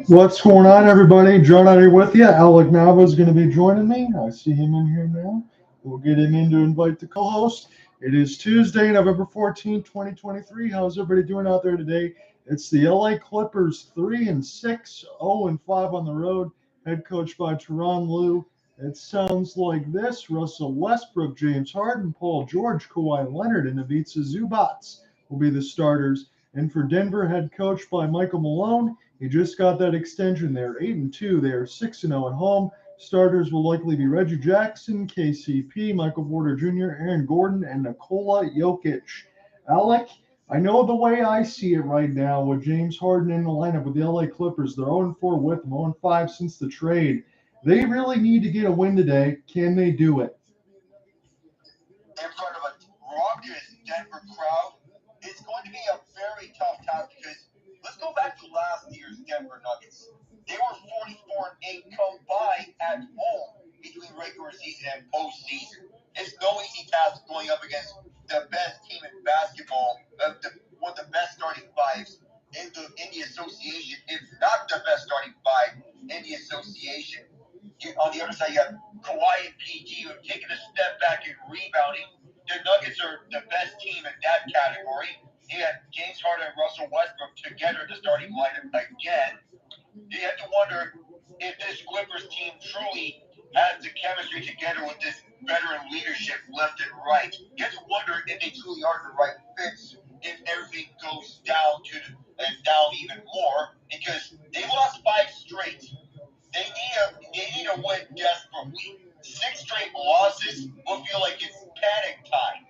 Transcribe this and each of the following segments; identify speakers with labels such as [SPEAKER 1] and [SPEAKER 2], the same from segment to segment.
[SPEAKER 1] What's going on, everybody? John out here with you. Alec Nava is going to be joining me. I see him in here now. We'll get him in to invite the co-host. It is Tuesday, November 14th, 2023. How's everybody doing out there today? It's the LA Clippers 3-6, 0-5 on the road, head coached by Tyronn Lue. It sounds like this: Russell Westbrook, James Harden, Paul George, Kawhi Leonard, and Ivica Zubac will be the starters. And for Denver, head coached by Michael Malone, he just got that extension. They're 8-2. They are 6-0 at home. Starters will likely be Reggie Jackson, KCP, Michael Porter Jr., Aaron Gordon, and Nikola Jokic. Alec, I know the way I see it right now with James Harden in the lineup with the LA Clippers. They're 0-4 with them, 0-5 since the trade. They really need to get a win today. Can they do it?
[SPEAKER 2] In front of a raucous Denver crowd, it's going to be a very tough task because let's go back to last year's Denver Nuggets. They were 44-8 combined at home between regular season and postseason. It's no easy task going up against the best team in basketball, one of the best starting fives in the association, if not the best starting five in the association. On the other side, you have Kawhi and PG who have taken a step back in rebounding. The Nuggets are the best team in that category. You have James Harden and Russell Westbrook together in the starting lineup again. You have to wonder if this Clippers team truly has the chemistry together with this veteran leadership left and right. You have to wonder if they truly are the right fits if everything goes down even more, because they lost 5 straight. They need a win desperately. 6 straight losses will feel like it's panic time.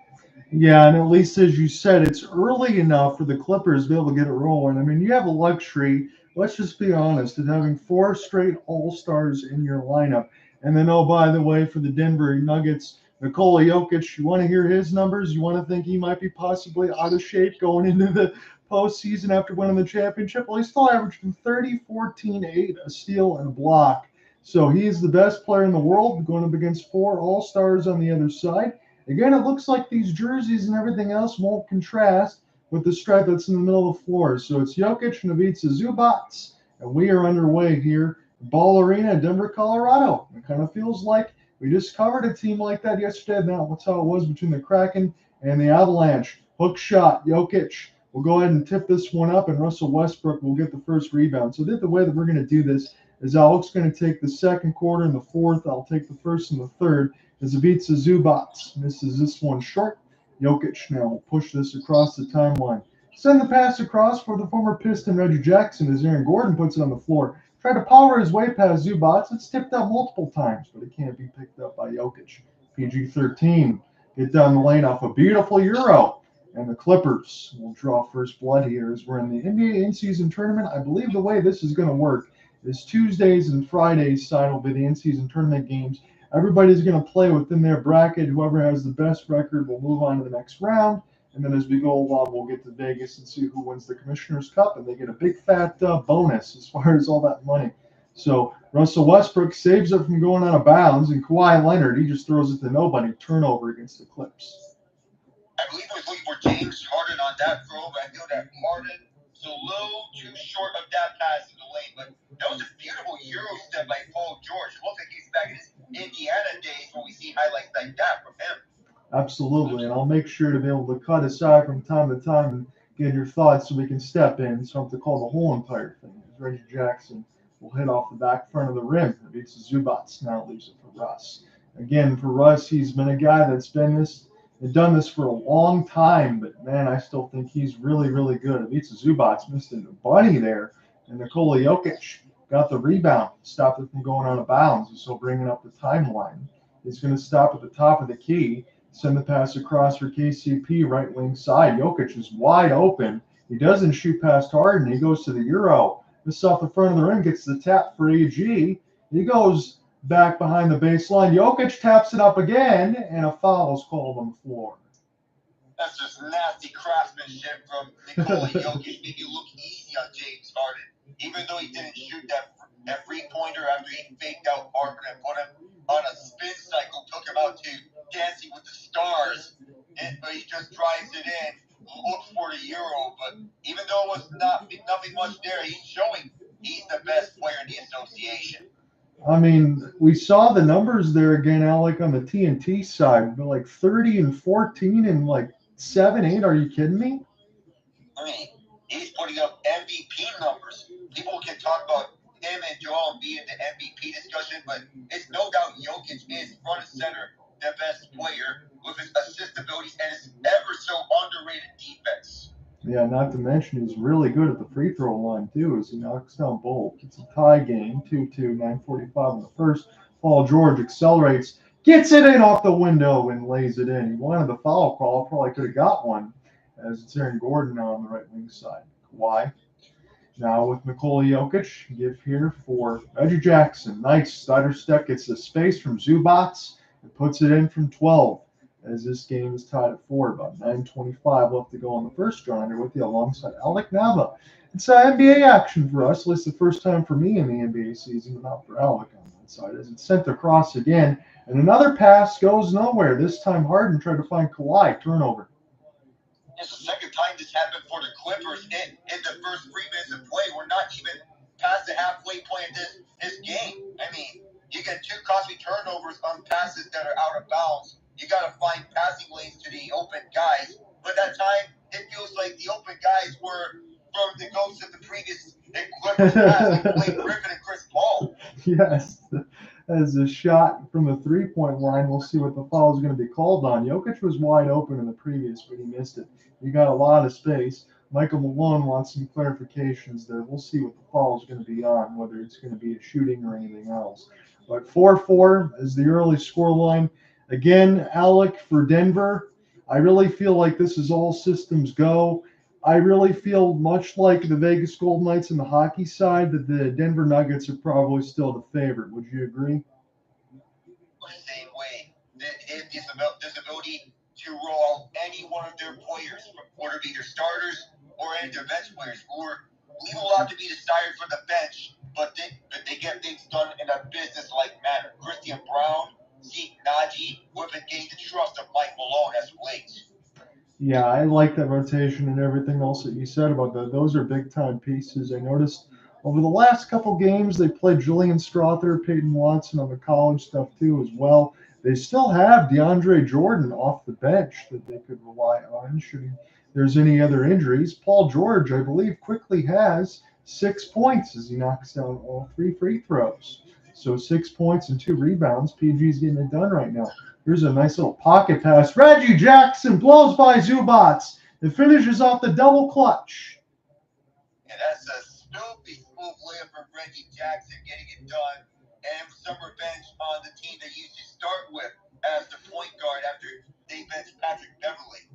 [SPEAKER 1] Yeah, and at least as you said, it's early enough for the Clippers to be able to get it rolling. I mean, you have a luxury, let's just be honest, of having 4 straight All-Stars in your lineup. And then, oh, by the way, for the Denver Nuggets, Nikola Jokic, you want to hear his numbers? You want to think he might be possibly out of shape going into the postseason after winning the championship? Well, he's still averaging 30, 14, 8, a steal, and a block. So he's the best player in the world, going up against 4 All-Stars on the other side. Again, it looks like these jerseys and everything else won't contrast with the stripe that's in the middle of the floor. So it's Jokic and Ivica Zubac, and we are underway here. Ball Arena, Denver, Colorado. It kind of feels like we just covered a team like that yesterday. That's how it was between the Kraken and the Avalanche. Hook shot, Jokic. We'll go ahead and tip this one up, and Russell Westbrook will get the first rebound. So the way that we're going to do this is Alec's going to take the second quarter and the fourth. I'll take the first and the third. As Ivica Zubac misses this one short, Jokic now will push this across the timeline. Send the pass across for the former Piston Reggie Jackson as Aaron Gordon puts it on the floor. Try to power his way past Zubac. It's tipped up multiple times, but it can't be picked up by Jokic. PG-13. Get down the lane off a beautiful Euro. And the Clippers will draw first blood here as we're in the NBA in-season tournament. I believe the way this is going to work is Tuesdays and Fridays side will be the in-season tournament games. Everybody's going to play within their bracket. Whoever has the best record will move on to the next round. And then as we go along, we'll get to Vegas and see who wins the Commissioner's Cup. And they get a big fat bonus as far as all that money. So Russell Westbrook saves it from going out of bounds. And Kawhi Leonard, he just throws it to nobody. Turnover against the Clips.
[SPEAKER 2] I believe I was looking for James Harden on that throw, but I feel that Harden is a little too short of that pass in the lane. But that was a beautiful Euro step by Paul George. It looks like he's back in his Indiana days when we see highlights like that from him.
[SPEAKER 1] Absolutely, and I'll make sure to be able to cut aside from time to time and get your thoughts so we can step in. So I have to call the whole entire thing. As Reggie Jackson will hit off the back front of the rim. Ivica Zubac now leaves it for Russ. Again, for Russ, he's been a guy that's done this for a long time, but man, I still think he's really, really good. Ivica Zubac missed a bunny there, and Nikola Jokic got the rebound, stopped it from going out of bounds, and so bringing up the timeline. He's going to stop at the top of the key, send the pass across for KCP, right wing side. Jokic is wide open. He doesn't shoot past Harden. He goes to the Euro. This off the front of the rim, gets the tap for AG. He goes back behind the baseline. Jokic taps it up again, and a foul is called on the floor.
[SPEAKER 2] That's just nasty craftsmanship from Nikola Jokic. Make it look easy on James Harden. Even though he didn't shoot that three-pointer after he faked out Harden and put him on a spin cycle, took him out to Dancing with the Stars. And he just drives it in, looks for the Euro. But even though it was nothing much there, he's showing he's the best player in the association.
[SPEAKER 1] I mean, we saw the numbers there again, Alec, on the TNT side, but like 30 and 14 and like 7, 8. Are you kidding me?
[SPEAKER 2] I mean, he's putting up MVP numbers. People can talk about him and Joel being in the MVP discussion, but it's no doubt Jokic is front and center, the best player with his assist abilities and his ever so underrated defense.
[SPEAKER 1] Yeah, not to mention he's really good at the free throw line too, as he knocks down both. It's a tie game, 2-2, 9:45 in the first. Paul George accelerates, gets it in off the window and lays it in. He wanted the foul call, probably could have got one, as it's Aaron Gordon now on the right wing side. Kawhi now with Nikola Jokic, give here for Reggie Jackson. Nice stutter step, gets the space from Zubac and puts it in from 12. As this game is tied at 4, about 9:25 left to go on the first grinder with you alongside Alec Nava. It's NBA action for us, at least the first time for me in the NBA season, but not for Alec on that side. As it's sent across again, and another pass goes nowhere. This time Harden tried to find Kawhi, turnover.
[SPEAKER 2] It's the second time this happened for the Clippers in the first 3 minutes of play. We're not even past the halfway point of this game. I mean, you get 2 costly turnovers on passes that are out of bounds. You got to find passing lanes to the open guys. But that time, it feels like the open guys were from the ghosts of the previous Clippers pass, like Blake Griffin and Chris Paul.
[SPEAKER 1] Yes. As a shot from the three-point line, we'll see what the foul is going to be called on. Jokic was wide open in the previous, but he missed it. He got a lot of space. Michael Malone wants some clarifications there. We'll see what the foul is going to be on, whether it's going to be a shooting or anything else. But 4-4 is the early score line. Again, Alec, for Denver, I really feel like this is all systems go. I really feel much like the Vegas Golden Knights in the hockey side that the Denver Nuggets are probably still the favorite. Would you agree?
[SPEAKER 2] The same way. They have this ability to roll out any one of their players, whether it be their starters or any of their bench players, or leave a lot to be desired for the bench, but they get things done in a business-like manner. Christian Braun, Zeke, Najee, who have been gaining the trust of Mike Malone as of late.
[SPEAKER 1] Yeah, I like that rotation and everything else that you said about that. Those are big-time pieces. I noticed over the last couple games they played Julian Strawther, Peyton Watson on the college stuff too as well. They still have DeAndre Jordan off the bench that they could rely on should there's any other injuries. Paul George, I believe, quickly has 6 points as he knocks down all 3 free throws. So 6 points and 2 rebounds. PG's getting it done right now. Here's a nice little pocket pass. Reggie Jackson blows by Zubac. It finishes off the double clutch.
[SPEAKER 2] And that's a smooth layup from Reggie Jackson getting it done. And some revenge on the team they used to start with as the point guard after they benched Patrick Beverly.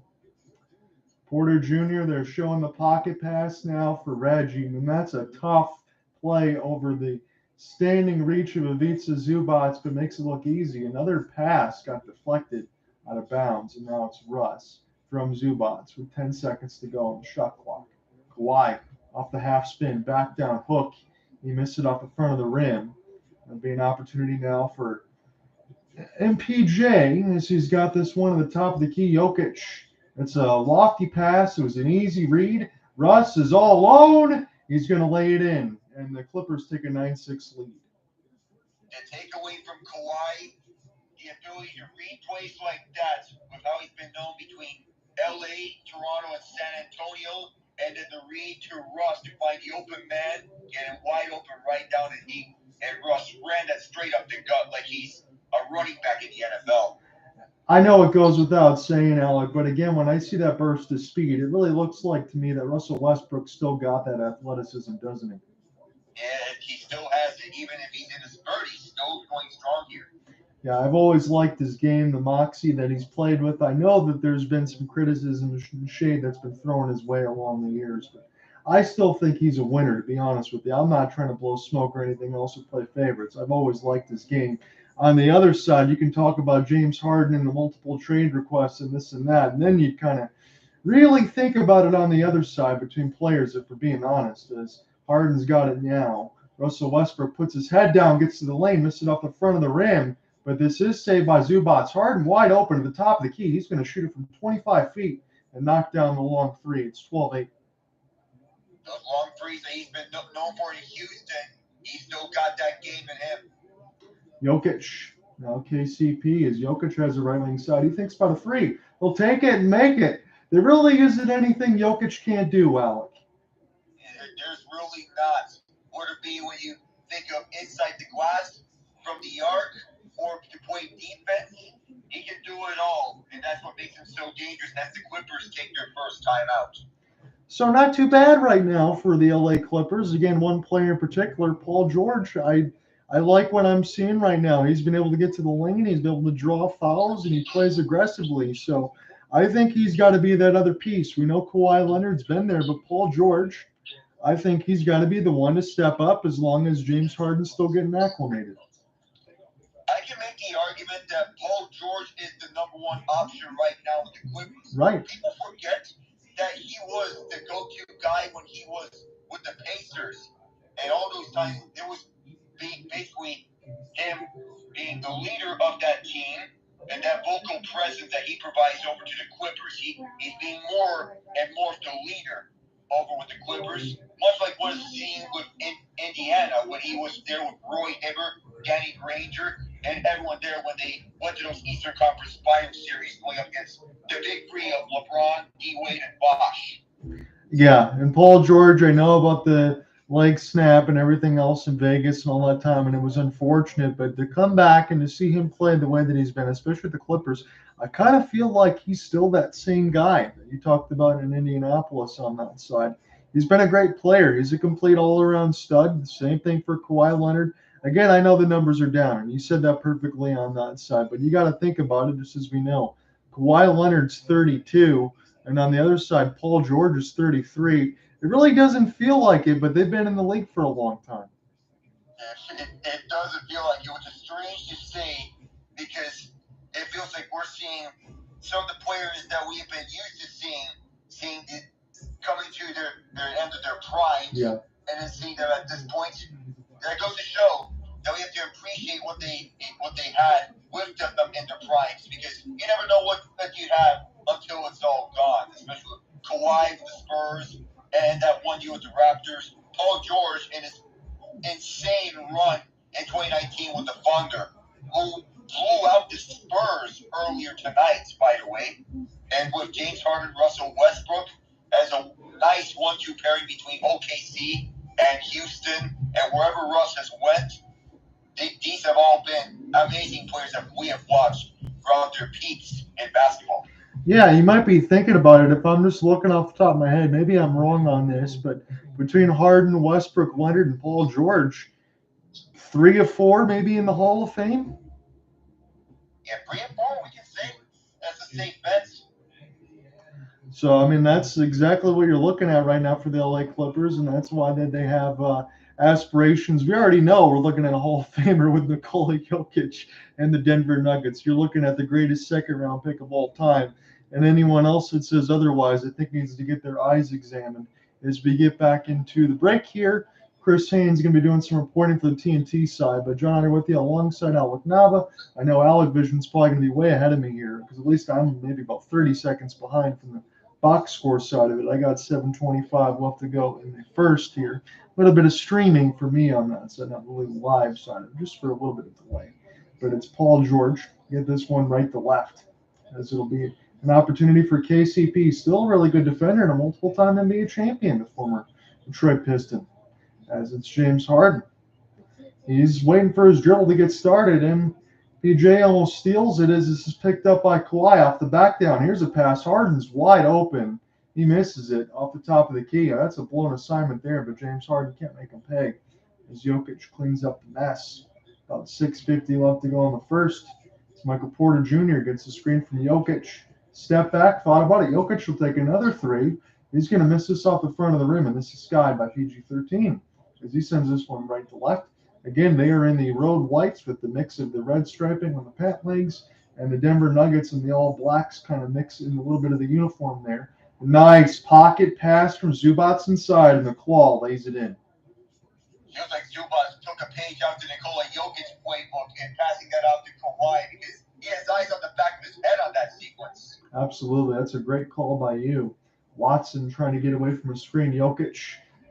[SPEAKER 1] Porter Jr., they're showing the pocket pass now for Reggie. And that's a tough play over the standing reach of Ivica Zubac, but makes it look easy. Another pass got deflected out of bounds, and now it's Russ from Zubac with 10 seconds to go on the shot clock. Kawhi off the half spin, back down hook. He missed it off the front of the rim. There'll be an opportunity now for MPJ as he's got this one at the top of the key. Jokic. It's a lofty pass. It was an easy read. Russ is all alone. He's going to lay it in, and the Clippers take a 9-6 lead.
[SPEAKER 2] The takeaway from Kawhi, the ability to read plays like that with how he's been known between LA, Toronto, and San Antonio, and then the read to Russ to find the open man, get him wide open right down the knee, and Russ ran that straight up the gut like he's a running back in the NFL.
[SPEAKER 1] I know it goes without saying, Alec, but again, when I see that burst of speed, it really looks like to me that Russell Westbrook still got that athleticism, doesn't he?
[SPEAKER 2] And he still has it. Even if he's in a spurt, he's still going strong here.
[SPEAKER 1] Yeah, I've always liked his game, the moxie that he's played with. I know that there's been some criticism and shade that's been thrown his way along the years, but I still think he's a winner, to be honest with you. I'm not trying to blow smoke or anything else or play favorites. I've always liked his game. On the other side, you can talk about James Harden and the multiple trade requests and this and that, and then you kind of really think about it on the other side between players, if we're being honest, as Harden's got it now. Russell Westbrook puts his head down, gets to the lane, misses it off the front of the rim, But this is saved by Zubac. Harden wide open at the top of the key. He's going to shoot it from 25 feet and knock down the long three. It's 12-8.
[SPEAKER 2] Those long threes that he's been known for in Houston, he's still got that game in him.
[SPEAKER 1] Jokic. Now KCP, as Jokic has the right wing side. He thinks about a three. He'll take it and make it. There really isn't anything Jokic can't do, Alec.
[SPEAKER 2] There's really not. Would it be when you think of inside the glass, from the arc, or to play defense? He can do it all, and that's what makes him so dangerous as the Clippers take their first time out.
[SPEAKER 1] So not too bad right now for the LA Clippers. Again, one player in particular, Paul George. I like what I'm seeing right now. He's been able to get to the lane. He's been able to draw fouls, and he plays aggressively. So I think he's got to be that other piece. We know Kawhi Leonard's been there, but Paul George, I think he's got to be the one to step up as long as James Harden's still getting acclimated.
[SPEAKER 2] I can make the argument that Paul George is the number one option right now with the Clippers.
[SPEAKER 1] Right.
[SPEAKER 2] People forget that he was the go-to guy when he was with the Pacers. And all those times, it was basically him being the leader of that team and that vocal presence that he provides over to the Clippers. He's being more and more the leader over with the Clippers, much like what was seen with Indiana when he was there with Roy Hibbert, Danny Granger, and everyone there when they went to those Eastern Conference Finals series going up against the big three of LeBron, D-Wade, and Bosh.
[SPEAKER 1] Yeah, and Paul George, I know about the leg snap and everything else in Vegas and all that time, and it was unfortunate, but to come back and to see him play the way that he's been, especially with the Clippers, I kind of feel like he's still that same guy that you talked about in Indianapolis on that side. He's been a great player. He's a complete all-around stud. The same thing for Kawhi Leonard. Again, I know the numbers are down, and you said that perfectly on that side, but you got to think about it just as we know. Kawhi Leonard's 32, and on the other side, Paul George is 33. It really doesn't feel like it, but they've been in the league for a long time.
[SPEAKER 2] It doesn't feel like it, which is strange to say because it feels like we're seeing some of the players that we've been used to seeing coming to their end of their prime,
[SPEAKER 1] Yeah.
[SPEAKER 2] and then seeing them at this point. That goes to show that we have to appreciate what they had with them in their primes, because you never know what you have until it's all gone. Especially with Kawhi with the Spurs and that one year with the Raptors, Paul George in his insane run in 2019 with the Thunder, who blew out the Spurs earlier tonight, by the way, and with James Harden, Russell Westbrook as a nice 1-2 pairing between OKC and Houston, and wherever Russ has went, these have all been amazing players that we have watched throughout their peaks in basketball.
[SPEAKER 1] Yeah, you might be thinking about it. If I'm just looking off the top of my head, maybe I'm wrong on this, but between Harden, Westbrook, Leonard, and Paul George, 3 of 4 maybe in the Hall of Fame?
[SPEAKER 2] Yeah, 3 of 4, we can say. That's a safe bet.
[SPEAKER 1] So, I mean, that's exactly what you're looking at right now for the LA Clippers, and that's why they have aspirations. We already know we're looking at a Hall of Famer with Nikola Jokic and the Denver Nuggets. You're looking at the greatest second-round pick of all time. And anyone else that says otherwise, I think needs to get their eyes examined. As we get back into the break here, Chris Haynes is going to be doing some reporting for the TNT side. But John, I'm with you alongside Alec Nava. I know Alec Vision's probably going to be way ahead of me here, because at least I'm maybe about 30 seconds behind from the box score side of it. I got 7:25 left to go in the first here. A little bit of streaming for me on that side, not really the live side of it, just for a little bit of delay. But it's Paul George. Get this one right to left, as it'll be an opportunity for KCP. Still a really good defender and a multiple-time NBA champion, the former Detroit Piston, as it's James Harden. He's waiting for his dribble to get started, and PJ almost steals it as this is picked up by Kawhi off the back down. Here's a pass. Harden's wide open. He misses it off the top of the key. That's a blown assignment there, but James Harden can't make him pay as Jokic cleans up the mess. About 6:50 left to go in the first. It's Michael Porter Jr. gets the screen from Jokic. Step back, thought about it. Jokic will take another 3. He's going to miss this off the front of the rim, and this is skied by PG-13 as he sends this one right to left. Again, they are in the road whites with the mix of the red striping on the pant legs, and the Denver Nuggets and the all blacks kind of mix in a little bit of the uniform there. Nice pocket pass from Zubac inside, and the claw lays it in.
[SPEAKER 2] Feels like Zubac took a page out to Nikola Jokic's playbook and passing that out to Kawhi because he has eyes on the back of his head on that sequence.
[SPEAKER 1] Absolutely. That's a great call by you. Watson trying to get away from a screen. Jokic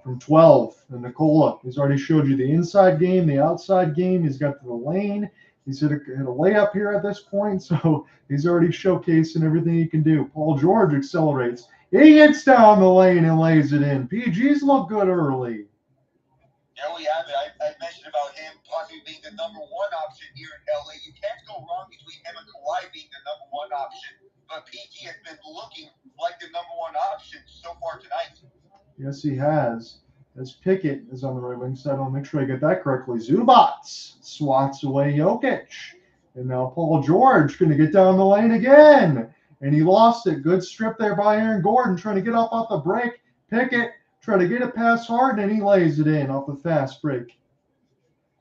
[SPEAKER 1] from 12. And Nikola, he's already showed you the inside game, the outside game. He's got to the lane. He's hit a layup here at this point, so he's already showcasing everything he can do. Paul George accelerates. He gets down the lane and lays it in. PG's look good early.
[SPEAKER 2] There we have it. I mentioned about him possibly being the number one option here in LA. You can't go wrong between him and Kawhi being the number one option. But PG has been looking like the number one option so far tonight.
[SPEAKER 1] Yes, he has. As Pickett is on the right wing side, I'll make sure I get that correctly. Zubac swats away Jokic. And now Paul George going to get down the lane again. And he lost it. Good strip there by Aaron Gordon trying to get up off the break. Pickett trying to get it past Harden, and he lays it in off the fast break.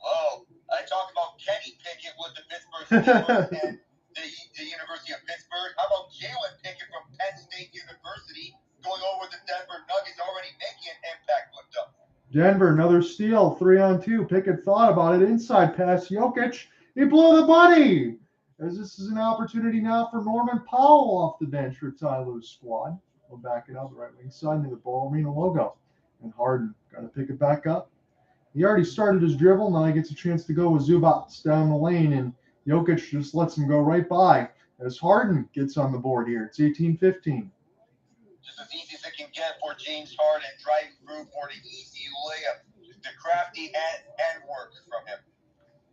[SPEAKER 2] Oh, I talked about Kenny Pickett with the Pittsburgh Steelers and the University of Pittsburgh. How about Jalen Pickett from Penn State University going over the Denver Nuggets, already making an impact with them?
[SPEAKER 1] Denver, another steal, 3-on-2. Pickett thought about it. Inside pass, Jokic. He blew the bunny. As this is an opportunity now for Norman Powell off the bench for Tyronn Lue's squad. We'll back it up the right wing side near the Ball Arena logo. And Harden got to pick it back up. He already started his dribble. Now he gets a chance to go with Zubac down the lane, and Jokic just lets him go right by as Harden gets on the board here. It's 18-15.
[SPEAKER 2] Just as easy as it can get for James Harden, driving through for the easy layup. Just the crafty and work from him.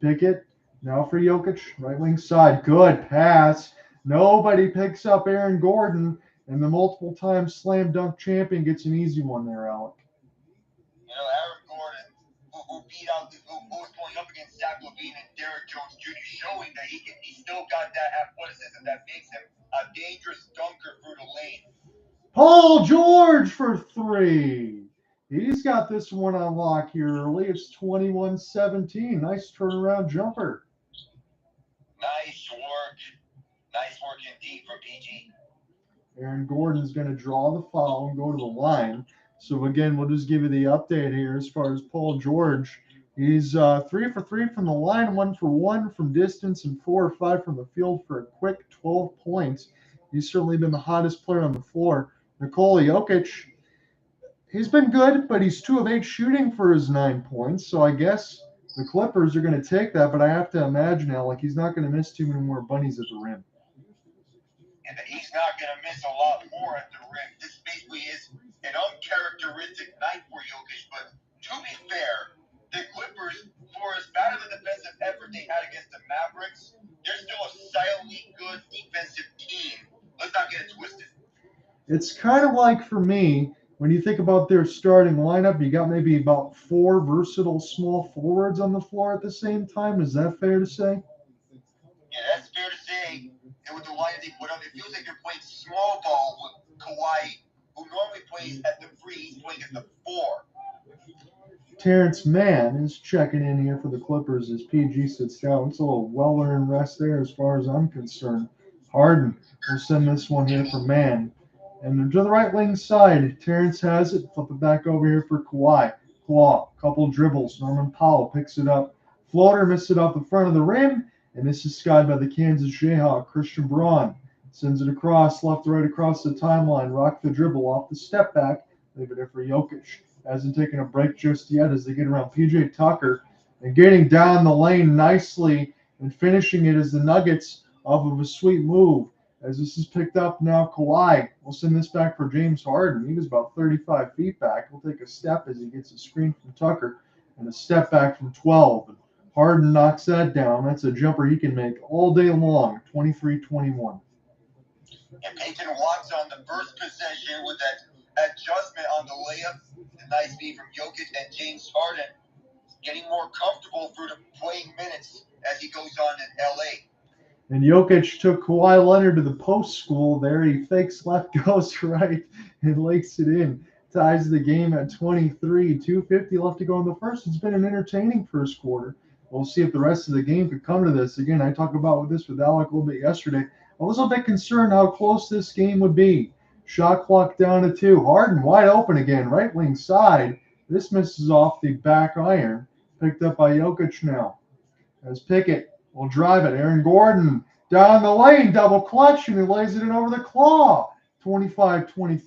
[SPEAKER 1] Pickett, now for Jokic, right wing side. Good pass. Nobody picks up Aaron Gordon, and the multiple-time slam dunk champion gets an easy one there, Alec.
[SPEAKER 2] You know, Aaron Gordon, who beat out, who was going up against Zach LaVine and Derrick Jones Jr., showing that he still got that athleticism that makes him a dangerous dunker through the lane.
[SPEAKER 1] Paul George for 3. He's got this one on lock here early. It's 21-17. Nice turnaround jumper.
[SPEAKER 2] Nice work. Nice work indeed for PG.
[SPEAKER 1] Aaron Gordon's going to draw the foul and go to the line. So, again, we'll just give you the update here as far as Paul George. He's 3 for 3 from the line, 1 for 1 from distance, and 4 or 5 from the field for a quick 12 points. He's certainly been the hottest player on the floor. Nikola Jokic, he's been good, but he's 2 of 8 shooting for his 9 points. So I guess the Clippers are going to take that, but I have to imagine, Alec, he's not going to miss too many more bunnies at the rim.
[SPEAKER 2] And that he's not going to miss a lot more at the rim. This basically is an uncharacteristic night for Jokic. But to be fair, the Clippers, for as bad of a defensive effort they had against the Mavericks, they're still a silently good defensive team. Let's not get it twisted.
[SPEAKER 1] It's kind of like, for me, when you think about their starting lineup, you got maybe about 4 versatile small forwards on the floor at the same time. Is that fair to say?
[SPEAKER 2] Yeah, that's fair to say. And with the line they put up, it feels like they're playing small ball with Kawhi, who normally plays at the 3, he's playing at the 4.
[SPEAKER 1] Terance Mann is checking in here for the Clippers as PG sits down. It's a little well-earned rest there as far as I'm concerned. Harden will send this one here for Mann. And to the right wing side, Terance has it. Flip it back over here for Kawhi. Claw, couple dribbles. Norman Powell picks it up. Floater missed it off the front of the rim. And this is skied by the Kansas Jayhawk, Christian Braun. Sends it across, left to right across the timeline. Rock the dribble off the step back. Leave it there for Jokic. Hasn't taken a break just yet as they get around P.J. Tucker. And getting down the lane nicely and finishing it as the Nuggets off of a sweet move. As this is picked up now, Kawhi will send this back for James Harden. He was about 35 feet back. He'll take a step as he gets a screen from Tucker and a step back from 12. And Harden knocks that down. That's a jumper he can make all day long, 23-21.
[SPEAKER 2] And Peyton Watson on the first possession with that adjustment on the layup. A nice feed from Jokic and James Harden getting more comfortable through the playing minutes as he goes on in L.A.
[SPEAKER 1] And Jokic took Kawhi Leonard to the post school there. He fakes left, goes right, and lays it in. Ties the game at 23. 2:50 left to go in the first. It's been an entertaining first quarter. We'll see if the rest of the game could come to this. Again, I talked about this with Alec a little bit yesterday. I was a bit concerned how close this game would be. Shot clock down to 2. Harden wide open again, right wing side. This misses off the back iron, picked up by Jokic now. As Pickett will drive it. Aaron Gordon down the lane, double clutch, and he lays it in over the claw. 25-23.
[SPEAKER 2] There's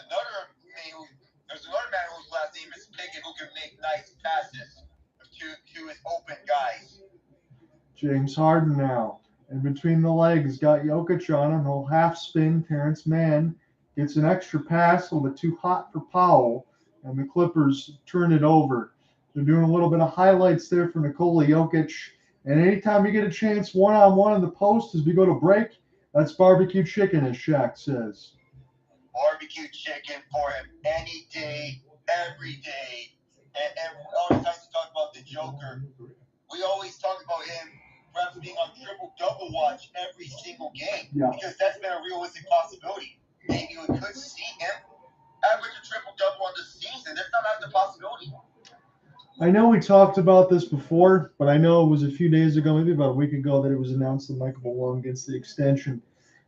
[SPEAKER 2] another man whose last name is Pickett who can make nice passes to his open guys.
[SPEAKER 1] James Harden now. And between the legs, got Jokic on him. He'll half spin. Terance Mann gets an extra pass, a little bit too hot for Powell, and the Clippers turn it over. They're doing a little bit of highlights there for Nikola Jokic. And anytime you get a chance one-on-one in the post as we go to break, that's barbecue chicken, as Shaq says.
[SPEAKER 2] Barbecue chicken for him any day, every day. And all the time to talk about the Joker, we always talk about him perhaps being on triple-double watch every single game.
[SPEAKER 1] Yeah.
[SPEAKER 2] Because that's been a realistic possibility. Maybe we could see him average a triple-double on the season. That's not out of the possibility.
[SPEAKER 1] I know we talked about this before, but I know it was a few days ago, maybe about a week ago, that it was announced that Michael Malone gets the extension.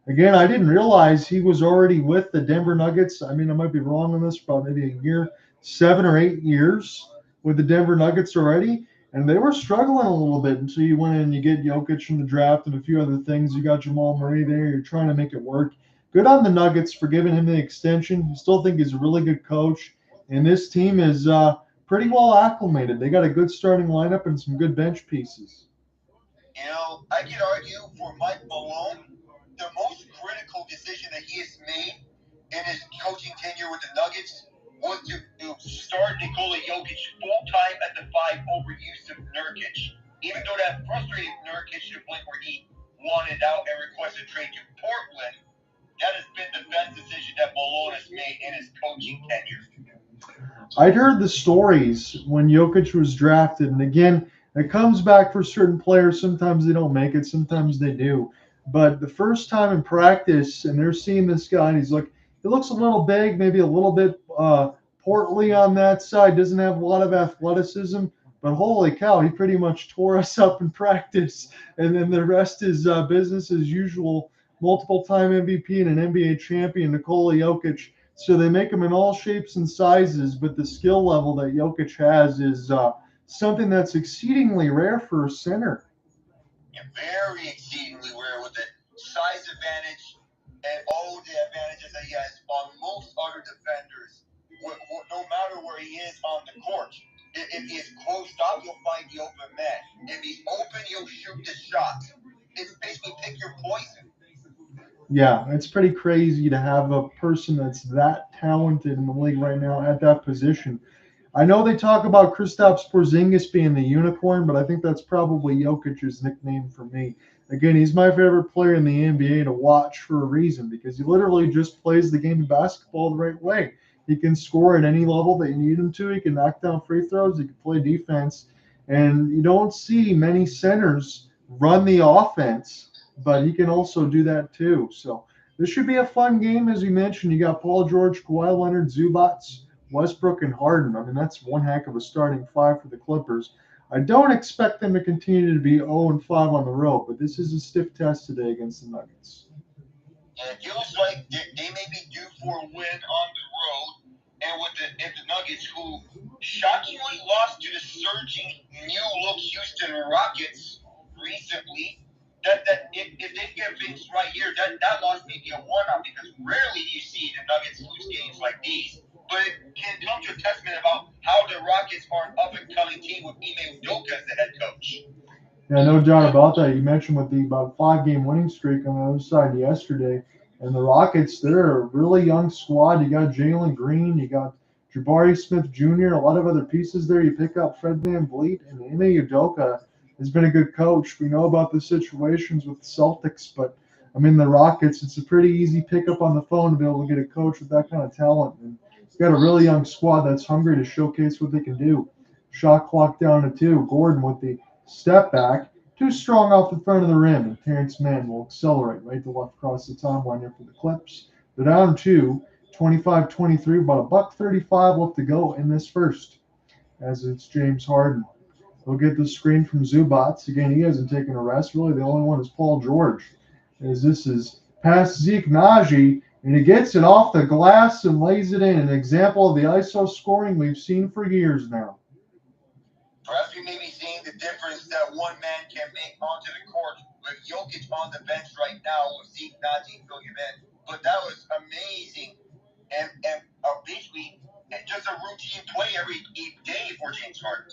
[SPEAKER 1] Again, I didn't realize he was already with the Denver Nuggets. I mean, I might be wrong on this, about maybe a year, 7 or 8 years with the Denver Nuggets already. And they were struggling a little bit until you went in and you get Jokic in the draft and a few other things. You got Jamal Murray there. You're trying to make it work. Good on the Nuggets for giving him the extension. I still think he's a really good coach. And this team is pretty well acclimated. They got a good starting lineup and some good bench pieces.
[SPEAKER 2] You know, I could argue for Mike Malone, the most critical decision that he has made in his coaching tenure with the Nuggets was to start Nikola Jokic full-time at the 5 over Yusuf Nurkic. Even though that frustrated Nurkic to the point where he wanted out and requested trade to Portland, that has been the best decision that Malone has made in his coaching tenure.
[SPEAKER 1] I'd heard the stories when Jokic was drafted, and again, it comes back for certain players. Sometimes they don't make it, sometimes they do. But the first time in practice, and they're seeing this guy, and he looks a little big, maybe a little bit portly on that side, doesn't have a lot of athleticism, but holy cow, he pretty much tore us up in practice. And then the rest is business as usual. Multiple-time MVP and an NBA champion, Nikola Jokic. So they make him in all shapes and sizes, but the skill level that Jokic has is something that's exceedingly rare for a center.
[SPEAKER 2] Yeah, very exceedingly rare with the size advantage and all the advantages that he has on most other defenders, no matter where he is on the court. If he is closed up, you'll find the open man. If he's open, you'll shoot the shot. It's basically pick your poison.
[SPEAKER 1] Yeah, it's pretty crazy to have a person that's that talented in the league right now at that position. I know they talk about Kristaps Porzingis being the unicorn, but I think that's probably Jokic's nickname for me. Again, he's my favorite player in the NBA to watch for a reason, because he literally just plays the game of basketball the right way. He can score at any level that you need him to. He can knock down free throws. He can play defense. And you don't see many centers run the offense, but he can also do that too. So this should be a fun game. As you mentioned, you got Paul George, Kawhi Leonard, Zubac, Westbrook, and Harden. I mean, that's one heck of a starting 5 for the Clippers. I don't expect them to continue to be 0-5 on the road, but this is a stiff test today against the Nuggets.
[SPEAKER 2] And it feels like they may be due for a win on the road. And with the Nuggets, who shockingly lost to the surging new-look Houston Rockets recently, that if they get things right here, that loss may be a one-off, because rarely do you see the Nuggets lose games like these. But it can come to a testament about how the Rockets are an up-and-coming team with Ime Udoka as the head coach.
[SPEAKER 1] Yeah, no doubt about that. You mentioned with the about 5-game winning streak on the other side yesterday, and the Rockets, they're a really young squad. You got Jalen Green, you got Jabari Smith Jr., a lot of other pieces there. You pick up Fred VanVleet, and Ime Udoka has been a good coach. We know about the situations with the Celtics, but I mean, the Rockets, it's a pretty easy pickup on the phone to be able to get a coach with that kind of talent. And he's got a really young squad that's hungry to showcase what they can do. Shot clock down to 2. Gordon with the step back, too strong off the front of the rim, and Terance Mann will accelerate right to left across the timeline here for the Clips. They're down 2, 25-23, about $1:35 left to go in this first, as it's James Harden. He'll get the screen from Zubac. Again, he hasn't taken a rest. Really, the only one is Paul George, as this is past Zeke Naji. And he gets it off the glass and lays it in. An example of the ISO scoring we've seen for years now.
[SPEAKER 2] Perhaps we may be seeing the difference that one man can make onto the court with Jokic on the bench right now with Zeke not filling him in. But that was amazing. And basically just a routine play every day for James Harden.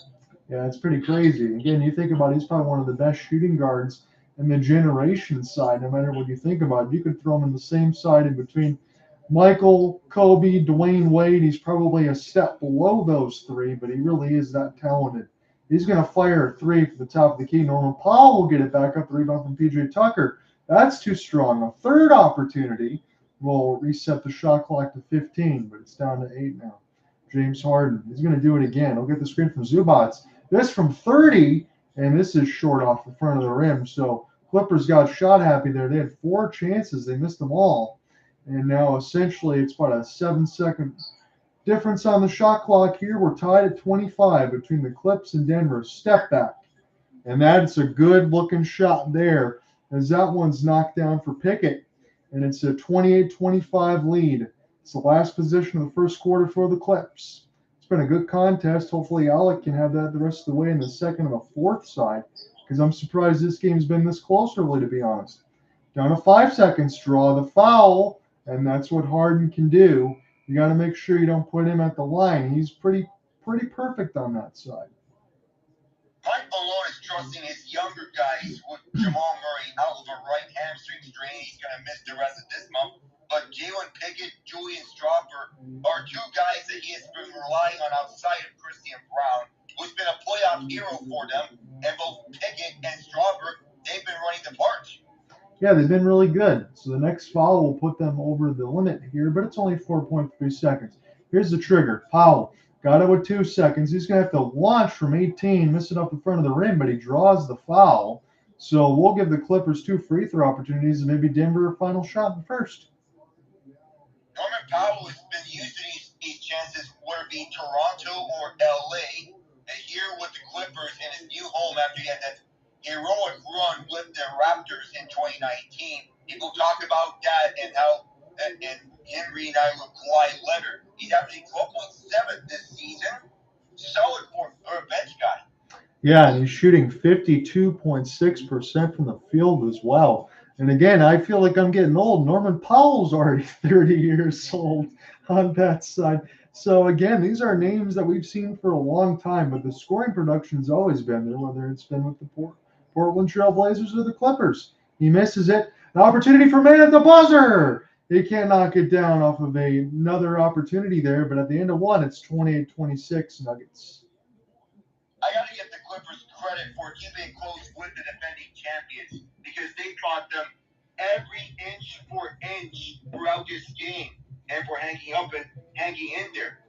[SPEAKER 1] Yeah, it's pretty crazy. Again, you think about it, he's probably one of the best shooting guards in the generation side, no matter what you think about it. You could throw him in the same side in between Michael, Kobe, Dwayne Wade. He's probably a step below those three, but he really is that talented. He's going to fire a three from the top of the key. Norman Powell will get it back up the rebound from PJ Tucker. That's too strong. A third opportunity will reset the shot clock to 15, but it's down to 8 now. James Harden, he's going to do it again. He'll get the screen from Zubac. This from 30, and this is short off the front of the rim. So Clippers got shot happy there. They had 4 chances. They missed them all. And now essentially it's about a 7-second difference on the shot clock here. We're tied at 25 between the Clips and Denver. Step back. And that's a good looking shot there as that one's knocked down for Pickett. And it's a 28-25 lead. It's the last position of the first quarter for the Clips. It's been a good contest. Hopefully Alec can have that the rest of the way in the second and the fourth side, because I'm surprised this game's been this close early, to be honest. Down to 5 seconds, draw the foul, and that's what Harden can do. You got to make sure you don't put him at the line. He's pretty perfect on that side.
[SPEAKER 2] Mike Malone is trusting his younger guys with Jamal Murray out with a right hamstring strain. He's going to miss the rest of this month. But Jalen Pickett, Julian Strawther are 2 guys that he has been relying on outside of Christian Braun, who's been a playoff hero for them. And both Pickett and Strawther, they've been running the parts.
[SPEAKER 1] Yeah, they've been really good. So the next foul will put them over the limit here, but it's only 4.3 seconds. Here's the trigger. Powell got it with 2 seconds. He's going to have to launch from 18, miss it off the front of the rim, but he draws the foul. So we'll give the Clippers 2 free throw opportunities and maybe Denver a final shot in the first.
[SPEAKER 2] Norman Powell has been using these chances, whether it be Toronto or LA, and here with the Clippers in his new home after he had that heroic run with the Raptors in 2019. People talk about that and how and Henry and I with Kawhi Leonard. He's averaging 12.7 this season. Solid for a bench guy.
[SPEAKER 1] Yeah, and he's shooting 52.6% from the field as well. And again, I feel like I'm getting old. Norman Powell's already 30 years old on that side. So again, these are names that we've seen for a long time, but the scoring production's always been there, whether it's been with the Portland Trail Blazers or the Clippers. He misses it. An opportunity for Mann at the buzzer. He can't knock it down off of another opportunity there, but at the end of one, it's 28-26 Nuggets.
[SPEAKER 2] I got to give the Clippers credit for keeping it close with the defending champions, because they fought them every inch for inch throughout this game and for hanging in there.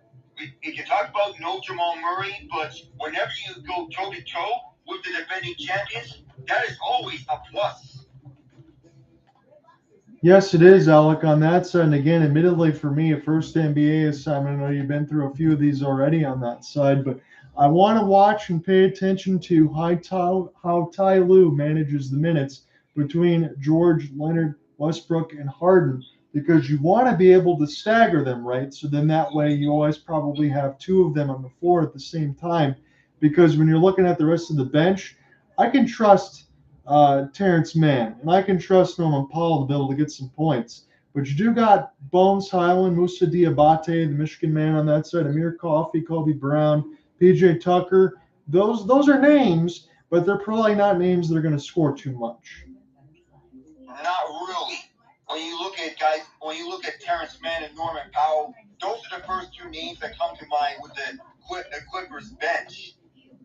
[SPEAKER 2] We can talk about no Jamal Murray, but whenever you go toe-to-toe with the defending champions, that is always a plus.
[SPEAKER 1] Yes, it is, Alec, on that side. And again, admittedly for me, a first NBA assignment. I know you've been through a few of these already on that side, but I want to watch and pay attention to how Ty Lue manages the minutes between George, Leonard, Westbrook, and Harden, because you want to be able to stagger them, right? So then that way you always probably have 2 of them on the floor at the same time, because when you're looking at the rest of the bench, I can trust Terance Mann, and I can trust Norman Powell to be able to get some points. But you do got Bones, Hyland, Moussa, Diabate, the Michigan man on that side, Amir, Coffey, Kobe, Braun, PJ Tucker. Those are names, but they're probably not names that are going to score too much.
[SPEAKER 2] Not really. When you look at Terance Mann and Norman Powell, those are the first 2 names that come to mind with the Clippers bench.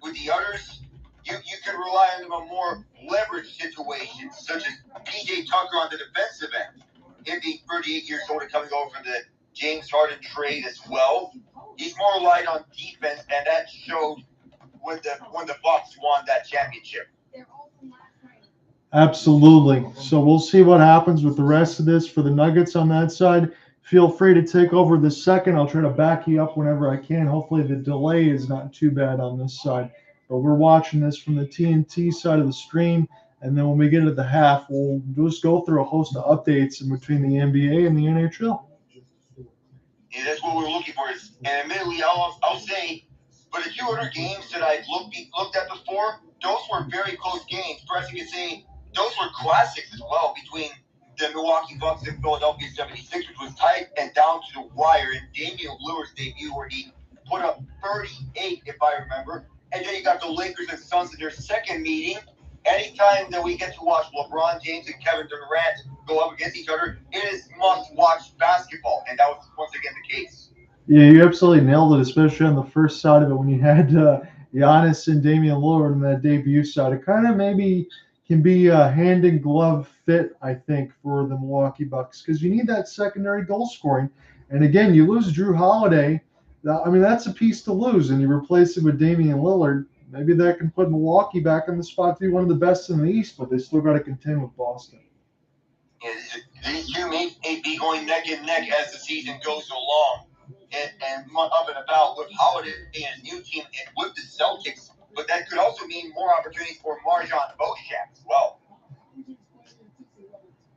[SPEAKER 2] With the others, you can rely on them on more leverage situations, such as PJ Tucker on the defensive end. Him being 38 years old and coming over from the James Harden trade as well. He's more relied on defense, and that showed when the Bucks won that championship.
[SPEAKER 1] Absolutely. So we'll see what happens with the rest of this for the Nuggets on that side. Feel free to take over the second. I'll try to back you up whenever I can. Hopefully the delay is not too bad on this side. But we're watching this from the TNT side of the stream And then when we get to the half, we'll just go through a host of updates in between the NBA and the NHL.
[SPEAKER 2] Yeah, that's what we're looking for. And admittedly, I'll say, for the 2 other games that I've looked at before, those were very close games. Perhaps you could say those were classics as well between the Milwaukee Bucks and Philadelphia 76ers, which was tight and down to the wire. And Damian Lillard's debut, where he put up 38, if I remember. And then you got the Lakers and Suns in their second meeting. Anytime that we get to watch LeBron James and Kevin Durant go up against each other, it is must-watch basketball, and that was once again the case.
[SPEAKER 1] Yeah, you absolutely nailed it, especially on the first side of it when you had Giannis and Damian Lillard in that debut side. It kind of maybe can be a hand-in-glove fit, I think, for the Milwaukee Bucks because you need that secondary goal scoring. And again, you lose Drew Holiday. I mean, that's a piece to lose, and you replace it with Damian Lillard. Maybe that can put Milwaukee back in the spot to be one of the best in the East, but they still got to contend with Boston.
[SPEAKER 2] Yeah, these two may be going neck and neck as the season goes along. And up and about with Holiday and his new team and with the Celtics, but that could also mean more opportunities for Marjan Beauchamp as well.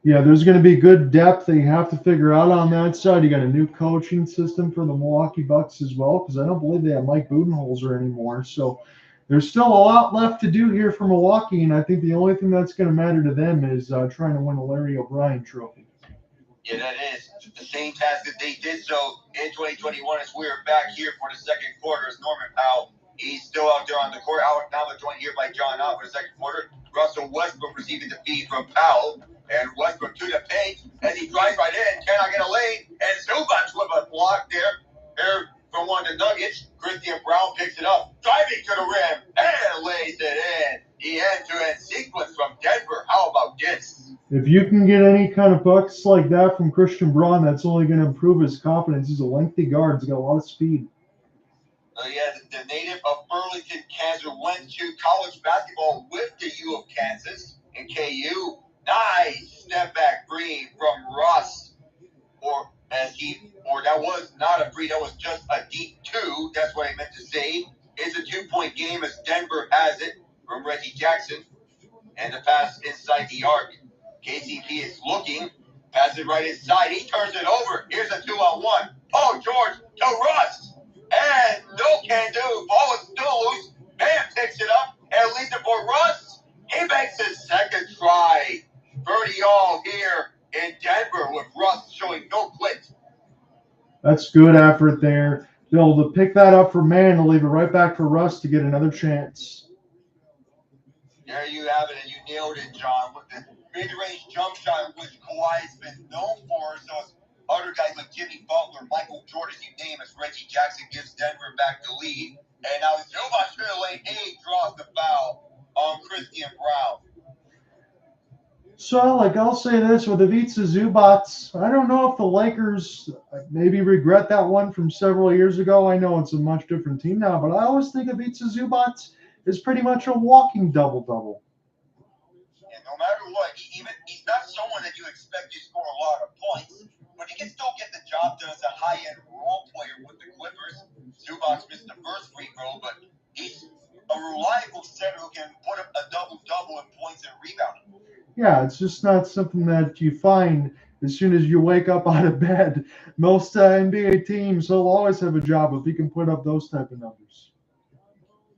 [SPEAKER 1] Yeah, there's going to be good depth that you have to figure out on that side. You got a new coaching system for the Milwaukee Bucks as well, because I don't believe they have Mike Budenholzer anymore. So there's still a lot left to do here for Milwaukee, and I think the only thing that's going to matter to them is trying to win a Larry O'Brien trophy.
[SPEAKER 2] Yeah, that is the same task that they did so in 2021 as we are back here for the second quarter as Norman Powell. He's still out there on the court. Alec Nava joined here by John Ott for the second quarter. Russell Westbrook receiving the feed from Powell. And Westbrook to the paint as he drives right in. Cannot get a lane. And Zubac with a block there. There from one of the Nuggets. Christian Braun picks it up. Driving to the rim. And lays it in. The end-to-end sequence from Denver. How about this?
[SPEAKER 1] If you can get any kind of bucks like that from Christian Braun, that's only going to improve his confidence. He's a lengthy guard. He's got a lot of speed.
[SPEAKER 2] Yeah, the native of Burlington, Kansas, went to college basketball with the U of Kansas and KU. Nice step back three from Russ. Or that was not a three, that was just a deep two. That's what I meant to say. It's a 2-point game as Denver has it from Reggie Jackson. And the pass inside the arc. KCP is looking. Pass it right inside. He turns it over. Here's a 2-on-1. Oh, George to Russ. And no can do. Ball is still loose. Mann picks it up and leaves it for Russ. He makes his second try. 30 all here in Denver with Russ showing no quit.
[SPEAKER 1] That's good effort there. Be able to pick that up for Mann and leave it right back for Russ to get another chance.
[SPEAKER 2] There you have it, and you nailed it, John, with the mid-range jump shot, which Kawhi has been known for. So other guys like Jimmy Butler, Michael Jordan, you name it, Reggie Jackson gives Denver back the lead. And now Zubac to the lane, he draws the foul on Christian Braun.
[SPEAKER 1] So, Alec, I'll say this with Ivica Zubac, I don't know if the Lakers maybe regret that one from several years ago. I know it's a much different team now, but I always think Ivica Zubac is pretty much a walking double-double.
[SPEAKER 2] And no matter what, he's not someone that you expect to score a lot of points, but he can still get the job done as a high-end role player with the Clippers. Zubac missed the first free throw, but he's a reliable center who can put up a double-double in points and rebounding.
[SPEAKER 1] Yeah, it's just not something that you find as soon as you wake up out of bed. Most NBA teams, he'll always have a job if he can put up those type of numbers.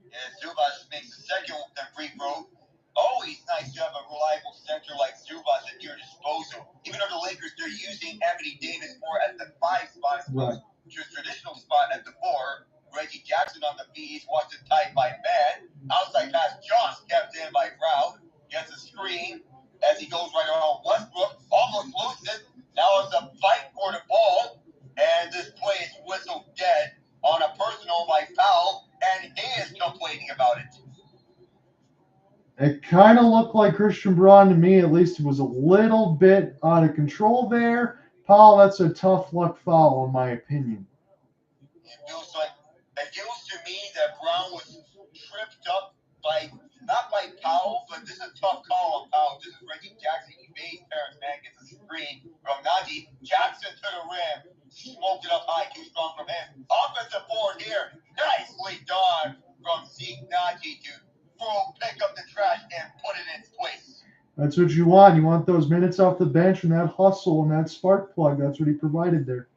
[SPEAKER 2] And Zubac makes the second free throw. Always nice to have a reliable center like Zubac at your disposal. Even though the Lakers, they're using Anthony Davis more at the 5 spot as opposed to his traditional spot at the 4. Reggie Jackson on the feed. He's watched it tight by Mann. Outside pass just kept in by Braun. Gets a screen as he goes right around Westbrook. Almost loses it. Now it's a fight for the ball. And this play is whistled dead on a personal by Powell. And he is complaining about it.
[SPEAKER 1] It kind of looked like Christian Braun to me. At least it was a little bit out of control there. Powell, that's a tough luck foul in my opinion.
[SPEAKER 2] It feels to me that Braun was tripped up by, not by Powell, but this is a tough call on Powell. This is Reggie Jackson. He made Terance Mann gets a screen from Najee. Jackson to the rim. Smoked it up high. Too strong from him. Offensive board here. Nicely done from Zeke Najee to pick up the trash and put it in its place.
[SPEAKER 1] That's what you want. You want those minutes off the bench and that hustle and that spark plug. That's what he provided there.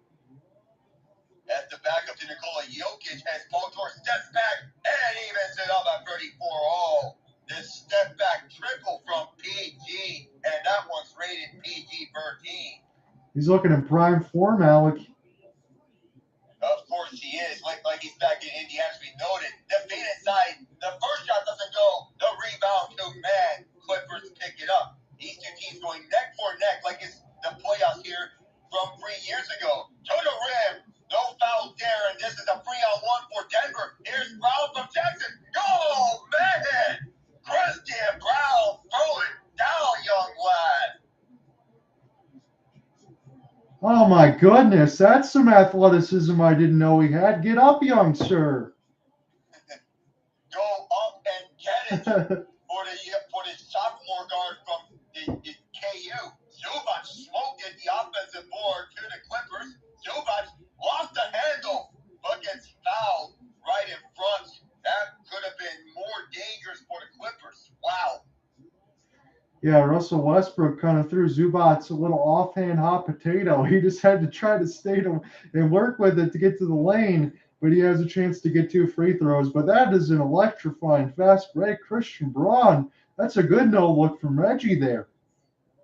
[SPEAKER 2] As the backup to Nikola, Jokic as Paul George steps back and evens it up at 34-all. This step back triple from PG, and that one's rated PG-13.
[SPEAKER 1] He's looking in prime form, Alec.
[SPEAKER 2] Of course he is, like he's back in Indiana, as we noted. The feed inside, the first shot doesn't go, the rebound to Mann. Clippers pick it up. These two teams going neck for neck like it's the playoffs here from 3 years ago. To the rim, no foul there, and this is a 3-on-1 for Denver. Here's Braun from Jackson. Oh, man! Christian Braun, throw it down, young lad.
[SPEAKER 1] Oh my goodness, that's some athleticism I didn't know he had. Get up, young sir.
[SPEAKER 2] Go up and get it for the sophomore guard from the KU. Zubac smoked at the offensive board to the Clippers. Zubac lost the handle, but gets fouled right in front. That could have been more dangerous for the Clippers. Wow.
[SPEAKER 1] Yeah, Russell Westbrook kind of threw Zubac a little offhand hot potato. He just had to try to stay and work with it to get to the lane, but he has a chance to get 2 free throws. But that is an electrifying fast break. Christian Braun, that's a good no look from Reggie there.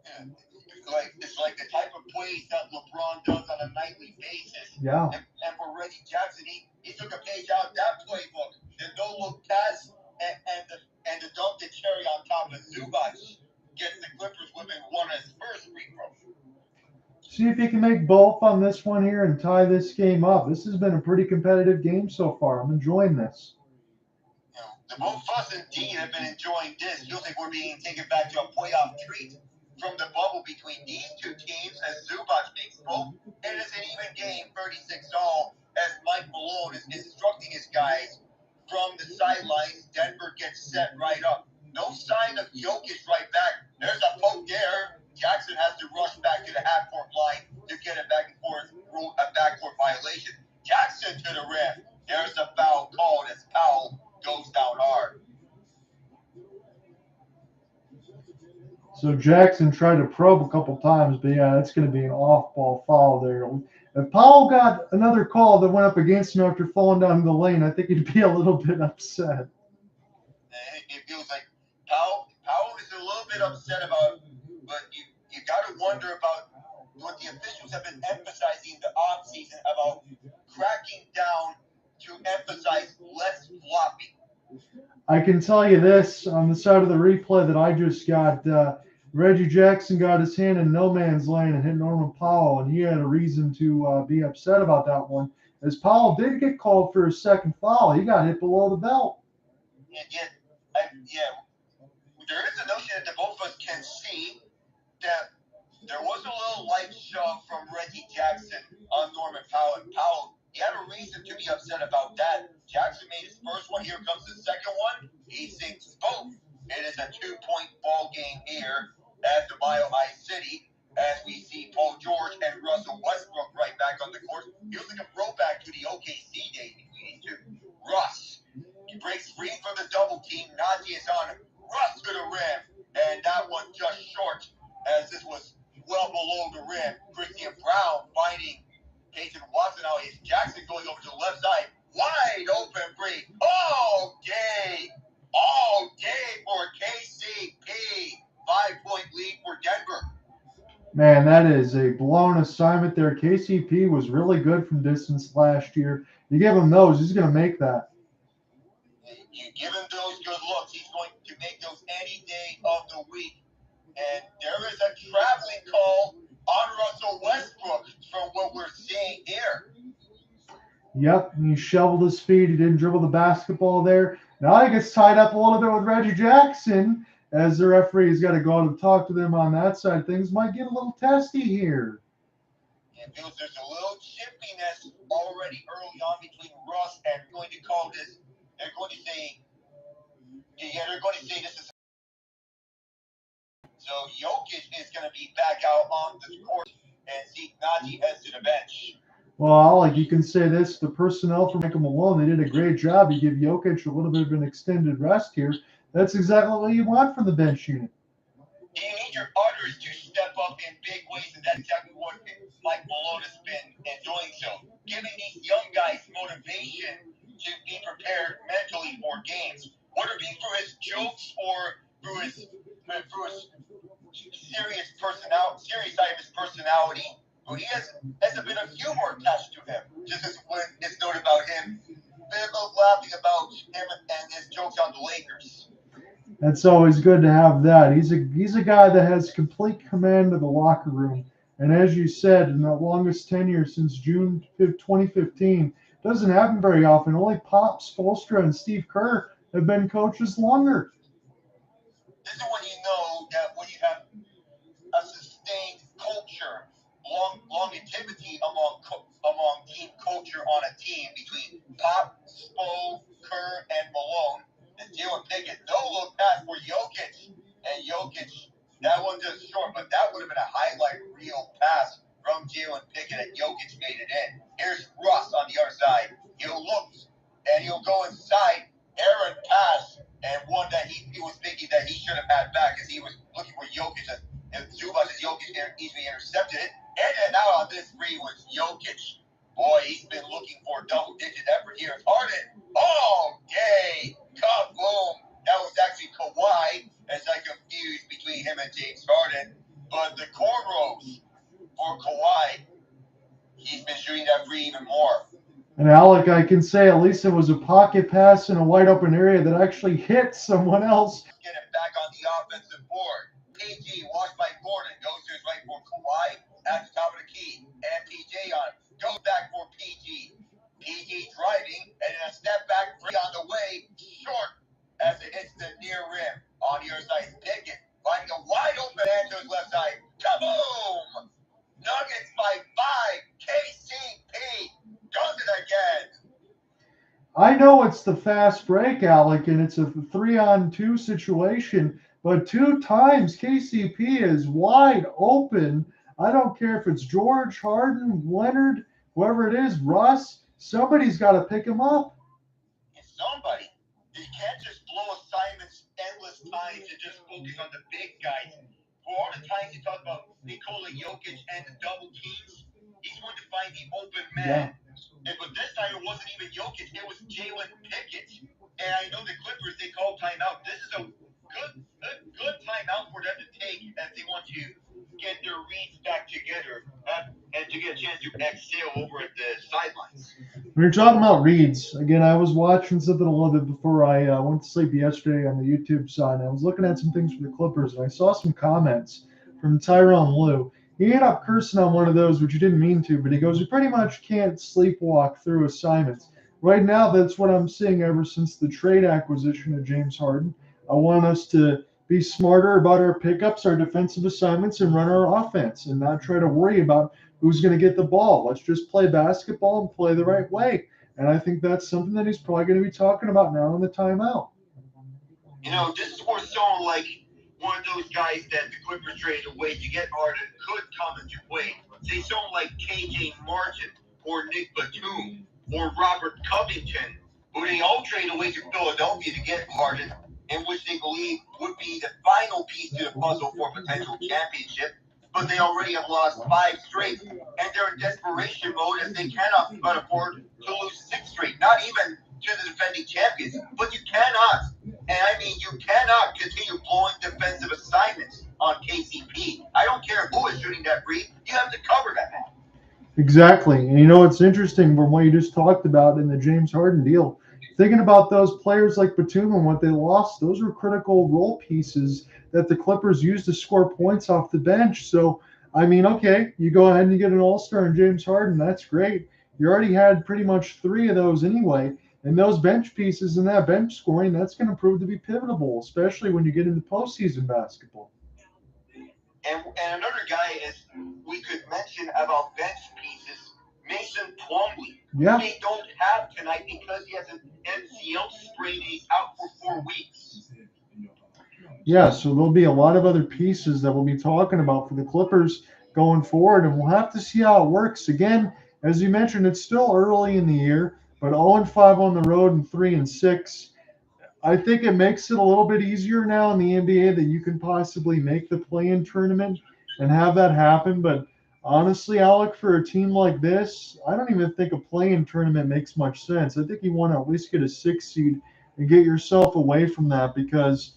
[SPEAKER 2] Yeah. It's like the type of plays that LeBron does on a nightly basis.
[SPEAKER 1] Yeah.
[SPEAKER 2] And for Reggie Jackson, he took a page out of that playbook. The no-look pass and the dunk the cherry on top of Zubac gets the Clippers within one of his first free throws.
[SPEAKER 1] See if he can make both on this one here and tie this game up. This has been a pretty competitive game so far. I'm enjoying this.
[SPEAKER 2] You know, the both of us and Dean have been enjoying this. Feels like we're being taken back to a playoff treat from the bubble between these two teams as Zubac makes both. It is an even game, 36-all, as Mike Malone is instructing his guys from the sidelines. Denver gets set right up. No sign of Jokic right back. There's a poke there. Jackson has to rush back to the half-court line to get it back and forth, a backcourt violation. Jackson to the rim. There's a foul called as Powell goes down hard.
[SPEAKER 1] So Jackson tried to probe a couple times, but yeah, it's going to be an off-ball foul there. If Powell got another call that went up against him after falling down the lane, I think he'd be a little bit upset.
[SPEAKER 2] It feels like Powell is a little bit upset about it, but you got to wonder about what the officials have been emphasizing in the offseason about cracking down to emphasize less flopping.
[SPEAKER 1] I can tell you this on the side of the replay that I just got. Reggie Jackson got his hand in no man's land and hit Norman Powell, and he had a reason to be upset about that one. As Powell did get called for his second foul, he got hit below the belt.
[SPEAKER 2] Yeah, there is a notion that the both of us can see that there was a little light shove from Reggie Jackson on Norman Powell. And Powell, he had a reason to be upset about that. Jackson made his first one. Here comes the second one. He sinks both. It is a 2-point ball game here at the Mile High City as we see Paul George and Russell Westbrook right back on the court. Feels like a throwback to the OKC days between these two. Russ, he breaks free from the double team. Najee is on Russ to the rim, and that one just short as this was well below the rim. Christian Braun finding Peyton Watson out. Is Jackson going over to the left side? Wide open three. All day for KCP. 5-point lead for Denver.
[SPEAKER 1] Man, that is a blown assignment there. KCP was really good from distance last year. You give him those, he's going to make that.
[SPEAKER 2] You give him those good looks, he's going to make those any day of the week. And there is a traveling call on Russell Westbrook from what we're seeing here.
[SPEAKER 1] Yep, he shoveled his feet. He didn't dribble the basketball there. Now he gets tied up a little bit with Reggie Jackson as the referee's got to go out and talk to them on that side. Things might get a little testy here.
[SPEAKER 2] It feels there's a little chippiness already early on between Russ and going to call this. They're going to say this is. So Jokic is going to be back out on the court, and Zeke Najee heads to the bench.
[SPEAKER 1] Well, like you can say this, the personnel from Michael Malone, they did a great job. You give Jokic a little bit of an extended rest here. That's exactly what you want from the bench unit.
[SPEAKER 2] You need your others to step up in big ways, and that's exactly what Mike Malone has been doing so. Giving these young guys motivation to be prepared mentally for games, whether it be through his jokes or through his serious side of his personality. But he has a bit of humor attached to him. Just as when it's noted about him, laughing about him and his jokes on the Lakers.
[SPEAKER 1] It's always good to have that. He's a guy that has complete command of the locker room. And as you said, in the longest tenure since June 2015, doesn't happen very often. Only Pop, Spoelstra, and Steve Kerr have been coaches longer.
[SPEAKER 2] This is when you know that when you have a sustained culture, longevity among team culture on a team between Pop, Spo, Kerr, and Malone, and Jalen Pickett. No look pass for Jokic, and Jokic, that one just short, but that would have been a highlight reel pass from Jalen Pickett, and Jokic made it in. Here's Russ on the other side. He'll look, and he'll go inside. Aaron pass, and one that he was thinking that he should have had back as he was looking for Jokic. And Zubac and Jokic easily intercepted it. And then now on this three was Jokic. Boy, he's been looking for a double-digit effort here. It's Harden. All day. Kaboom. That was actually Kawhi, as I confused between him and James Harden. But the cornrows for Kawhi, he's been shooting that free even more.
[SPEAKER 1] And Alec, I can say at least it was a pocket pass in a wide open area that actually hit someone else.
[SPEAKER 2] Get it back on the offensive board. PG, watched by Gordon, goes to his right for Kawhi at the top of the key. And PJ on it. Goes back for PG. PG driving, and then a step back three on the way. Short as it hits the near rim. On the other side, Pickett finding a wide open man to his left side. Kaboom! Nuggets by 5. KCP does it again.
[SPEAKER 1] I know it's the fast break, Alec, and it's a 3-on-2 situation, but 2 times KCP is wide open. I don't care if it's George, Harden, Leonard, whoever it is, Russ, somebody's got to pick him up.
[SPEAKER 2] It's somebody. You can't just blow assignments endless times and just focus on the big guys. For all the times you talk about Nikola, Jokic, and the double teams, he's going to find the open man. Yeah. But this time it wasn't even Jokic, it was Jalen Pickett. And I know the Clippers, they called timeout. This is a good timeout for them to take as they want to get their reads back together and to get a chance to exhale over at the sidelines.
[SPEAKER 1] When you're talking about reads, again, I was watching something a little bit before I went to sleep yesterday on the YouTube side. I was looking at some things for the Clippers, and I saw some comments from Tyronn Lue. He ended up cursing on one of those, which he didn't mean to, but he goes, "You pretty much can't sleepwalk through assignments." Right now, that's what I'm seeing ever since the trade acquisition of James Harden. I want us to be smarter about our pickups, our defensive assignments, and run our offense and not try to worry about who's going to get the ball. Let's just play basketball and play the right way. And I think that's something that he's probably going to be talking about now in the timeout.
[SPEAKER 2] You know, this is where someone like one of those guys that the Clippers traded away to get Harden could come into play. Say someone like KJ Martin or Nick Batum or Robert Covington, who they all traded away to Philadelphia to get Harden, in which they believe would be the final piece to the puzzle for a potential championship. But they already have lost 5 straight, and they're in desperation mode as they cannot afford to lose 6 straight. Not even to the defending champions, but you cannot. And I mean, you cannot continue blowing defensive assignments on KCP. I don't care who is shooting that free. You have to cover that.
[SPEAKER 1] Exactly. And you know, it's interesting from what you just talked about in the James Harden deal. Thinking about those players like Batum and what they lost, those were critical role pieces that the Clippers used to score points off the bench. So, I mean, okay, you go ahead and you get an all-star in James Harden. That's great. You already had pretty much 3 of those anyway. And those bench pieces and that bench scoring, that's going to prove to be pivotal, especially when you get into postseason basketball.
[SPEAKER 2] And another guy is we could mention about bench pieces, Mason Plumlee.
[SPEAKER 1] Yeah.
[SPEAKER 2] They don't have tonight because he has an MCL sprain and he's out for 4 weeks.
[SPEAKER 1] Yeah, so there'll be a lot of other pieces that we'll be talking about for the Clippers going forward, and we'll have to see how it works. Again, as you mentioned, it's still early in the year, but 0-5 on the road and 3-6. I think it makes it a little bit easier now in the NBA that you can possibly make the play-in tournament and have that happen. But honestly, Alec, for a team like this, I don't even think a play-in tournament makes much sense. I think you want to at least get a 6 seed and get yourself away from that because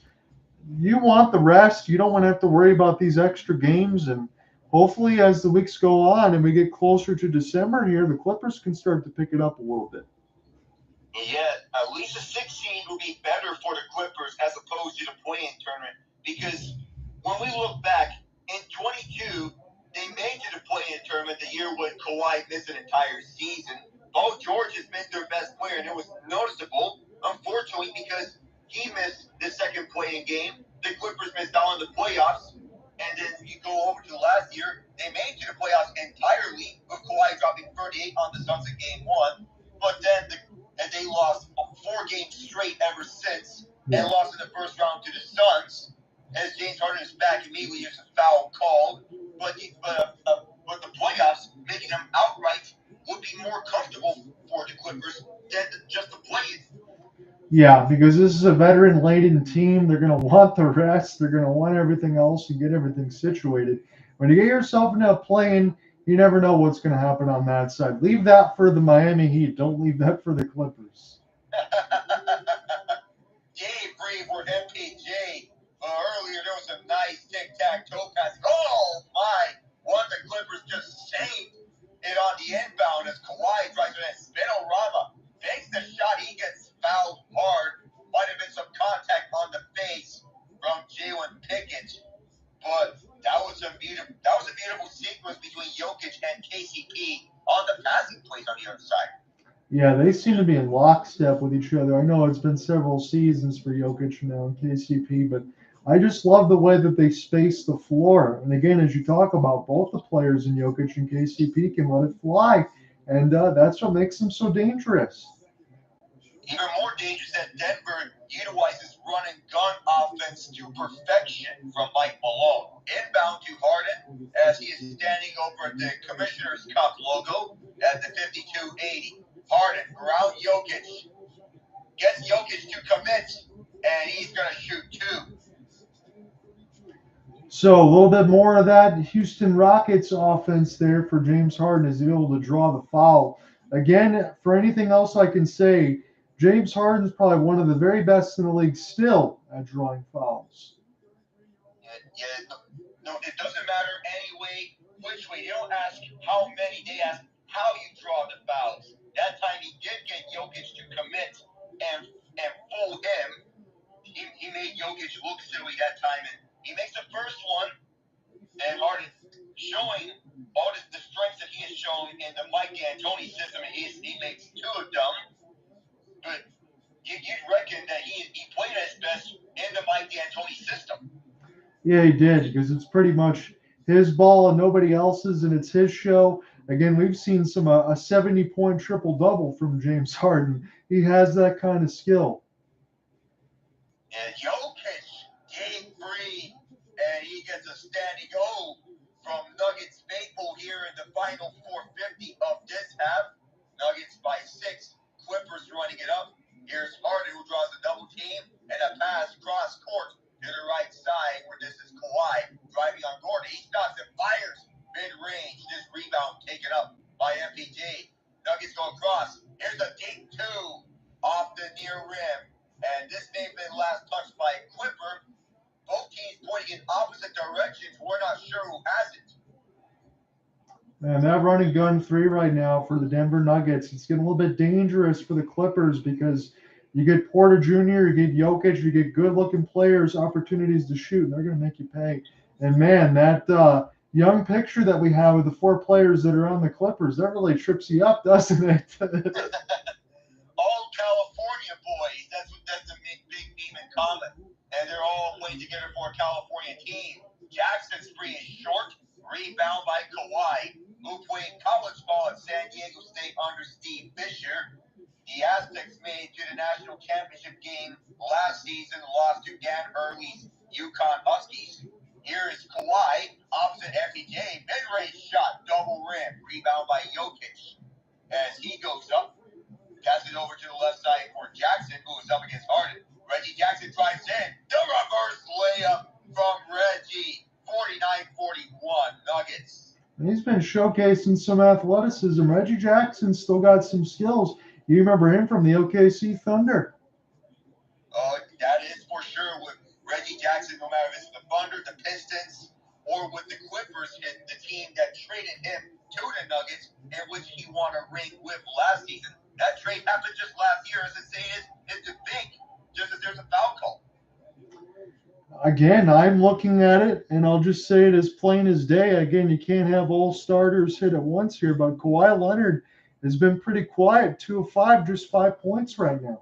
[SPEAKER 1] you want the rest. You don't want to have to worry about these extra games. And hopefully, as the weeks go on and we get closer to December here, the Clippers can start to pick it up a little bit.
[SPEAKER 2] Yeah, at least a 16 would be better for the Clippers as opposed to the play-in tournament because when we look back in 22, they made it to the play-in tournament the year when Kawhi missed an entire season. Paul George has been their best player, and it was noticeable, unfortunately, because he missed the second play-in game. The Clippers missed out on the playoffs, and then you go over to last year, they made it to the playoffs entirely with Kawhi dropping 38 on the Suns in Game 1, but then they lost 4 games straight ever since, and lost in the first round to the Suns. As James Harden is back immediately, there's a foul called, but the playoffs, making them outright, would be more comfortable for the Clippers than just the play-in.
[SPEAKER 1] Yeah, because this is a veteran-laden team. They're going to want the rest. They're going to want everything else and get everything situated. When you get yourself into a plane, you never know what's going to happen on that side. Leave that for the Miami Heat. Don't leave that for the Clippers.
[SPEAKER 2] Dave Bree for MPJ. Earlier, there was a nice tic-tac-toe pass. Oh, my. One of the Clippers just saved it on the inbound as Kawhi drives with a spinorama. Takes the shot. He gets fouled hard. Might have been some contact on the face from Jalen Pickett. But that was a beautiful sequence between Jokic and KCP on the passing plays on the other side.
[SPEAKER 1] Yeah, they seem to be in lockstep with each other. I know it's been several seasons for Jokic now and KCP, but I just love the way that they space the floor. And again, as you talk about, both the players in Jokic and KCP can let it fly, and that's what makes them so dangerous.
[SPEAKER 2] Even more dangerous that Denver utilizes run and gun offense to perfection from Mike Malone. Inbound to Harden as he is standing over the Commissioner's Cup logo at the 52-80. Harden, ground Jokic. Gets Jokic to commit, and he's going to shoot 2.
[SPEAKER 1] So a little bit more of that Houston Rockets offense there for James Harden is able to draw the foul. Again, for anything else I can say, James Harden is probably one of the very best in the league still at drawing fouls.
[SPEAKER 2] No, it doesn't matter anyway, which way. They don't ask how many, they ask how you draw the fouls. That time he did get Jokic to commit and fool him. He made Jokic look silly that time, and he makes the first one, and Harden showing all the strengths that he has shown in the Mike D'Antoni system, and he makes 2 of them. But you'd reckon that he played at his best in the Mike D'Antoni system.
[SPEAKER 1] Yeah, he did, because it's pretty much his ball and nobody else's, and it's his show. Again, we've seen a 70-point triple-double from James Harden. He has that kind of skill.
[SPEAKER 2] And Jokic gave free, and he gets a standing O from Nuggets faithful here in the final 450 of this half. Nuggets by 6, Clippers running it up. Here's Harden who draws a double team and a pass cross court to the right side where this is Kawhi driving on Gordon. He stops and fires mid-range. This rebound taken up by MPJ. Nuggets go across. Here's a deep 2 off the near rim. And this may have been last touched by a Clipper. Both teams pointing in opposite directions. We're not sure who has it.
[SPEAKER 1] And that running gun 3 right now for the Denver Nuggets, it's getting a little bit dangerous for the Clippers because you get Porter Jr., you get Jokic, you get good-looking players, opportunities to shoot, and they're going to make you pay. And, man, that young picture that we have of the 4 players that are on the Clippers, that really trips you up, doesn't it?
[SPEAKER 2] All California boys. That's the big theme in common. And they're all playing together for a California team. Jackson's free is short. Rebound by Kawhi, who played college ball at San Diego State under Steve Fisher. The Aztecs made it to the national championship game last season, lost to Dan Hurley's UConn Huskies. Here is Kawhi, opposite FEJ, mid-range shot, double rim, rebound by Jokic. As he goes up, pass it over to the left side for Jackson, who is up against Harden. Reggie Jackson drives in. The reverse layup from Reggie. 49-41 Nuggets.
[SPEAKER 1] And he's been showcasing some athleticism. Reggie Jackson still got some skills. You remember him from the OKC Thunder.
[SPEAKER 2] Oh, that is for sure with Reggie Jackson, no matter if it's the Thunder, the Pistons, or with the Clippers, the team that traded him to the Nuggets, in which he won a ring with last season. That trade happened just last year, as I say, is the big, just as there's a foul call.
[SPEAKER 1] Again, I'm looking at it, and I'll just say it as plain as day. Again, you can't have all starters hit at once here, but Kawhi Leonard has been pretty quiet. 2 of 5, just 5 points right now.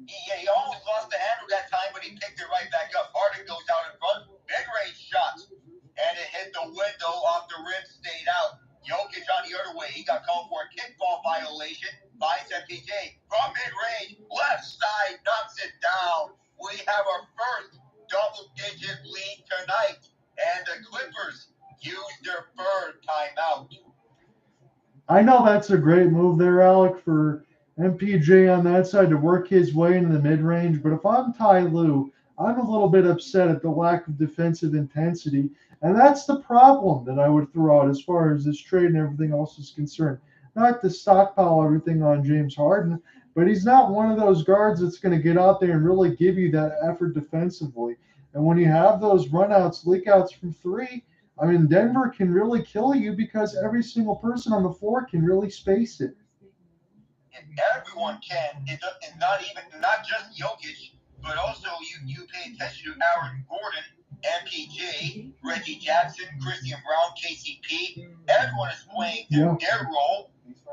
[SPEAKER 2] He almost lost the handle that time, but he picked it right back up. Harden goes out in front, mid-range shot, and it hit the window off the rim, stayed out. Jokic on the other way. He got called for a kickball violation. Finds MPJ from mid-range, left side, knocks it down. We have our first double-digit lead tonight, and the Clippers use their third timeout.
[SPEAKER 1] I know that's a great move there, Alec, for MPJ on that side to work his way into the mid-range. But if I'm Tyronn Lue, I'm a little bit upset at the lack of defensive intensity. And that's the problem that I would throw out as far as this trade and everything else is concerned. Not to stockpile everything on James Harden, but he's not one of those guards that's going to get out there and really give you that effort defensively. And when you have those runouts, leakouts from 3, I mean, Denver can really kill you because every single person on the floor can really space it.
[SPEAKER 2] And everyone can. It's not just Jokic, but also you pay attention to Aaron Gordon, MPJ, Reggie Jackson, Christian Braun, KCP. Everyone is playing their role,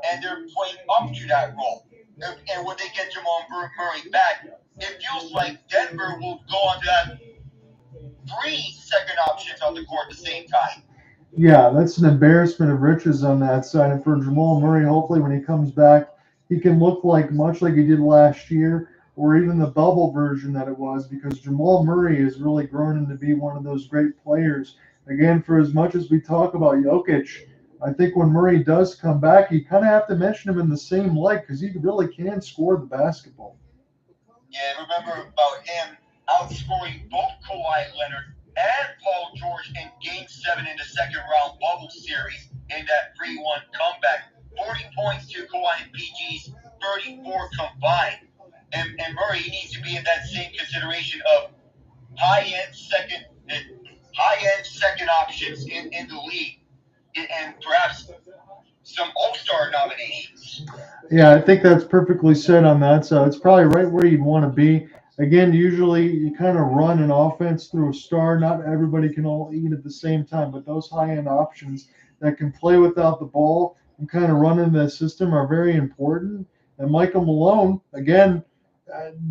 [SPEAKER 2] and they're playing up to that role. And when they get Jamal Murray back, it feels like Denver will go on to have 3 second options on the court at the same time.
[SPEAKER 1] Yeah, that's an embarrassment of riches on that side. And for Jamal Murray, hopefully when he comes back, he can look like much like he did last year, or even the bubble version that it was, because Jamal Murray has really grown into be one of those great players. Again, for as much as we talk about Jokic, I think when Murray does come back, you kind of have to mention him in the same light because he really can score the basketball.
[SPEAKER 2] Yeah, remember about him outscoring both Kawhi Leonard and Paul George in Game 7 in the second round bubble series in that 3-1 comeback. 40 points to Kawhi and PG's 34 combined. And Murray needs to be in that same consideration of high-end second options in the league, and perhaps some All-Star nominations.
[SPEAKER 1] Yeah, I think that's perfectly said on that. So it's probably right where you'd want to be. Again, usually you kind of run an offense through a star. Not everybody can all eat at the same time, but those high-end options that can play without the ball and kind of run in the system are very important. And Michael Malone, again,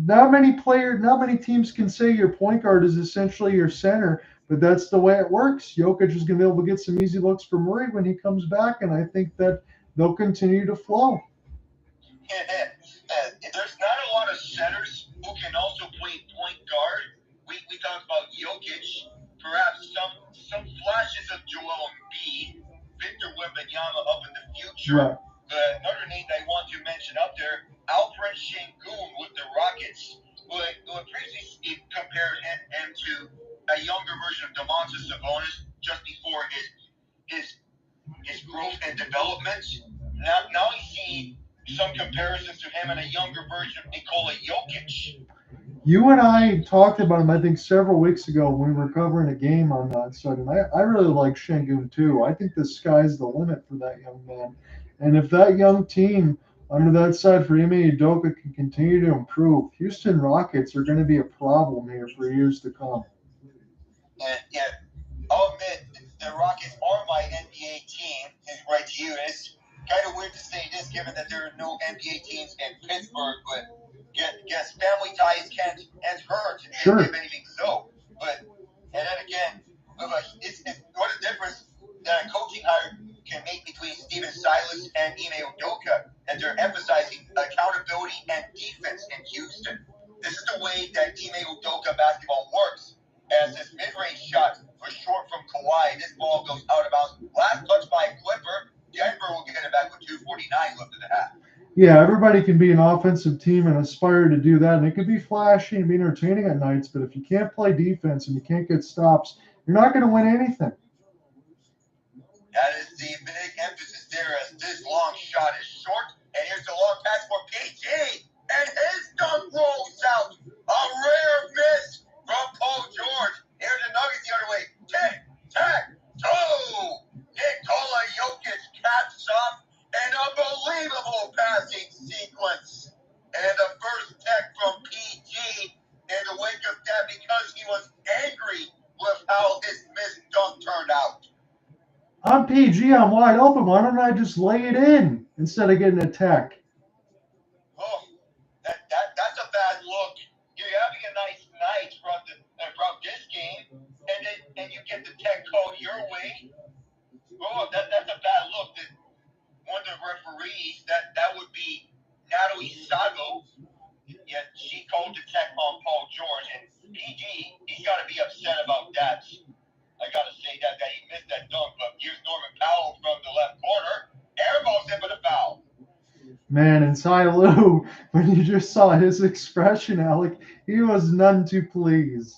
[SPEAKER 1] not many teams can say your point guard is essentially your center, but that's the way it works. Jokic is going to be able to get some easy looks for Murray when he comes back, and I think that they'll continue to flow.
[SPEAKER 2] There's not a lot of centers who can also play point guard. We talked about Jokic, perhaps some flashes of Joel Embiid, Victor Wembanyama up in the future.
[SPEAKER 1] Right.
[SPEAKER 2] Another name that I want to mention up there, Alfred Şengün with the Rockets, who previously compared him to a younger version of Domantas Sabonis just before his growth and development. Now you see some comparisons to him and a younger version of Nikola Jokic.
[SPEAKER 1] You and I talked about him, I think, several weeks ago when we were covering a game on that side, and I really like Şengün too. I think the sky's the limit for that young man. And if that young team under that side for Ime Udoka can continue to improve, Houston Rockets are going to be a problem here for years to come.
[SPEAKER 2] Yeah, I'll admit the Rockets are my NBA team. Is right to you. It's kind of weird to say this, given that there are no NBA teams in Pittsburgh, but guess family ties can't hurt.
[SPEAKER 1] Sure.
[SPEAKER 2] If anything so. But and then again, it's what a difference that a coaching hire can make between Steven Silas and Ime Udoka, and they're emphasizing accountability and defense in Houston. This is the way that Ime Udoka basketball works. As this mid-range shot was short from Kawhi, this ball goes out of bounds. Last touch by Clipper. Denver will get it back with 2:49 left in the half.
[SPEAKER 1] Yeah, everybody can be an offensive team and aspire to do that, and it can be flashy and be entertaining at nights. But if you can't play defense and you can't get stops, you're not going to win anything.
[SPEAKER 2] That is the big emphasis there, as this long shot is short. And here's the long pass for PG. And his dunk rolls out. A rare miss from Paul George. Here's the Nuggets the other way. Tick, tack, toe. Nikola Jokic caps off an unbelievable passing sequence. And the first tech from PG in the wake of that, because he was angry with how his missed dunk turned out.
[SPEAKER 1] I'm PG, I'm wide open. Why don't I just lay it in instead of getting a tech?
[SPEAKER 2] Oh, that's a bad look. You're having a nice night from this game, and you get the tech called your way. Oh, that's a bad look. That one of the referees, that would be Natalie Sago. Yet she called the tech on Paul George, and PG, he's got to be upset about that. I got to say that he missed that dunk. But here's Norman Powell from the left corner. Airballs him for the foul.
[SPEAKER 1] Man, and Tyronn Lue, when you just saw his expression, Alec, he was none too pleased.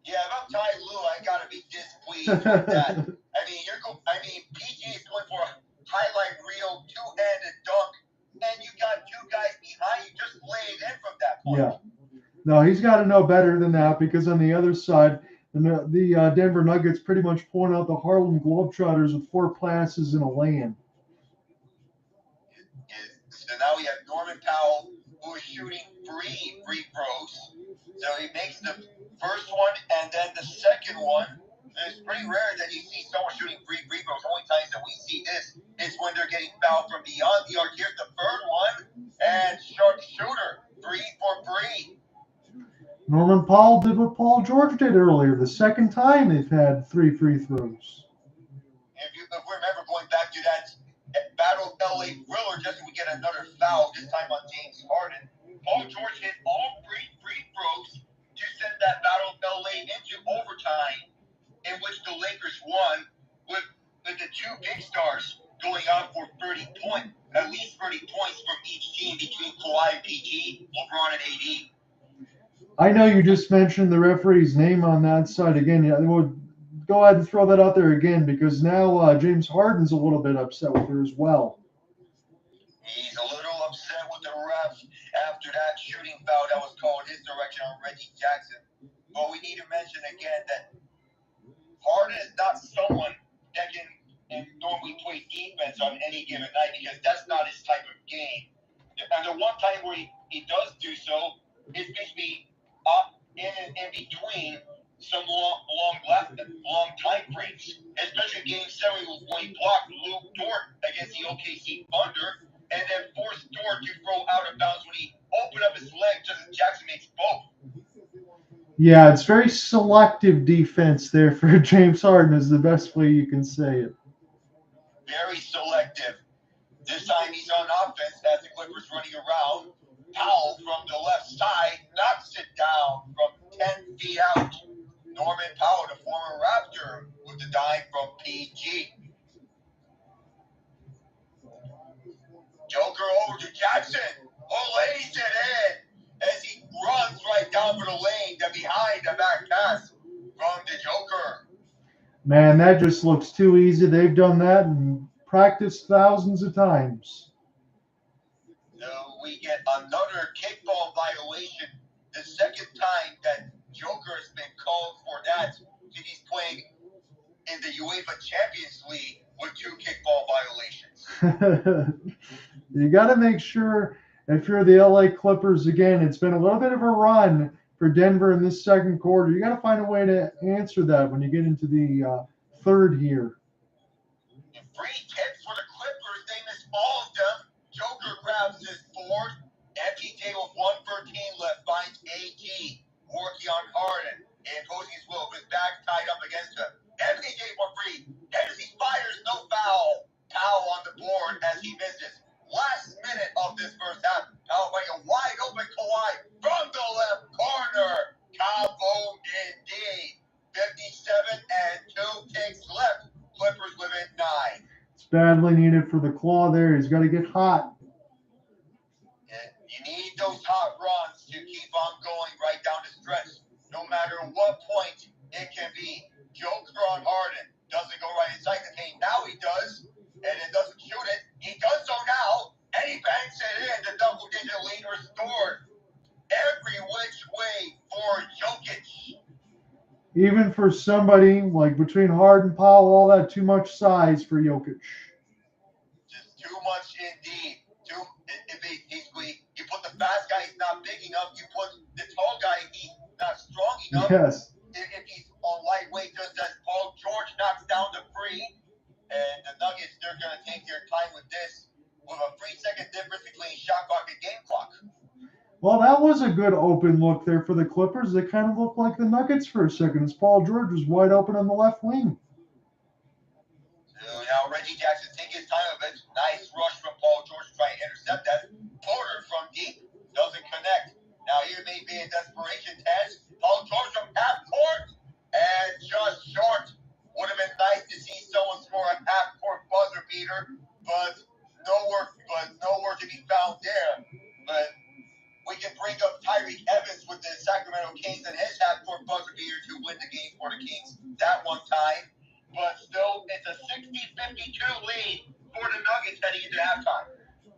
[SPEAKER 2] Yeah, if I'm Tyronn Lue, I gotta be displeased with that. PG is going for a highlight reel, two-handed dunk, and you got two guys behind you. Just lay it in from that point.
[SPEAKER 1] Yeah. No, he's got to know better than that, because on the other side, the Denver Nuggets pretty much point out the Harlem Globetrotters with 4 passes and a lay-in.
[SPEAKER 2] So now we have Norman Powell, who is shooting three free throws. So he makes the first one and then the second one. It's pretty rare that you see someone shooting free throws. The only times that we see this is when they're getting fouled from beyond the arc. Here's the third one, and sharpshooter, 3 for 3.
[SPEAKER 1] Norman Powell did what Paul George did earlier, the second time they've had 3 free throws.
[SPEAKER 2] If we remember going back to that Battle LA thriller, just so we get another foul, this time on James Harden. Paul George hit all 3 free throws to send that Battle LA into overtime, in which the Lakers won, with the 2 big stars going out for 30 points, at least 30 points from each team between Kawhi and PG, LeBron and AD.
[SPEAKER 1] I know you just mentioned the referee's name on that side again. Yeah, we'll go ahead and throw that out there again, because now James Harden's a little bit upset with her as well.
[SPEAKER 2] He's a little upset with the ref after that shooting foul that was called his direction on Reggie Jackson. But we need to mention again that Harden is not someone that can normally play defense on any given night, because that's not his type of game. And the one time where he does do so is basically up in between some long time frames, especially Game 7 when he blocked Luke Dort against the OKC Thunder, and then forced Dort to throw out of bounds when he opened up his leg just as Jackson makes both.
[SPEAKER 1] Yeah, it's very selective defense there for James Harden, is the best way you can say it.
[SPEAKER 2] Very selective. This time he's on offense as the Clippers running around. Powell from the left side knocks it down from 10 feet out. Norman Powell, the former Raptor, with the dime from PG. Joker over to Jackson, who lays it in as he runs right down for the lane, the behind the back pass from the Joker.
[SPEAKER 1] Man, that just looks too easy. They've done that and practiced thousands of times.
[SPEAKER 2] So we get another kickball violation, the second time that Joker has been called for that, and he's playing in the UEFA Champions League with 2 kickball violations.
[SPEAKER 1] You got to make sure, if you're the LA Clippers, again, it's been a little bit of a run for Denver in this second quarter. You got to find a way to answer that when you get into the third here.
[SPEAKER 2] Free kicks for the Clippers. They miss all of them. Joker grabs his board. MPJ with 1:13 left finds AG working on Harden. Imposing his will with his back tied up against him. MPJ for free. As he fires, no foul. Powell on the board as he misses. Last minute of this first half. Powell finding a wide open Kawhi from the left corner. Kaboom indeed. 57 and 2 kicks left. Clippers within 9.
[SPEAKER 1] It's badly needed for the Claw there. He's got to get hot.
[SPEAKER 2] I'm going right down the stretch. No matter what point it can be. Joker on Harden doesn't go right inside the paint. Now he does, and it doesn't shoot it. He does so now, and he banks it in. The double-digit lead restored. Every which way for Jokic.
[SPEAKER 1] Even for somebody like between Harden, Powell, all that, too much size for Jokic.
[SPEAKER 2] Just too much indeed. You put the fast guy, he's not big enough. You put the tall guy, he's not strong enough.
[SPEAKER 1] Yes.
[SPEAKER 2] If he's on lightweight, just as Paul George knocks down the free. And the Nuggets, they're going to take their time with this, with a 3-second difference between shot clock and game clock.
[SPEAKER 1] Well, that was a good open look there for the Clippers. They kind of looked like the Nuggets for a second as Paul George was wide open on the left wing.
[SPEAKER 2] So now Reggie Jackson taking his time a bit. Nice rush from Paul George to try and intercept that. Porter from deep doesn't connect. Now here may be a desperation test. Paul George from half court and just short. Would have been nice to see someone score a half court buzzer beater, but nowhere to be found there. But we can bring up Tyreek Evans with the Sacramento Kings and his half court buzzer beater to win the game for the Kings that one time. But still, it's a 60-52 lead for the Nuggets heading into halftime.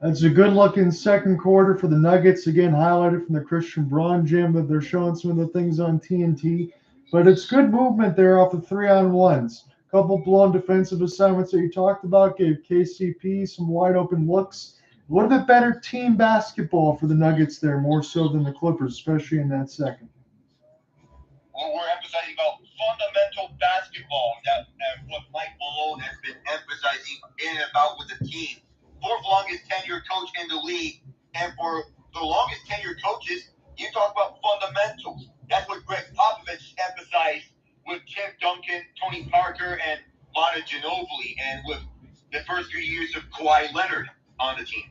[SPEAKER 1] That's a good-looking second quarter for the Nuggets. Again, highlighted from the Christian Braun gym that they're showing some of the things on TNT. But it's good movement there off the 3-on-1s. A couple blown defensive assignments that you talked about gave KCP some wide-open looks. A little bit better team basketball for the Nuggets there, more so than the Clippers, especially in that second.
[SPEAKER 2] Well, we're emphasizing about fundamental basketball. That's what Mike Malone has been emphasizing in and about with the team. Fourth longest tenured coach in the league, and for the longest tenured coaches, you talk about fundamentals. That's what Greg Popovich emphasized with Tim Duncan, Tony Parker, and Manu Ginobili, and with the first few years of Kawhi Leonard on the team.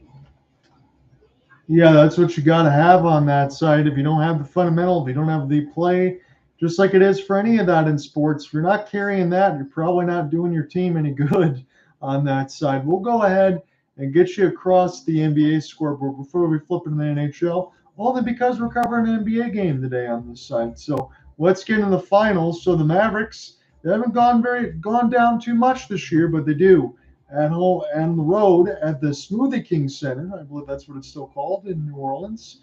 [SPEAKER 1] Yeah, that's what you got to have on that side. If you don't have the fundamental, if you don't have the play, just like it is for any of that in sports, if you're not carrying that, you're probably not doing your team any good on that side. We'll go ahead and get you across the NBA scoreboard before we flip into the NHL, only because we're covering an NBA game today on this side. So let's get into the finals. So the Mavericks, they haven't gone down too much this year, but they do at home and the road at the Smoothie King Center. I believe that's what it's still called in New Orleans.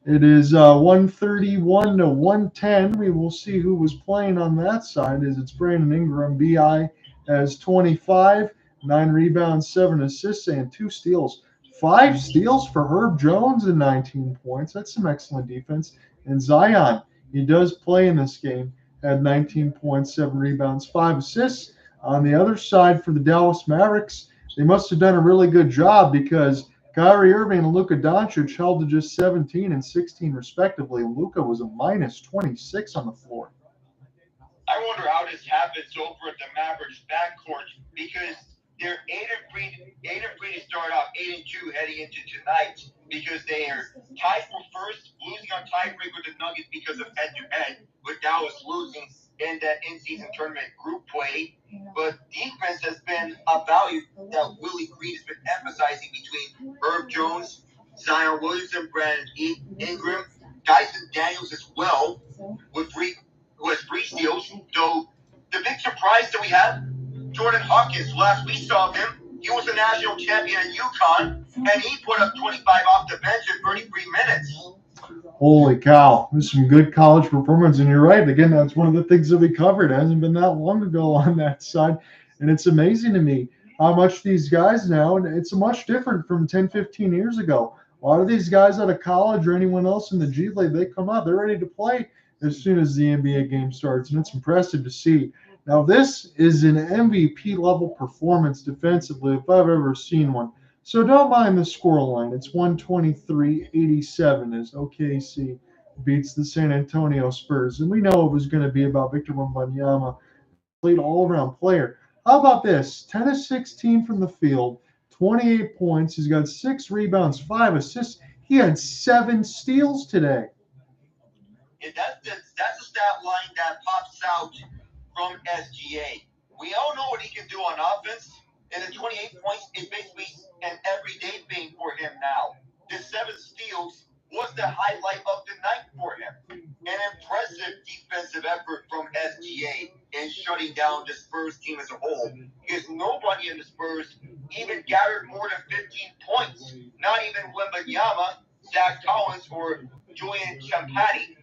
[SPEAKER 1] It is 131 to 110. We will see who was playing on that side as it's Brandon Ingram. BI has 25, 9 rebounds, 7 assists, and 2 steals. 5 steals for Herb Jones and 19 points. That's some excellent defense. And Zion, he does play in this game, had 19 points, 7 rebounds, 5 assists. On the other side for the Dallas Mavericks, they must have done a really good job because Kyrie Irving and Luka Doncic held to just 17 and 16 respectively. Luka was a minus 26 on the floor.
[SPEAKER 2] I wonder how this happens over at the Mavericks backcourt because they're 8-3 to start off, 8-2 heading into tonight because they are tied for first, losing on tiebreak with the Nuggets because of head-to-head, with Dallas losing in that in-season tournament group play. But defense has been a value that Willie Green has been emphasizing between Herb Jones, Zion Williamson, Brandon Ingram, Dyson Daniels as well with 3 steals. So the big surprise that we had, Jordan Hawkins, last we saw him, he was a national champion at UConn, and he put up 25 off the bench in 33 minutes.
[SPEAKER 1] Holy cow. There's some good college performance, and you're right. Again, that's one of the things that we covered. It hasn't been that long ago on that side, and it's amazing to me how much these guys now, and it's much different from 10, 15 years ago. A lot of these guys out of college or anyone else in the G League, they come out, they're ready to play as soon as the NBA game starts, and it's impressive to see. Now, this is an MVP-level performance defensively if I've ever seen one. So don't mind the scoreline. It's 123-87 as OKC beats the San Antonio Spurs. And we know it was going to be about Victor Wembanyama, played all-around player. How about this? 10 of 16 from the field, 28 points. He's got 6 rebounds, 5 assists. He had 7 steals today.
[SPEAKER 2] Yeah, that's a stat line that pops out from SGA. We all know what he can do on offense, and the 28 points is basically an everyday thing for him now. The 7 steals was the highlight of the night for scored more than 15 points. Not even Wembanyama, Zach Collins, or Julian Champati.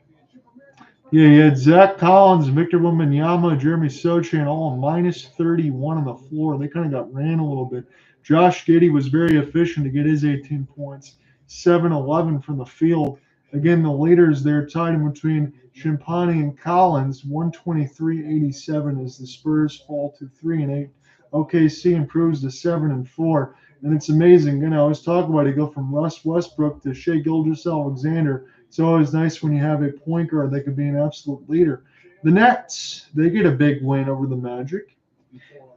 [SPEAKER 1] Yeah, you had Zach Collins, Victor Wembanyama, Jeremy Sochan all minus 31 on the floor. They kind of got ran a little bit. Josh Giddey was very efficient to get his 18 points, 7-11 from the field. Again, the leaders there tied in between Champagny and Collins, 123-87 as the Spurs fall to 3-8. OKC improves to 7-4. And it's amazing. I always talk about it. You go from Russ Westbrook to Shai Gilgeous-Alexander. It's always nice when you have a point guard that could be an absolute leader. The Nets, they get a big win over the Magic.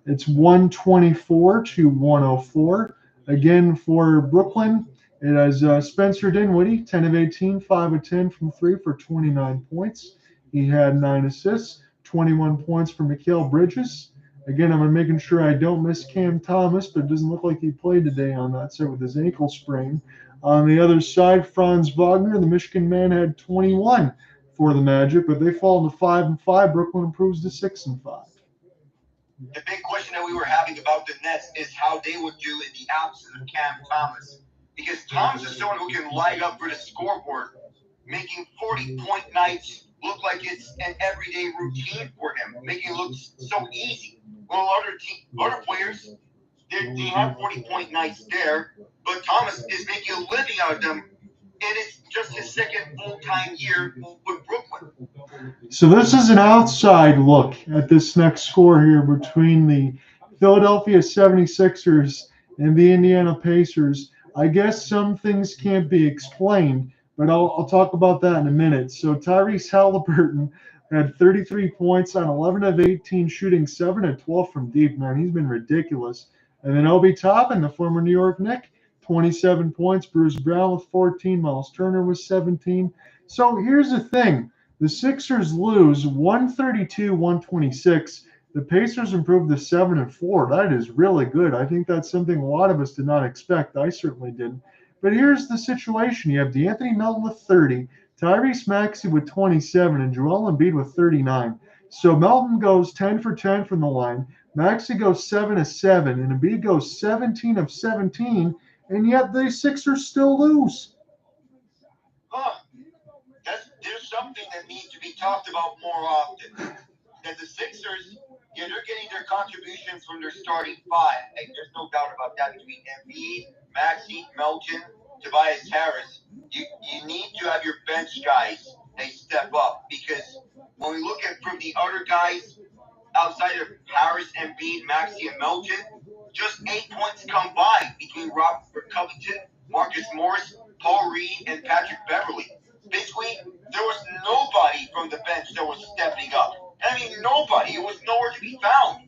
[SPEAKER 1] It's 124-104. Again, for Brooklyn, it has Spencer Dinwiddie, 10 of 18, 5 of 10 from 3 for 29 points. He had 9 assists, 21 points for Mikal Bridges. Again, I'm making sure I don't miss Cam Thomas, but it doesn't look like he played today on that set with his ankle sprain. On the other side, Franz Wagner, the Michigan man, had 21 for the Magic, but they fall to 5-5. Brooklyn improves to 6-5.
[SPEAKER 2] The big question that we were having about the Nets is how they would do in the absence of Cam Thomas. Because Thomas is someone who can light up for the scoreboard, making 40-point nights look like it's an everyday routine for him, making it look so easy. Well, other players, they have 40-point nights there, but Thomas is making a living out of them, and it's just his second full-time year with Brooklyn.
[SPEAKER 1] So this is an outside look at this next score here between the Philadelphia 76ers and the Indiana Pacers. I guess some things can't be explained, but I'll talk about that in a minute. So Tyrese Halliburton had 33 points on 11 of 18, shooting 7 of 12 from deep. Man, he's been ridiculous. And then Obi Toppin, the former New York Knick, 27 points. Bruce Brown with 14. Miles Turner with 17. So here's the thing. The Sixers lose 132-126. The Pacers improved to 7-4. That is really good. I think that's something a lot of us did not expect. I certainly didn't. But here's the situation. You have DeAnthony Melton with 30, Tyrese Maxey with 27, and Joel Embiid with 39. So Melton goes 10 for 10 from the line. Maxey goes 7 of 7, and Embiid goes 17 of 17, and yet the Sixers still lose.
[SPEAKER 2] There's something that needs to be talked about more often. That the Sixers, they're getting their contributions from their starting five. Like, there's no doubt about that between Embiid, Maxey, Melton, Tobias Harris. You need to have your bench guys, they step up. Because when we look at from the other guys outside of Harris, Embiid, Maxey, and Melton, just 8 points combined between Robert Covington, Marcus Morris, Paul Reed, and Patrick Beverly. Basically, there was nobody from the bench that was stepping up. I mean, nobody. It was nowhere to be found.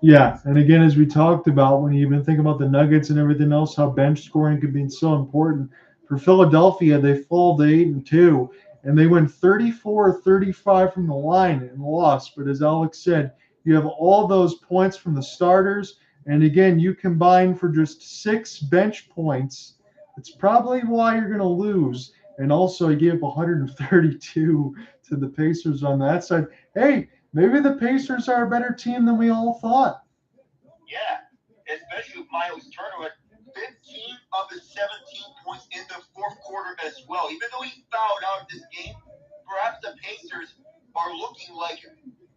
[SPEAKER 1] Yeah, and again, as we talked about, when you even think about the Nuggets and everything else, how bench scoring could be so important. For Philadelphia, they fall to 8-2, and they went 34-35 from the line and lost. But as Alex said, you have all those points from the starters, and again, you combine for just 6 bench points. It's probably why you're going to lose. And also, he gave up 132 to the Pacers on that side. Hey, maybe the Pacers are a better team than we all thought.
[SPEAKER 2] Yeah, especially with Miles Turner at 15 of his 17 points in the fourth quarter as well. Even though he fouled out of this game, perhaps the Pacers are looking like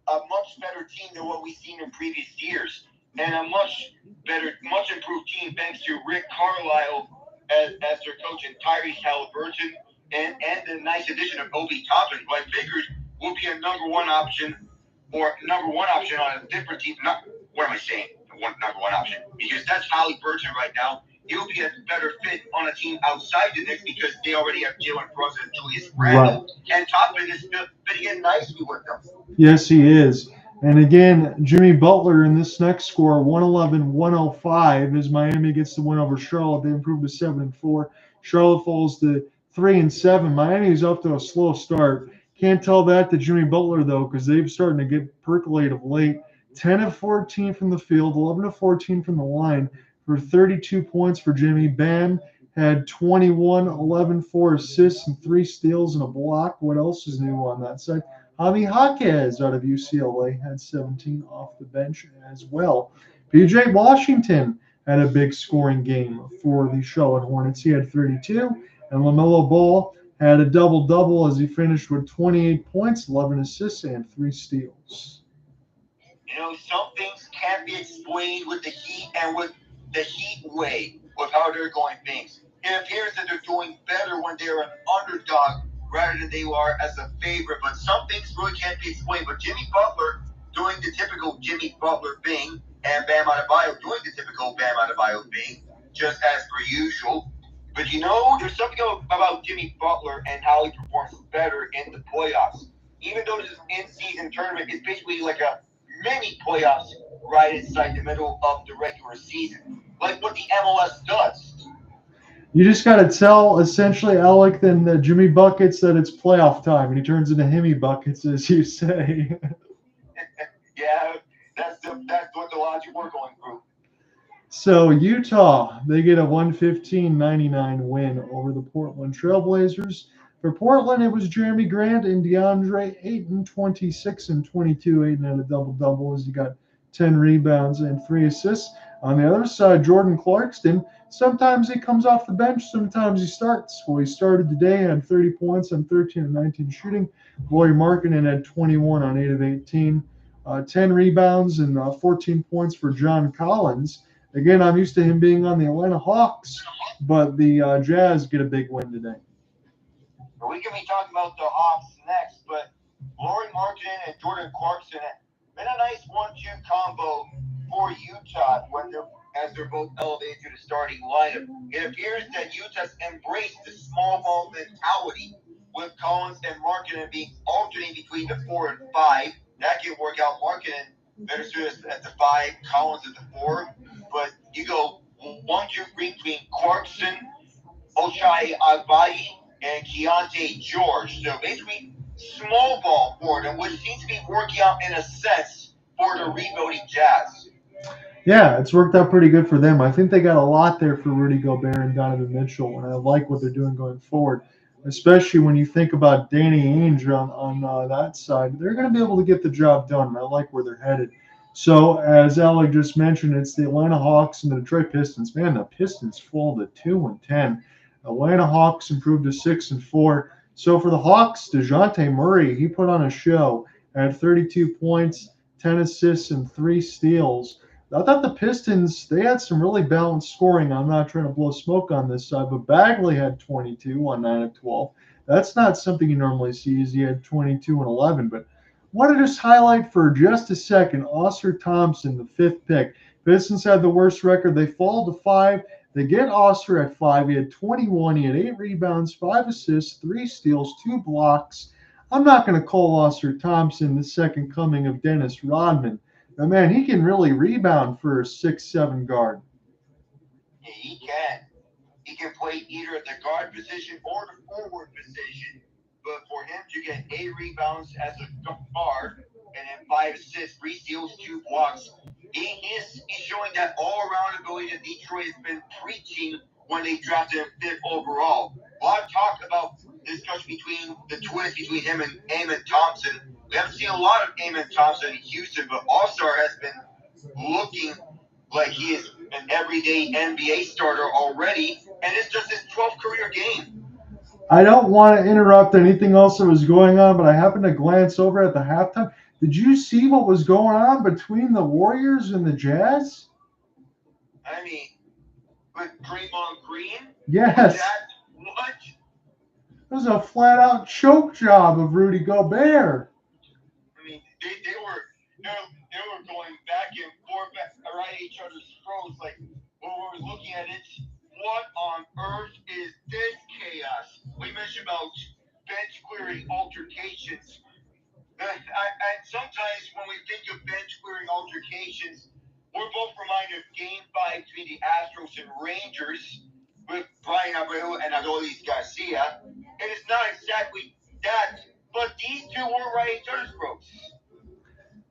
[SPEAKER 2] a much better team than what we've seen in previous years. And a much improved team thanks to Rick Carlisle as their coach and Tyrese Halliburton. And the nice addition of Obi Toppin, who I figured will be a number one option on a different team. What am I saying? Number one option. Because that's Halliburton right now. He'll be a better fit on a team outside the Knicks because they already have Jalen Brunson and Julius Randle. Right. And Toppin is fitting in nicely with them.
[SPEAKER 1] Yes, he is. And again, Jimmy Butler in this next score, 111-105, as Miami gets the win over Charlotte. They improved to 7-4. Charlotte falls to 3-7. Miami's off to a slow start. Can't tell that to Jimmy Butler, though, because they've starting to get percolate of late. 10 of 14 from the field, 11 of 14 from the line for 32 points for Jimmy. Bam had 21, 11, 4 assists, and 3 steals and a block. What else is new on that side? Javi Jaquez out of UCLA had 17 off the bench as well. PJ Washington had a big scoring game for the Charlotte Hornets. He had 32, and LaMelo Ball had a double-double as he finished with 28 points, 11 assists, and 3 steals.
[SPEAKER 2] Some things can't be explained with the Heat and with the Heat way of how they're going things. It appears that they're doing better when they're an underdog rather than they are as a favorite. But some things really can't be explained. But Jimmy Butler doing the typical Jimmy Butler thing, and Bam Adebayo doing the typical Bam Adebayo thing, just as per usual. But there's something about Jimmy Butler and how he performs better in the playoffs. Even though this in-season tournament is basically like a mini playoffs right inside the middle of the regular season, like what the MLS does.
[SPEAKER 1] You just got to tell, essentially, Alec, then the Jimmy Buckets that it's playoff time, and he turns into Hemi Buckets, as you say.
[SPEAKER 2] Yeah, that's what the logic we're going through.
[SPEAKER 1] So Utah, they get a 115-99 win over the Portland Trailblazers. For Portland, it was Jeremy Grant and DeAndre Ayton, 26 and 22. Ayton had a double-double as he got 10 rebounds and 3 assists. On the other side, Jordan Clarkson, sometimes he comes off the bench, sometimes he starts. Well, he started today, had 30 points on 13 and 19 shooting. Lauri Markkanen had 21 on 8 of 18. 10 rebounds and 14 points for John Collins. Again, I'm used to him being on the Atlanta Hawks, but the Jazz get a big win today.
[SPEAKER 2] We can be talking about the Hawks next, but Lauri Markkanen and Jordan Clarkson been a nice 1-2 combo for Utah as they're both elevated to the starting lineup. It appears that Utah's embraced the small ball mentality, with Collins and Markkanen being alternating between the 4 and 5. That can work out. Markkanen better suited at the 5, Collins at the 4. But you go 1-2 between Clarkson, Ochai Agbaji, and Keontae George. So basically, small ball for them, which seems to be working out in a sense for the rebuilding Jazz.
[SPEAKER 1] Yeah, it's worked out pretty good for them. I think they got a lot there for Rudy Gobert and Donovan Mitchell, and I like what they're doing going forward, especially when you think about Danny Ainge on that side. They're going to be able to get the job done, and I like where they're headed. So, as Alec just mentioned, it's the Atlanta Hawks and the Detroit Pistons. Man, the Pistons fall to 2-10. Atlanta Hawks improved to 6-4. So for the Hawks, DeJounte Murray, he put on a show, had 32 points, 10 assists, and 3 steals. I thought the Pistons, they had some really balanced scoring. I'm not trying to blow smoke on this side, but Bagley had 22 on 9 of 12. That's not something you normally see, as he had 22 and 11. But I want to just highlight for just a second, Oscar Thompson, the 5th pick. Pistons had the worst record. They fall to 5. They get Oscar at 5. He had 21. He had 8 rebounds, 5 assists, 3 steals, 2 blocks. I'm not going to call Oscar Thompson the second coming of Dennis Rodman. But, man, he can really rebound for a 6'7" guard.
[SPEAKER 2] Yeah, he can. He can play either at the guard position or the forward position. But for him to get 8 rebounds as a guard and then 5 assists, 3 steals, 2 blocks, he's showing that all-around ability that Detroit has been preaching when they drafted him 5th overall. A lot of talk about discussion between the twins, between him and Amen Thompson. We haven't seen a lot of Amen Thompson in Houston, but All-Star has been looking like he is an everyday NBA starter already, and it's just his 12th career game.
[SPEAKER 1] I don't want to interrupt anything else that was going on, but I happened to glance over at the halftime. Did you see what was going on between the Warriors and the Jazz?
[SPEAKER 2] I mean, with Draymond Green?
[SPEAKER 1] Yes.
[SPEAKER 2] What?
[SPEAKER 1] It was a flat-out choke job of Rudy Gobert.
[SPEAKER 2] I mean, they were going back and forth right at each other's throats. Like, when we're looking at it, what on earth is this chaos? We mentioned about bench clearing altercations. And sometimes when we think of bench clearing altercations, we're both reminded of Game 5 between the Astros and Rangers with Brian Abreu and Adolis Garcia. And it's not exactly that, but these two were right at each other's throats.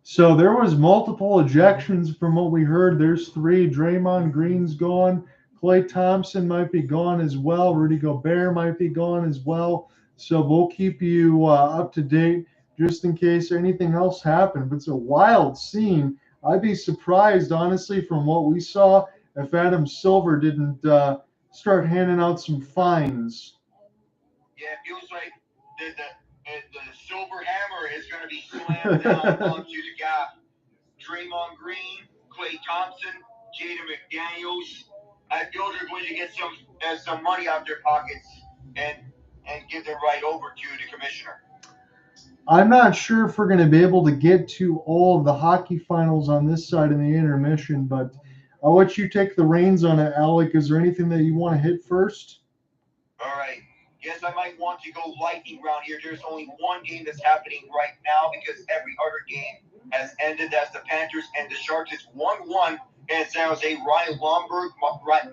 [SPEAKER 1] So there was multiple ejections from what we heard. There's 3. Draymond Green's gone. Klay Thompson might be gone as well. Rudy Gobert might be gone as well. So we'll keep you up to date just in case anything else happened. But it's a wild scene. I'd be surprised, honestly, from what we saw, if Adam Silver didn't start handing out some fines.
[SPEAKER 2] Yeah, it feels like the silver hammer is going to be slammed down onto the guy. Draymond Green, Klay Thompson, Jaden McDaniels. I feel they're going to get some money out their pockets and give them right over to the commissioner.
[SPEAKER 1] I'm not sure if we're going to be able to get to all of the hockey finals on this side in the intermission, but I'll let you take the reins on it, Alec. Is there anything that you want to hit first?
[SPEAKER 2] All right. Yes, I might want to go lightning round here. There's only one game that's happening right now because every other game has ended. That's the Panthers and the Sharks. It's 1-1 in San Jose. Ryan Lomberg,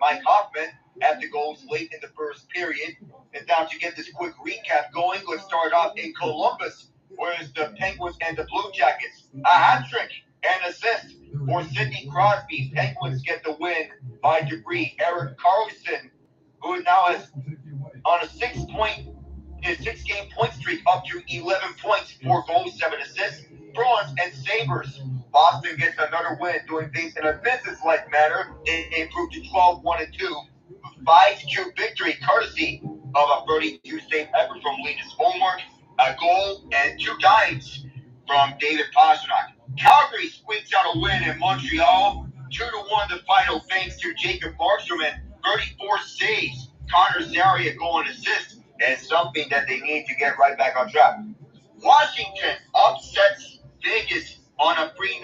[SPEAKER 2] Mike Hoffman had the goals late in the first period. And now to get this quick recap going, let's start off in Columbus, where it's the Penguins and the Blue Jackets. A hat trick and assist for Sidney Crosby. Penguins get the win by debris. Eric Carlson, who now has on a six-game point streak up to 11 points, 4 goals, 7 assists. Bruins and Sabres. Boston gets another win, doing things in a business-like manner. They improved to 12-1-2. 5-2 victory, courtesy of a 32-save effort from Linus Ullmark, a goal, and 2 dimes from David Pastrnak. Calgary squeaks out a win in Montreal, 2-1 the final, thanks to Jacob Markstrom and 34 saves. Connor Zary a goal and assist, and something that they need to get right back on track. Washington upsets Vegas on a 3-0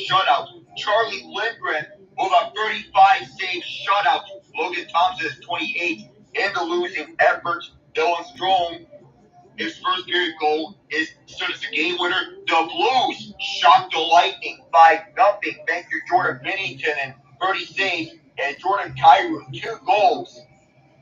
[SPEAKER 2] shutout. Charlie Lindgren with a 35-save shutout. Logan Thompson is 28 in the losing effort. Dylan Strome, his first period goal is stood as a game winner. The Blues shocked the Lightning 5-0 thanks to Jordan Binnington and 30 saves, and Jordan Kyrou 2 goals,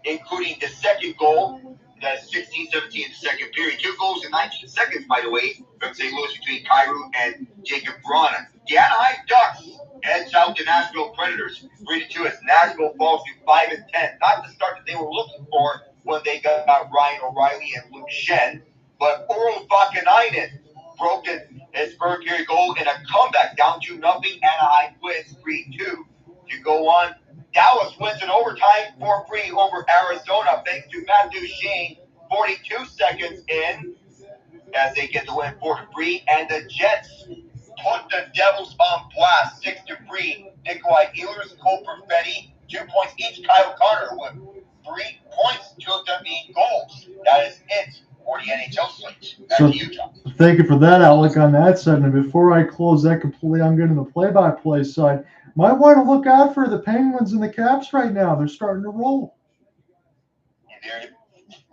[SPEAKER 2] including the second goal, that's 16-17 in the second period. 2 goals in 19 seconds, by the way, from St. Louis between Kyrou and Jacob Braun. The Anaheim Ducks heads out the Nashville Predators 3-2 as Nashville falls to 5-10. Not the start that they were looking for when they got Ryan O'Reilly and Luke Shen, but Urho Vakanainen broke his third period goal in a comeback down 2-0. Anaheim wins 3-2 to go on. Dallas wins in overtime 4-3 over Arizona thanks to Matt Duchene, 42 seconds in, as they get the win 4-3. And the Jets put the Devils on blast 6-3. Nikolai Ehlers, Cole Perfetti, 2 points each. Kyle Connor with 3 points, 2 of them being goals. That is it for the NHL slate. Back to you, John.
[SPEAKER 1] Thank you for that, Alec, on that side. And before I close that completely, I'm getting the play-by-play side. Might want to look out for the Penguins and the Caps right now. They're starting to roll.
[SPEAKER 2] And they're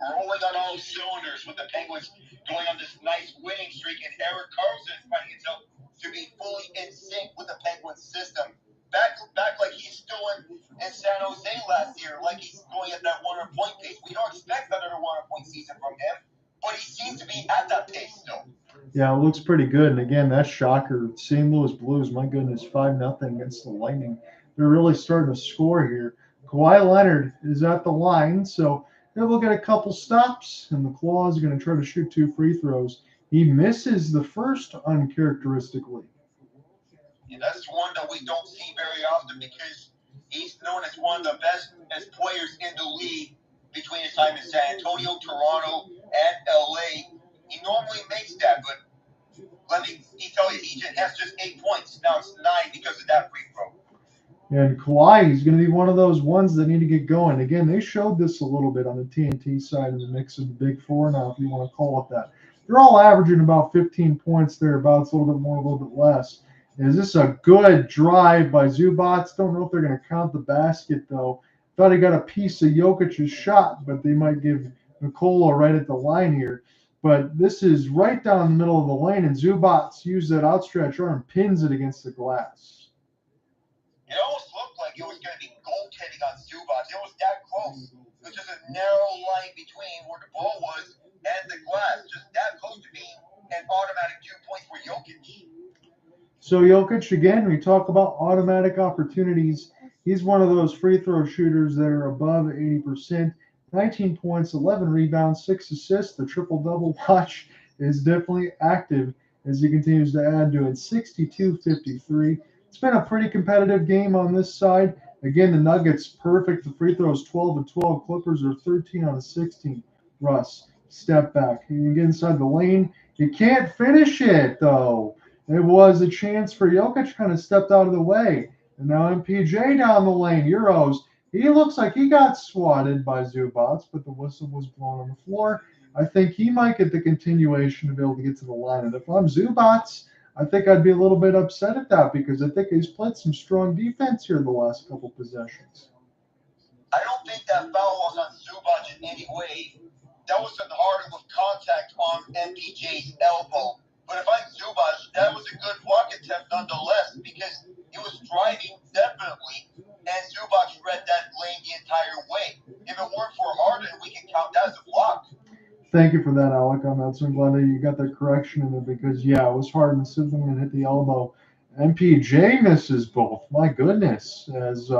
[SPEAKER 2] rolling on all cylinders with the Penguins going on this nice winning streak, and Eric Carlson is finding himself to be fully in sync with the Penguins system. Back like he's still in San Jose last year, like he's going at that 100-point pace. We don't expect another 100-point season from him, but he seems to be at that pace still.
[SPEAKER 1] Yeah, it looks pretty good. And again, that's shocker. St. Louis Blues, my goodness, 5-0 against the Lightning. They're really starting to score here. Kawhi Leonard is at the line, so they'll get a couple stops, and the Claws are going to try to shoot 2 free throws. He misses the first uncharacteristically.
[SPEAKER 2] Yeah, that's one that we don't see very often because he's known as one of the best players in the league between his time in San Antonio, Toronto, and LA. He normally makes that, but let me tell you, he just has just 8 points. Now it's 9 because of that free throw.
[SPEAKER 1] And Kawhi, he's going to be one of those ones that need to get going. Again, they showed this a little bit on the TNT side in the mix of the Big Four now, if you want to call it that. They're all averaging about 15 points thereabouts, a little bit more, a little bit less. Is this a good drive by Zubac? Don't know if they're going to count the basket, though. Thought he got a piece of Jokic's shot, but they might give Nikola right at the line here. But this is right down the middle of the lane, and Zubac used that outstretched arm, pins it against the glass.
[SPEAKER 2] It almost looked like it was going to be goaltending on Zubac. It was that close. It was just a narrow line between where the ball was and the glass. Just that close to being an automatic 2 points for Jokic.
[SPEAKER 1] So Jokic, again, we talk about automatic opportunities. He's one of those free throw shooters that are above 80%. 19 points, 11 rebounds, 6 assists. The triple-double watch is definitely active as he continues to add to it. 62-53. It's been a pretty competitive game on this side. Again, the Nuggets perfect. The free throws 12 of 12. Clippers are 13 out of 16. Russ, step back. He can get inside the lane. He can't finish it, though. It was a chance for Jokic, kind of stepped out of the way. And now MPJ down the lane. Euros. He looks like he got swatted by Zubac, but the whistle was blown on the floor. I think he might get the continuation to be able to get to the line. And if I'm Zubac, I think I'd be a little bit upset at that because I think he's played some strong defense here the last couple possessions.
[SPEAKER 2] I don't think that foul was on Zubac in any way. That was on Harden with contact on MPJ's elbow. But if I'm Zubac, that was a good block attempt nonetheless because he was driving definitely, and Zubac read that lane the entire way. If it weren't for Harden, we can count that as a block.
[SPEAKER 1] Thank you for that, Alec. I'm glad that you got that correction in there because, yeah, it was Harden simply and hit the elbow. MPJ misses both. My goodness. As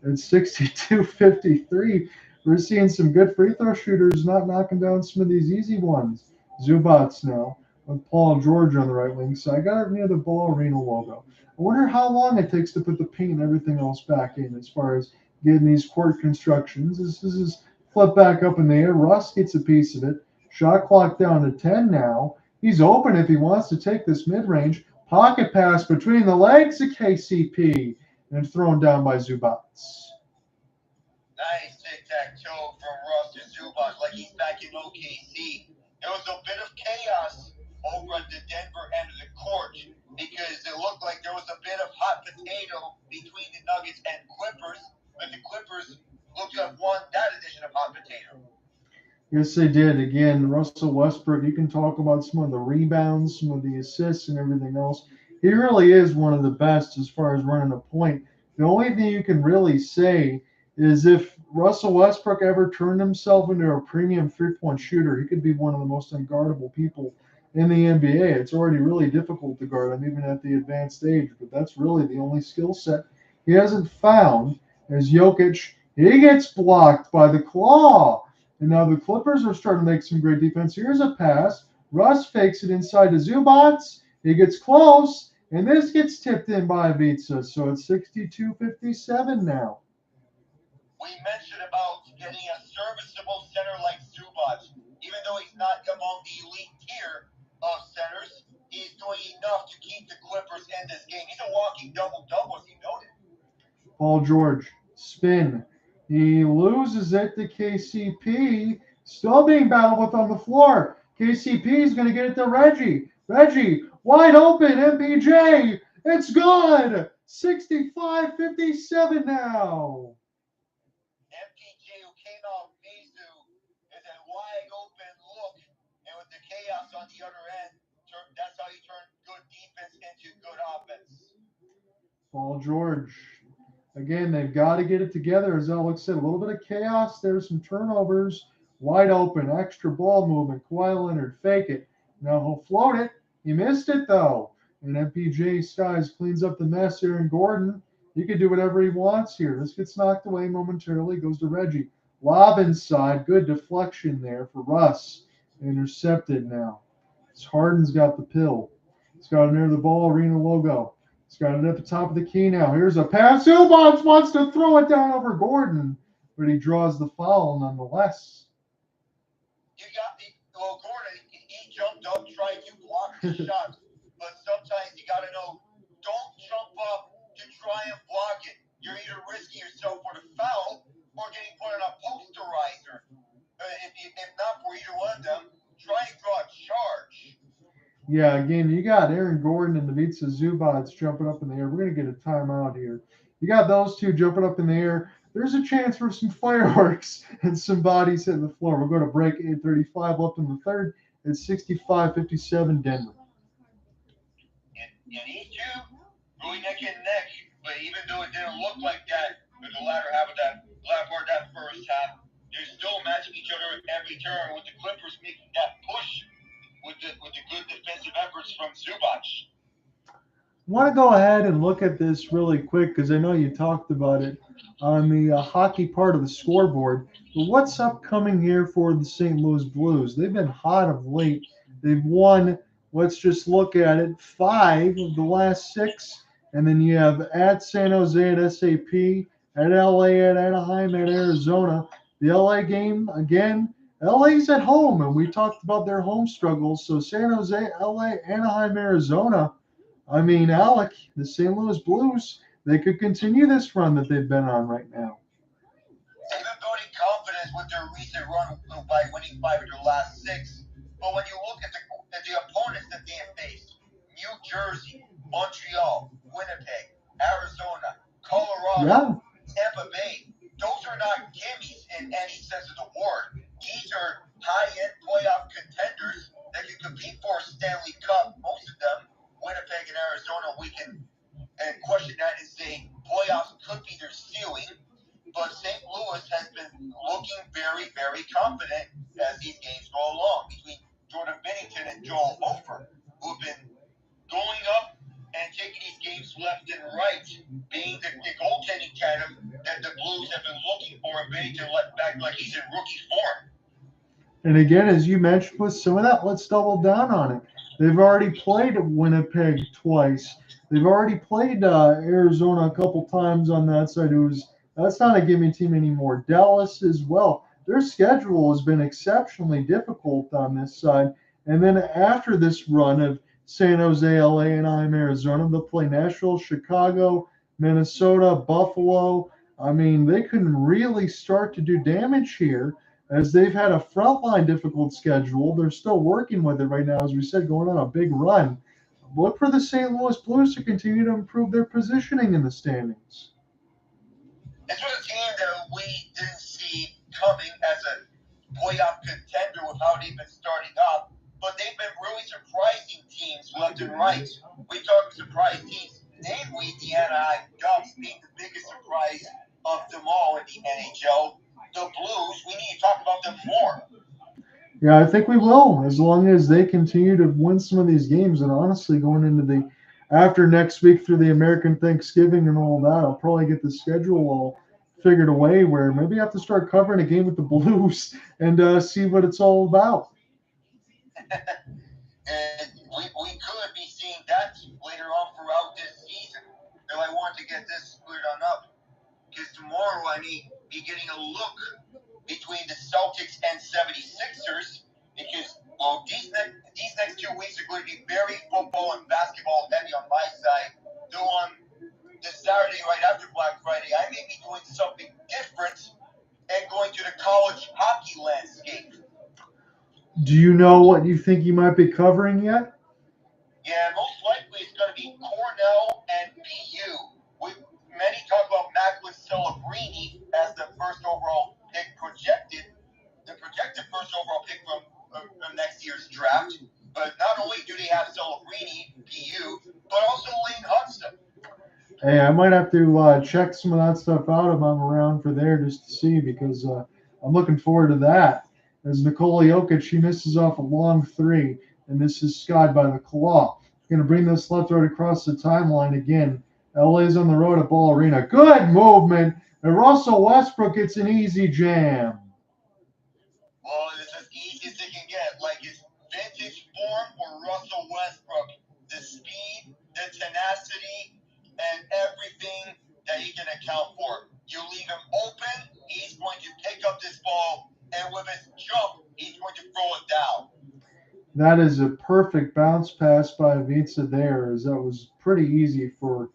[SPEAKER 1] it's 62-53. We're seeing some good free throw shooters not knocking down some of these easy ones. Zubac now with Paul George on the right wing side. Got it near the Ball Arena logo. I wonder how long it takes to put the paint and everything else back in as far as getting these court constructions. This is flip back up in the air. Russ gets a piece of it. Shot clock down to 10 now. He's open if he wants to take this mid-range. Pocket pass between the legs of KCP and thrown down by Zubac.
[SPEAKER 2] Nice tic-tac-toe from Russ to Zubac like he's back in OKC. There was a bit of chaos over at the Denver end of the court because it looked like there was a bit of hot potato between the Nuggets and Clippers, but the Clippers looked to have won that edition of hot potato.
[SPEAKER 1] Yes, they did. Again, Russell Westbrook, you can talk about some of the rebounds, some of the assists, and everything else. He really is one of the best as far as running a point. The only thing you can really say is if Russell Westbrook ever turned himself into a premium three-point shooter, he could be one of the most unguardable people in the NBA. It's already really difficult to guard him, even at the advanced age, but that's really the only skill set he hasn't found. As Jokic, he gets blocked by the claw. And now the Clippers are starting to make some great defense. Here's a pass. Russ fakes it inside to Zubac. He gets close, and this gets tipped in by Ivica. So it's 62-57 now.
[SPEAKER 2] We mentioned about getting a serviceable center like Zubac. Even though he's not among the elite tier of centers, he's doing enough to keep the Clippers in this game. He's a walking double-double, as you noted.
[SPEAKER 1] Paul George, spin. He loses it to KCP. Still being battled with on the floor. KCP is going to get it to Reggie. Reggie, wide open, MPJ. It's good. 65-57 now.
[SPEAKER 2] MPJ, who came out Mizu, is a wide open look, and with the chaos on the other end, that's how you turn good defense into good offense.
[SPEAKER 1] Paul George. Again, they've got to get it together. As Alec said, a little bit of chaos. There's some turnovers. Wide open, extra ball movement. Kawhi Leonard, fake it. Now he'll float it. He missed it, though. And MPJ Skies cleans up the mess here in Gordon. He can do whatever he wants here. This gets knocked away momentarily. Goes to Reggie. Lob inside. Good deflection there for Russ. Intercepted now. Harden's got the pill. He's got it near the Ball Arena logo. He's got it at the top of the key now. Here's a pass. Zubac wants to throw it down over Gordon, but he draws the foul nonetheless.
[SPEAKER 2] Gordon, he jumped up, tried to block the shot, but sometimes you got to know, don't jump up to try and block it. You're either risking yourself for the foul or getting put on a posterizer. If not for either one of them, try and draw a charge.
[SPEAKER 1] Yeah, again, you got Aaron Gordon and Ivica Zubac jumping up in the air. We're going to get a timeout here. You got those two jumping up in the air. There's a chance for some fireworks and some bodies hitting the floor. We'll go to break 8:35 left in the third. It's 65-57 Denver.
[SPEAKER 2] And these two really neck and neck, but even though it didn't look like that in the latter part of that first half, they're still matching each other at every turn with the Clippers making that push with the good defensive efforts from Zubac.
[SPEAKER 1] I want to go ahead and look at this really quick because I know you talked about it on the hockey part of the scoreboard. But what's upcoming here for the St. Louis Blues? They've been hot of late. They've won, let's just look at it, 5 of the last 6. And then you have at San Jose at SAP, at LA, at Anaheim, at Arizona. The LA game, again, LA's at home, and we talked about their home struggles. So San Jose, LA, Anaheim, Arizona. I mean, Alec, the St. Louis Blues, they could continue this run that they've been on right now.
[SPEAKER 2] They've been building confidence with their recent run by winning 5 of their last 6. But when you look at the opponents that they have faced, New Jersey, Montreal, Winnipeg, Arizona, Colorado, Tampa Bay, those are not gimmies in any sense of the word. These are high-end playoff contenders that can compete for a Stanley Cup. Most of them, Winnipeg and Arizona, we can question that and say playoffs could be their ceiling. But St. Louis has been looking very, very confident as these games go along between Jordan Binnington and Joel Hofer, who have been going up and taking these games left and right, being the goaltending tandem that the Blues have been looking for, and Binnington let back like he's in rookie form.
[SPEAKER 1] And again, as you mentioned with some of that, let's double down on it. They've already played Winnipeg twice. They've already played Arizona a couple times on that side. That's not a gimme team anymore. Dallas as well. Their schedule has been exceptionally difficult on this side. And then after this run of San Jose, LA, Anaheim, Arizona, they'll play Nashville, Chicago, Minnesota, Buffalo. I mean, they can really start to do damage here as they've had a frontline difficult schedule. They're still working with it right now, as we said, going on a big run. Look for the St. Louis Blues to continue to improve their positioning in the standings.
[SPEAKER 2] This was a team that we didn't see coming as a playoff contender with how they've been starting off, but they've been really surprising teams left and right. We talk surprise teams, namely the Anaheim Ducks being the biggest surprise of them all in the NHL. The Blues, we need to talk about them more.
[SPEAKER 1] Yeah, I think we will, as long as they continue to win some of these games. And honestly, going into the after next week through the American Thanksgiving and all that, I'll probably get the schedule all figured away where maybe I have to start covering a game with the Blues and see what it's all about.
[SPEAKER 2] And we could be seeing that later on throughout this season. So I want to get this cleared on up, because tomorrow I may be getting a look between the Celtics and 76ers, because, well, these next 2 weeks are going to be very football and basketball heavy on my side. So on the Saturday right after Black Friday, I may be doing something different and going to the college hockey landscape.
[SPEAKER 1] Do you know what you think you might be covering yet?
[SPEAKER 2] Yeah, most likely it's going to be Cornell and BU. Many talk about Macklin Celebrini as the first overall pick the projected first overall pick from next year's draft. But not only do they have Celebrini, BU, but also Lane Hudson.
[SPEAKER 1] Hey, I might have to check some of that stuff out if I'm around for there just to see, because I'm looking forward to that. As Nikola Jokic, he misses off a long 3, and this is skied by the claw. Going to bring this left right across the timeline again. LA's on the road at Ball Arena. Good movement. And Russell Westbrook gets an easy jam.
[SPEAKER 2] Well, it's as easy as they can get. Like, it's vintage form for Russell Westbrook. The speed, the tenacity, and everything that he can account for. You leave him open, he's going to pick up this ball, and with his jump, he's going to throw it down.
[SPEAKER 1] That is a perfect bounce pass by Ivica there, as that was pretty easy for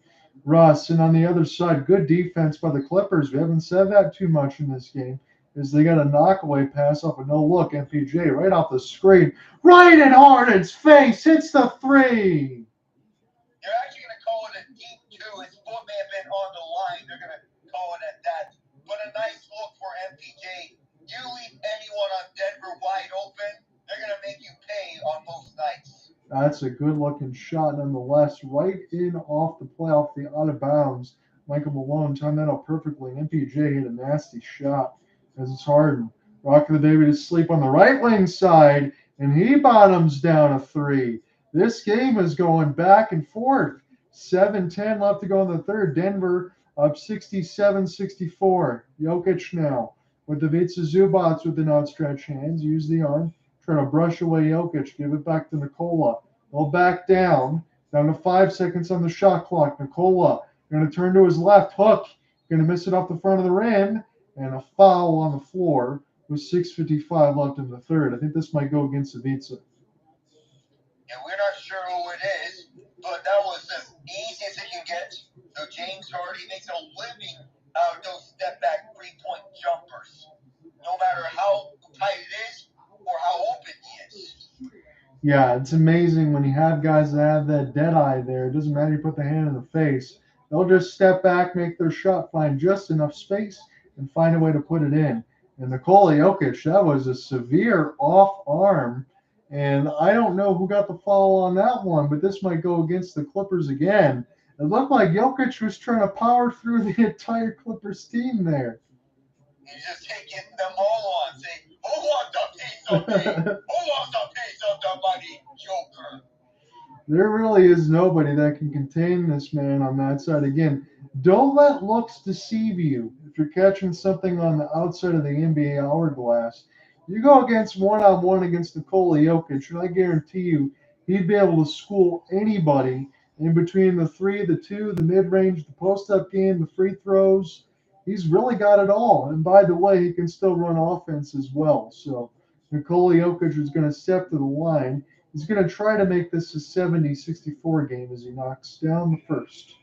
[SPEAKER 1] Russ. And on the other side, good defense by the Clippers. We haven't said that too much in this game, as they got a knockaway pass off a no-look. MPJ right off the screen, right in Harden's face, hits the 3.
[SPEAKER 2] They're actually going to call it a deep 2. His foot may have been on the line. They're going to call it at that. But a nice look for MPJ. You leave anyone on Denver wide open, they're going to make you pay on most nights.
[SPEAKER 1] That's a good-looking shot nonetheless. Right in off the play, off the out of bounds. Michael Malone timed that out perfectly. MPJ hit a nasty shot as it's Harden. Rocking the baby to sleep on the right wing side, and he bottoms down a 3. This game is going back and forth. 7:10 left to go in the third. Denver up 67-64. Jokic now with the Ivica Zubac with an outstretched hands. Use the arm. Trying to brush away Jokic. Give it back to Nikola. They'll back down. Down to 5 seconds on the shot clock. Nikola going to turn to his left. Hook. Going to miss it off the front of the rim, and a foul on the floor with 6:55 left in the third. I think this might go against Ivica.
[SPEAKER 2] And we're not sure who it is, but that was as easy as it can get. So James Harden makes a living out of those step-back three-point jumpers, no matter how tight it is or how open he is.
[SPEAKER 1] Yeah, it's amazing when you have guys that have that dead eye there. It doesn't matter you put the hand in the face. They'll just step back, make their shot, find just enough space, and find a way to put it in. And Nikola Jokic, that was a severe off arm. And I don't know who got the foul on that one, but this might go against the Clippers again. It looked like Jokic was trying to power through the entire Clippers team there.
[SPEAKER 2] He's just taking them all on, saying, "Who wants a piece of me? Who wants a piece of the mighty Joker?"
[SPEAKER 1] There really is nobody that can contain this man on that side. Again, don't let looks deceive you. If you're catching something on the outside of the NBA hourglass, you go against one-on-one against Nikola Jokic, and I guarantee you he'd be able to school anybody in between the 3, the 2, the mid-range, the post-up game, the free throws. He's really got it all. And by the way, he can still run offense as well. So Nikola Jokic is going to step to the line. He's going to try to make this a 70-64 game as he knocks down the first.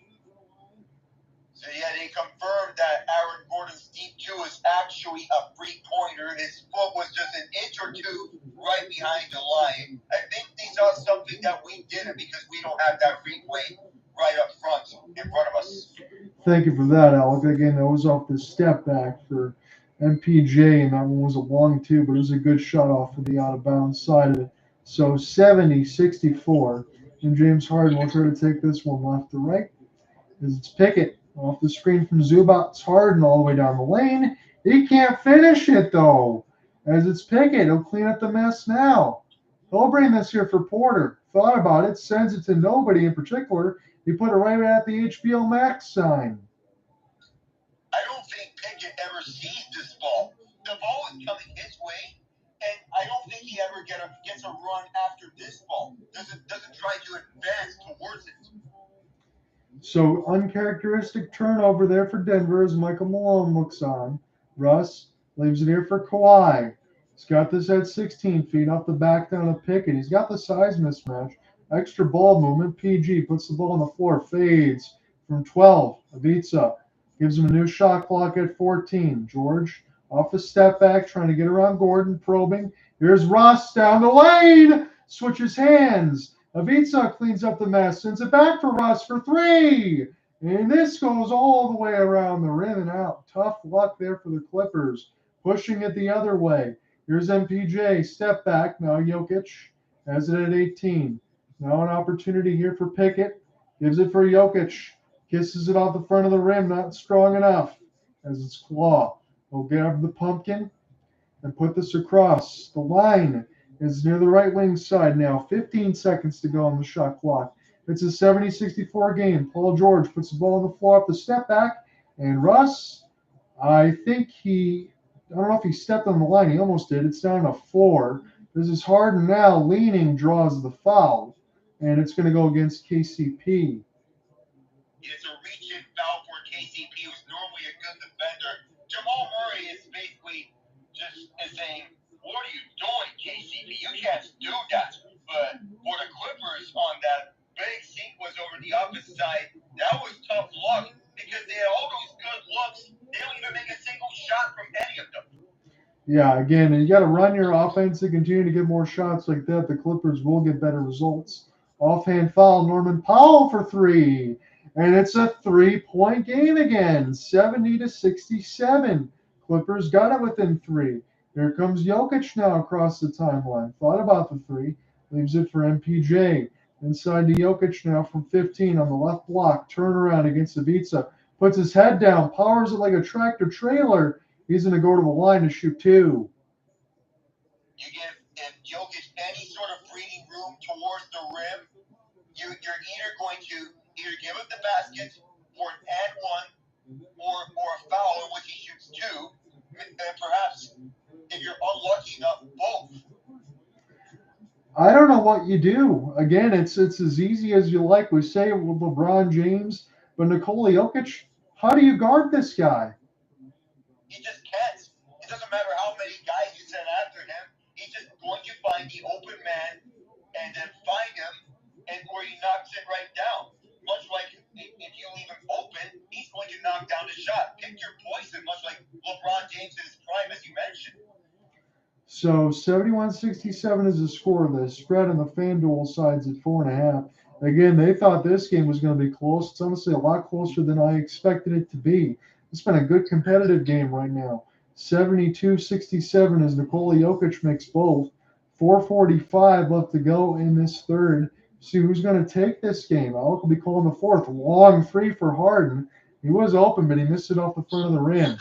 [SPEAKER 2] So yeah, they confirmed that Aaron Gordon's deep two is actually a three-pointer. His foot was just an inch or two right behind the line. I think they saw something that we didn't because we don't have that replay right up front in front of us.
[SPEAKER 1] Thank you for that, Alec. Again, that was off the step back for MPJ, and that one was a long two, but it was a good shot off of the out-of-bounds side of it. So 70-64, and James Harden will try to take this one left to right as it's Pickett off the screen from Zubac. It's Harden all the way down the lane. He can't finish it, though, as it's Pickett. He'll clean up the mess now. He'll bring this here for Porter. Thought about it, sends it to nobody in particular. He put it right at the HBO Max sign.
[SPEAKER 2] I don't think Pickett ever sees this ball. The ball is coming his way, and I don't think he ever gets a run after this ball. Doesn't try to advance towards it.
[SPEAKER 1] So uncharacteristic turnover there for Denver as Michael Malone looks on. Russ leaves it here for Kawhi. He's got this at 16 feet off the back down of Pickett. He's got the size mismatch. Extra ball movement. PG puts the ball on the floor. Fades from 12. Ivica gives him a new shot clock at 14. George off the step back, trying to get around Gordon, probing. Here's Russ down the lane. Switches hands. Ivica cleans up the mess. Sends it back for Russ for 3. And this goes all the way around the rim and out. Tough luck there for the Clippers. Pushing it the other way. Here's MPJ. Step back. Now Jokic has it at 18. Now an opportunity here for Pickett. Gives it for Jokic. Kisses it off the front of the rim. Not strong enough. As it's Claw. He'll grab the pumpkin and put this across. The line is near the right wing side now. 15 seconds to go on the shot clock. It's a 70-64 game. Paul George puts the ball on the floor off the step back. And Russ, I don't know if he stepped on the line. He almost did. It's down to 4. This is Harden now leaning, draws the foul. And it's going to go against KCP.
[SPEAKER 2] It's a reach-in foul for KCP, who's normally a good defender. Jamal Murray is basically just saying, "What are you doing, KCP? You can't do that." But for the Clippers on that big sequence over the opposite side, that was tough luck because they had all those good looks. They don't even make a single shot from any of them.
[SPEAKER 1] Yeah, again, you got to run your offense to continue to get more shots like that. The Clippers will get better results. Offhand foul, Norman Powell for 3. And it's a 3-point game again, 70-67. Clippers got it within 3. Here comes Jokic now across the timeline. Thought about the 3. Leaves it for MPJ. Inside to Jokic now from 15 on the left block. Turnaround against Ivica. Puts his head down. Powers it like a tractor trailer. He's going to go to the line to shoot 2.
[SPEAKER 2] You give Jokic any sort of breathing room towards the rim, you're either going to give him the basket for an and 1 or a foul in which he shoots 2, and perhaps, if you're unlucky enough, both.
[SPEAKER 1] I don't know what you do. Again, it's as easy as you like. We say with LeBron James, but Nikola Jokic, How do you guard this guy?
[SPEAKER 2] He just can't. It doesn't matter how many guys you send after him. He's just going to find the open man and then find him, and or he knocks it right down. Much like if you leave him open, he's going to knock down the shot. Pick your poison, much like LeBron James in his prime, as you mentioned.
[SPEAKER 1] So 71-67 is the score. The spread on the FanDuel side's at 4.5. Again, they thought this game was going to be close. It's honestly a lot closer than I expected it to be. It's been a good competitive game right now. 72-67 as Nikola Jokic makes both. 4:45 left to go in this third. See who's going to take this game. Alec will be calling the fourth. Long three for Harden. He was open, but he missed it off the front of the rim.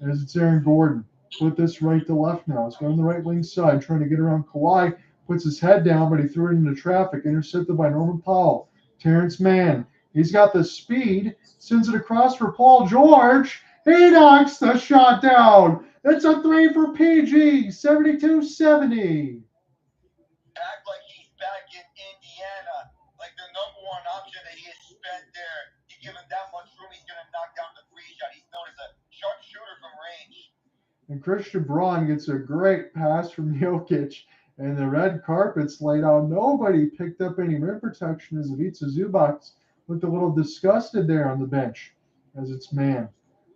[SPEAKER 1] As it's Aaron Gordon. Put this right to left now. He's going on the right wing side, trying to get around Kawhi. Puts his head down, but he threw it into traffic. Intercepted by Norman Powell. Terance Mann. He's got the speed. Sends it across for Paul George. He knocks the shot down. It's a three for PG. 72-70.
[SPEAKER 2] Act like he's back in Indiana, like the number one option that he has spent there. You give him that much room, he's going to knock down the free shot. He's known as a sharpshooter from range.
[SPEAKER 1] And Christian Braun gets a great pass from Jokic. And the red carpet's laid out. Nobody picked up any rim protection as Ivica Zubac looked a little disgusted there on the bench as it's Mann.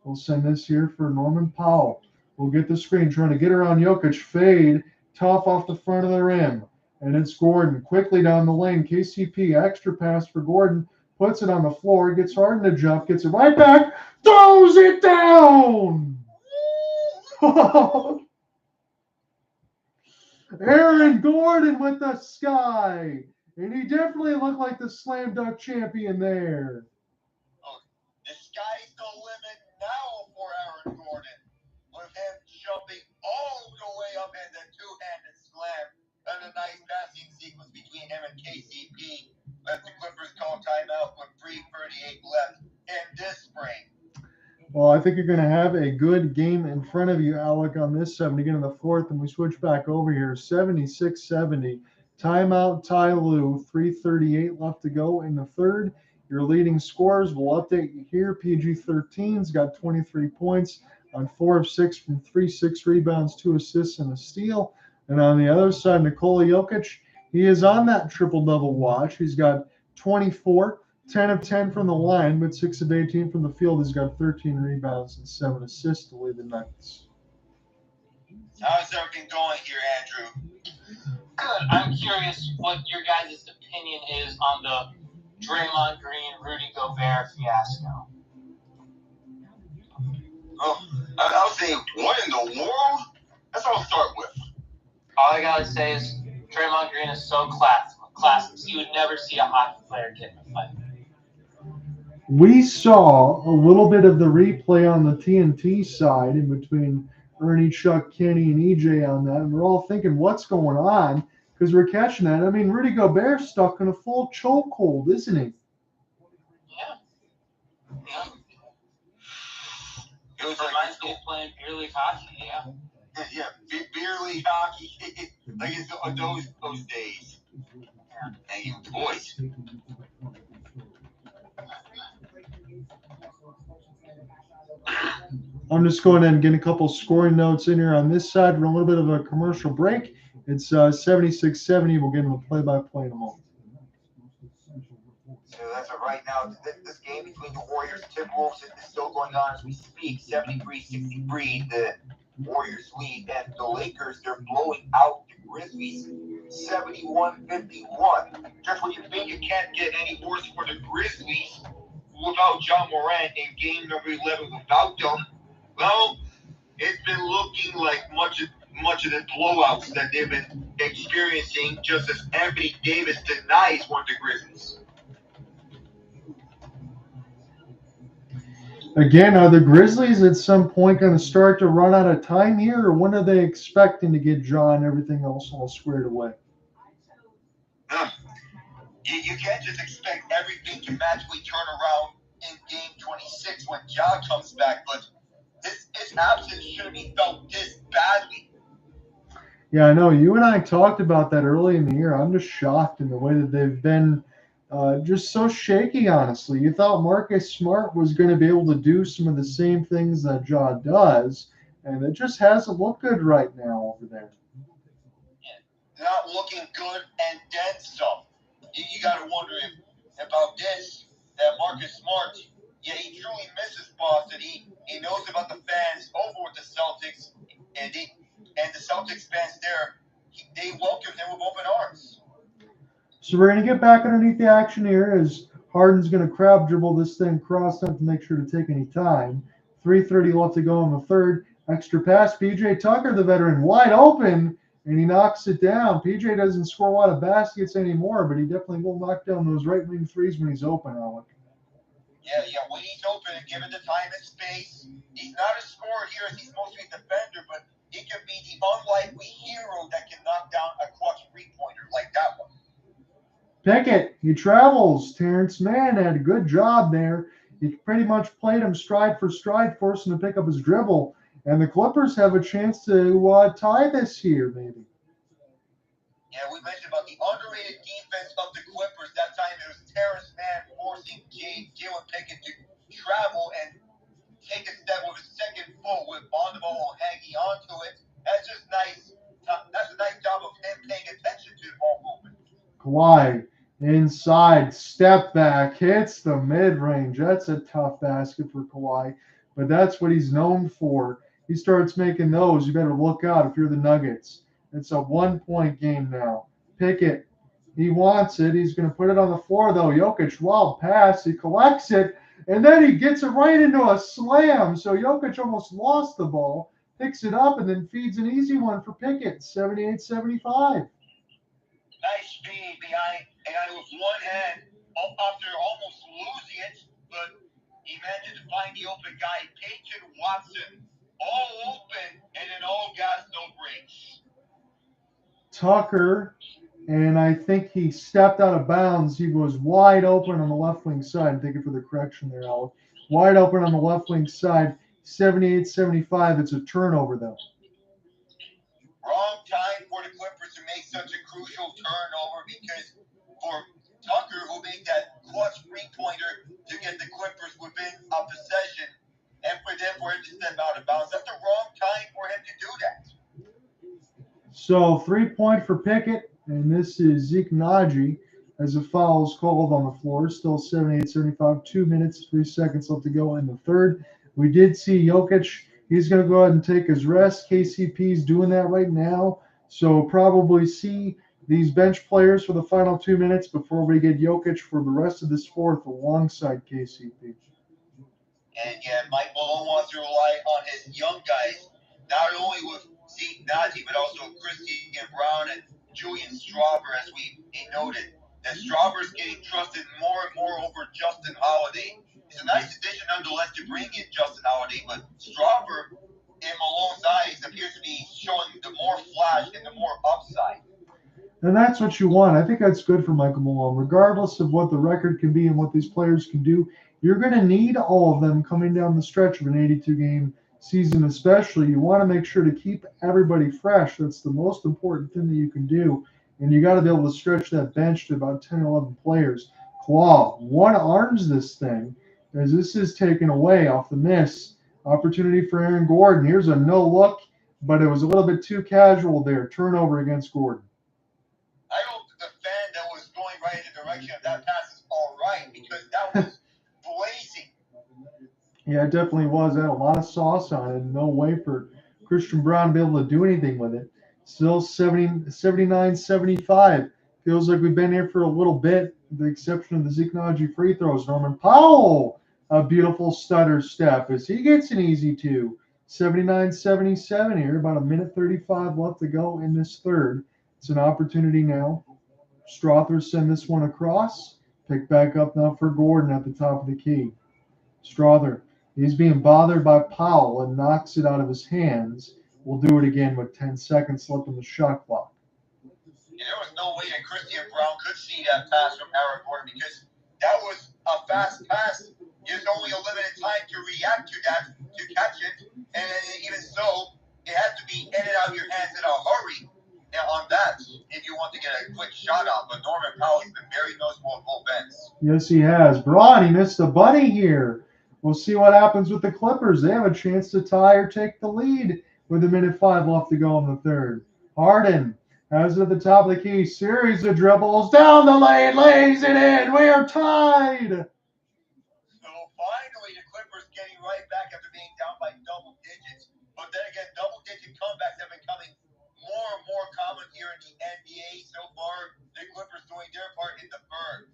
[SPEAKER 1] We'll send this here for Norman Powell. We'll get the screen trying to get around Jokic. Fade. Tough off the front of the rim. And it's Gordon quickly down the lane. KCP extra pass for Gordon. Puts it on the floor. Gets Harden to jump. Gets it right back. Throws it down. Aaron Gordon with the sky. And he definitely looked like the slam dunk champion there.
[SPEAKER 2] Oh, the sky's the limit now for Aaron Gordon. With him jumping all the way up in the two-handed slam. And a nice passing sequence between him and KCP. Let the Clippers call timeout with 3:38 left in this frame.
[SPEAKER 1] Well, I think you're going to have a good game in front of you, Alec, on this 7 to get in the fourth, and we switch back over here. 76-70. Timeout, Tyronn Lue. 3:38 left to go in the third. Your leading scorers will update you here. PG-13's got 23 points on 4 of 6 from 3, 6 rebounds, 2 assists, and a steal. And on the other side, Nikola Jokic, he is on that triple-double watch. He's got 24. 10 of 10 from the line, but 6 of 18 from the field. He's got 13 rebounds and 7 assists to lead the Nuggets.
[SPEAKER 2] How's everything going here, Andrew?
[SPEAKER 3] Good. I'm curious what your guys' opinion is on the Draymond Green, Rudy Gobert fiasco.
[SPEAKER 2] Oh, I'll say, what in the world? That's what I'll start with.
[SPEAKER 3] All I gotta say is Draymond Green is so classic. You would never see a hockey player get in a fight.
[SPEAKER 1] We saw a little bit of the replay on the TNT side in between Ernie, Chuck, Kenny, and EJ on that, and we're all thinking, what's going on? Because we're catching that. I mean, Rudy Gobert's stuck in a full chokehold, isn't he?
[SPEAKER 3] Yeah. It was reminds me of playing beer league hockey, yeah.
[SPEAKER 2] Yeah, beer league hockey. Like it's those days. Yeah. And you boys.
[SPEAKER 1] I'm just going in and getting a couple scoring notes in here on this side. We're a little bit of a commercial break. It's 76-70. We'll get into the play-by-play in a moment.
[SPEAKER 2] So that's it right now. This game between the Warriors and Timberwolves is still going on as we speak. 73-63, the Warriors lead. And the Lakers, they're blowing out the Grizzlies 71-51. Just when you think you can't get any worse for the Grizzlies without John Morant in game number 11 without them, well, it's been looking like much of the blowouts that they've been experiencing, just as Anthony Davis denies one of the Grizzlies.
[SPEAKER 1] Again, are the Grizzlies at some point going to start to run out of time here, or when are they expecting to get John and everything else all squared away?
[SPEAKER 2] You can't just expect everything to magically turn around in game 26 when Ja comes back, but his absence shouldn't be felt this badly.
[SPEAKER 1] Yeah, I know. You and I talked about that early in the year. I'm just shocked in the way that they've been Just so shaky, honestly. You thought Marcus Smart was going to be able to do some of the same things that Ja does, and it just hasn't looked good right now over there.
[SPEAKER 2] Not looking good and then some. You got to wonder about this, that Marcus Smart, yeah, he truly misses Boston. He knows about the fans over with the Celtics, and the Celtics fans there, they welcome him with open arms.
[SPEAKER 1] So we're going to get back underneath the action here as Harden's going to crab dribble this thing cross up to make sure to take any time. 3:30 left to go in the third. Extra pass. PJ Tucker, the veteran, wide open, and he knocks it down. PJ doesn't score a lot of baskets anymore, but he definitely will knock down those right wing threes when he's open, Alec.
[SPEAKER 2] Yeah, when he's open and given the time and space, he's not a scorer here as he's mostly a defender, but he can be the unlikely hero that can knock down a clutch three-pointer like that one.
[SPEAKER 1] Pickett, he travels. Terance Mann had a good job there. He pretty much played him stride for stride, forcing him to pick up his dribble. And the Clippers have a chance to tie this here, maybe.
[SPEAKER 2] Yeah, we mentioned about the underrated defense of the Clippers. That time it was Terance Mann forcing Jalen Pickett to travel and take a step with his second foot with Bondable hanging onto it. That's just nice. That's a nice job of him paying attention to the ball movement.
[SPEAKER 1] Kawhi inside, step back, hits the mid-range. That's a tough basket for Kawhi, but that's what he's known for. He starts making those. You better look out if you're the Nuggets. It's a 1-point game now. Pickett, he wants it. He's going to put it on the floor, though. Jokic, wild pass. He collects it, and then he gets it right into a slam. So Jokic almost lost the ball, picks it up, and then feeds an easy one for Pickett, 78-75.
[SPEAKER 2] Nice speed behind with one hand after almost losing it, but he managed to find the open guy, Peyton Watson, all open, and then all gas, no brakes.
[SPEAKER 1] Tucker, and I think he stepped out of bounds. He was wide open on the left wing side. Thank you for the correction there, Alec. Wide open on the left wing side, 78-75. It's a turnover, though.
[SPEAKER 2] Wrong time for the Clippers to make such a crucial turnover because for Tucker, who made that clutch three-pointer to get the Clippers within a possession, and for him to step out of bounds, that's the wrong time for him to do that.
[SPEAKER 1] So 3-point for Pickett, and this is Zeke Naji as a foul is called on the floor. Still 78-75, 2 minutes, 3 seconds left to go in the third. We did see Jokic. He's going to go ahead and take his rest. KCP's doing that right now. So probably see these bench players for the final 2 minutes before we get Jokic for the rest of this fourth alongside KCP.
[SPEAKER 2] And yeah, Mike Malone wants to rely on his young guys, not only with Zeke Naji, but also Christian Braun and Julian Strawther, as we noted. That Strawther's getting trusted more and more over Justin Holiday. It's a nice addition nonetheless to bring in Justin Holiday, but Strawther, in Malone's eyes, appears to be showing the more flash and the more upside.
[SPEAKER 1] And that's what you want. I think that's good for Michael Malone. Regardless of what the record can be and what these players can do, you're going to need all of them coming down the stretch of an 82-game season especially. You want to make sure to keep everybody fresh. That's the most important thing that you can do. And you got to be able to stretch that bench to about 10 or 11 players. Claw one-arms this thing as this is taken away off the miss. Opportunity for Aaron Gordon. Here's a no-look, but it was a little bit too casual there. Turnover against Gordon.
[SPEAKER 2] I hope that the fan that was going right in the direction of that pass is all right because that was blazing.
[SPEAKER 1] Yeah, it definitely was. It had a lot of sauce on it. No way for Christian Braun to be able to do anything with it. Still 79-75. Feels like we've been here for a little bit, with the exception of the Zeke Naji free throws. Norman Powell, a beautiful stutter step as he gets an easy two. 79-77 here, about a minute 35 left to go in this third. It's an opportunity now. Strawther send this one across. Pick back up now for Gordon at the top of the key. Strawther, he's being bothered by Powell and knocks it out of his hands. We'll do it again with 10 seconds left on the shot clock.
[SPEAKER 2] Yeah, there was no way that Christian Braun could see that pass from Aaron Gordon because that was a fast pass. There's only a limited time to react to that, to catch it. And even so, it has to be in and out of your hands in a hurry on that if you want to get a quick shot off, but Norman Powell's been very noticeable on both ends.
[SPEAKER 1] Yes, he has. Braun, he missed a bunny here. We'll see what happens with the Clippers. They have a chance to tie or take the lead with 1:05 left to go in the third. Harden has it at the top of the key. Series of dribbles down the lane, lays it in. We are tied.
[SPEAKER 2] So finally, the Clippers getting right back after being down by double digits. But then again, double-digit comebacks have been coming more and more common here in the NBA so far. The Clippers doing their part in the third.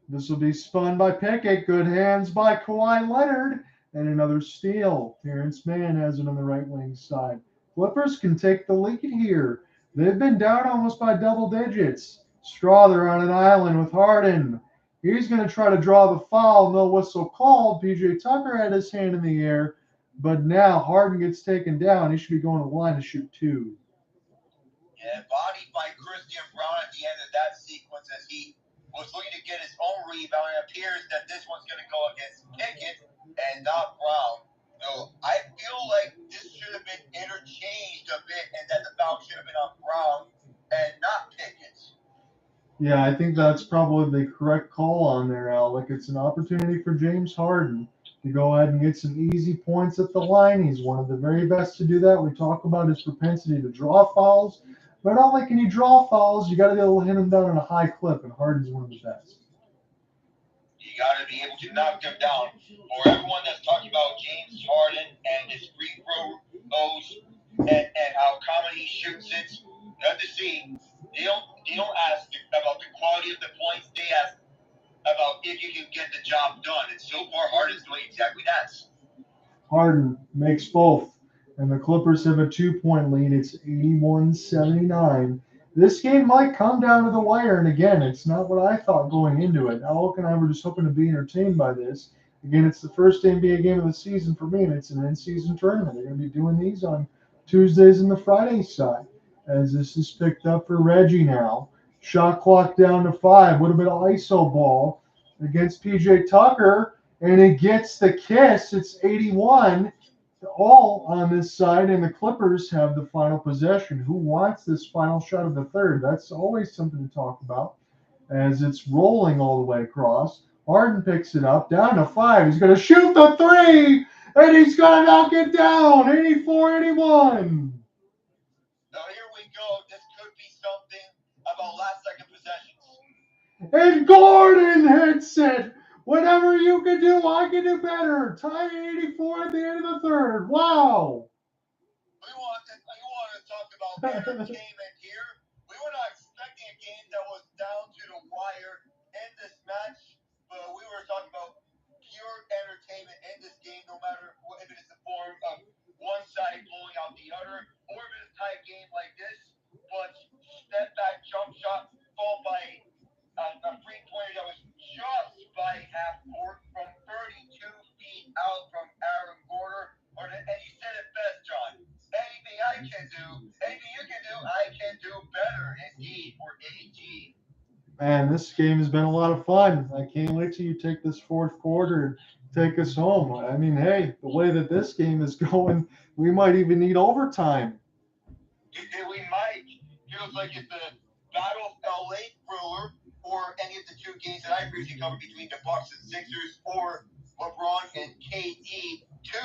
[SPEAKER 1] This will be spun by Pickett. Good hands by Kawhi Leonard. And another steal. Terance Mann has it on the right wing side. Clippers can take the lead here. They've been down almost by double digits. Strawther on an island with Harden. He's going to try to draw the foul. No whistle called. PJ Tucker had his hand in the air. But now Harden gets taken down. He should be going to the line to shoot two.
[SPEAKER 2] Yeah, bodied by Christian Braun at the end of that sequence as he was looking to get his own rebound. It appears that this one's going to go against Pickett and not Braun. So I feel like this should have been interchanged a bit and that the foul should have been on Braun and not Pickett.
[SPEAKER 1] Yeah, I think that's probably the correct call on there, Alec. It's an opportunity for James Harden to go ahead and get some easy points at the line. He's one of the very best to do that. We talk about his propensity to draw fouls. But not only can you draw fouls, you got to be able to hit them down in a high clip, and Harden's one of the best.
[SPEAKER 2] You got to be able to knock them down. For everyone that's talking about James Harden and his free throws and how common he shoots it, you have to see. They don't ask about the quality of the points. They ask about if you can get the job done. And so far, Harden's doing exactly that.
[SPEAKER 1] Harden makes both. And the Clippers have a 2-point lead. It's 81-79. This game might come down to the wire. And again, it's not what I thought going into it. Alec and I were just hoping to be entertained by this. Again, it's the first NBA game of the season for me, and it's an in-season tournament. They're going to be doing these on Tuesdays and the Friday side, as this is picked up for Reggie now. Shot clock down to 5. Would have been an ISO ball against PJ Tucker, and it gets the kiss. It's 81. All on this side, and the Clippers have the final possession. Who wants this final shot of the third? That's always something to talk about as it's rolling all the way across. Harden picks it up, down to 5. He's going to shoot the 3, and he's going to knock it down, 84-81.
[SPEAKER 2] Now here we go. This could be something about last-second possessions.
[SPEAKER 1] And Gordon hits it. Whatever you can do, I can do better. Tie 84 at the end of the third. Wow.
[SPEAKER 2] We want to talk about entertainment here. We were not expecting a game that was down to the wire in this match, but we were talking about pure entertainment in this game, no matter if it is the form of one side blowing out the other, or if it is a tight game like this. But step back jump shot followed by a three-pointer that was just by half court from 32 feet out from Aaron Gordon. And you said it best, John. Anything I can do, anything you can do, I can do better. Indeed, for AG.
[SPEAKER 1] Man, this game has been a lot of fun. I can't wait till you take this fourth quarter and take us home. I mean, hey, the way that this game is going, we might even need overtime.
[SPEAKER 2] We might. Feels like it's a battle of LA thriller, or any of the two games that I previously covered between the Bucks and Sixers, or LeBron and KD 2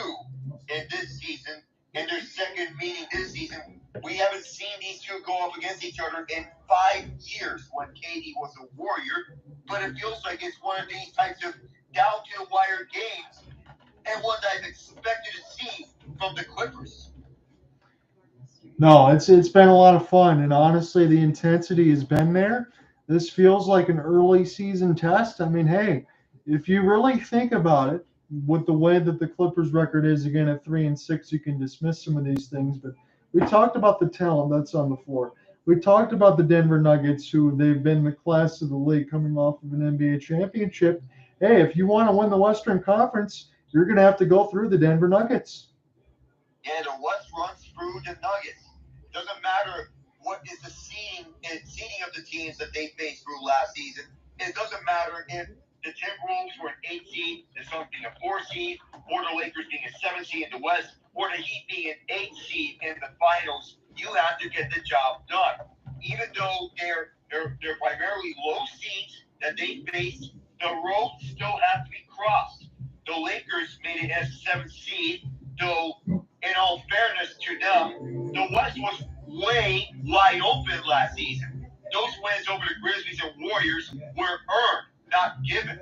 [SPEAKER 2] in this season, in their second meeting this season. We haven't seen these two go up against each other in 5 years when KD was a Warrior, but it feels like it's one of these types of down-to-the-wire games, and one that I've expected to see from the Clippers.
[SPEAKER 1] No, it's been a lot of fun, and honestly, the intensity has been there. This feels like an early season test. I mean, hey, if you really think about it, with the way that the Clippers record is, again, at 3-6, you can dismiss some of these things. But we talked about the talent that's on the floor. We talked about the Denver Nuggets, who they've been the class of the league coming off of an NBA championship. Hey, if you want to win the Western Conference, you're going to have to go through the Denver Nuggets.
[SPEAKER 2] Yeah, the West runs through the Nuggets. Doesn't matter what is the seeding of the teams that they faced through last season. It doesn't matter if the Timberwolves were an 8 seed, the Suns being a 4 seed, or the Lakers being a 7 seed in the West, or the Heat being an 8 seed in the finals. You have to get the job done. even though they're primarily low seeds that they face, the road still has to be crossed. The Lakers made it as a 7th seed, though in all fairness to them, the West was way wide open last season. Those wins over the Grizzlies and Warriors were earned, not given.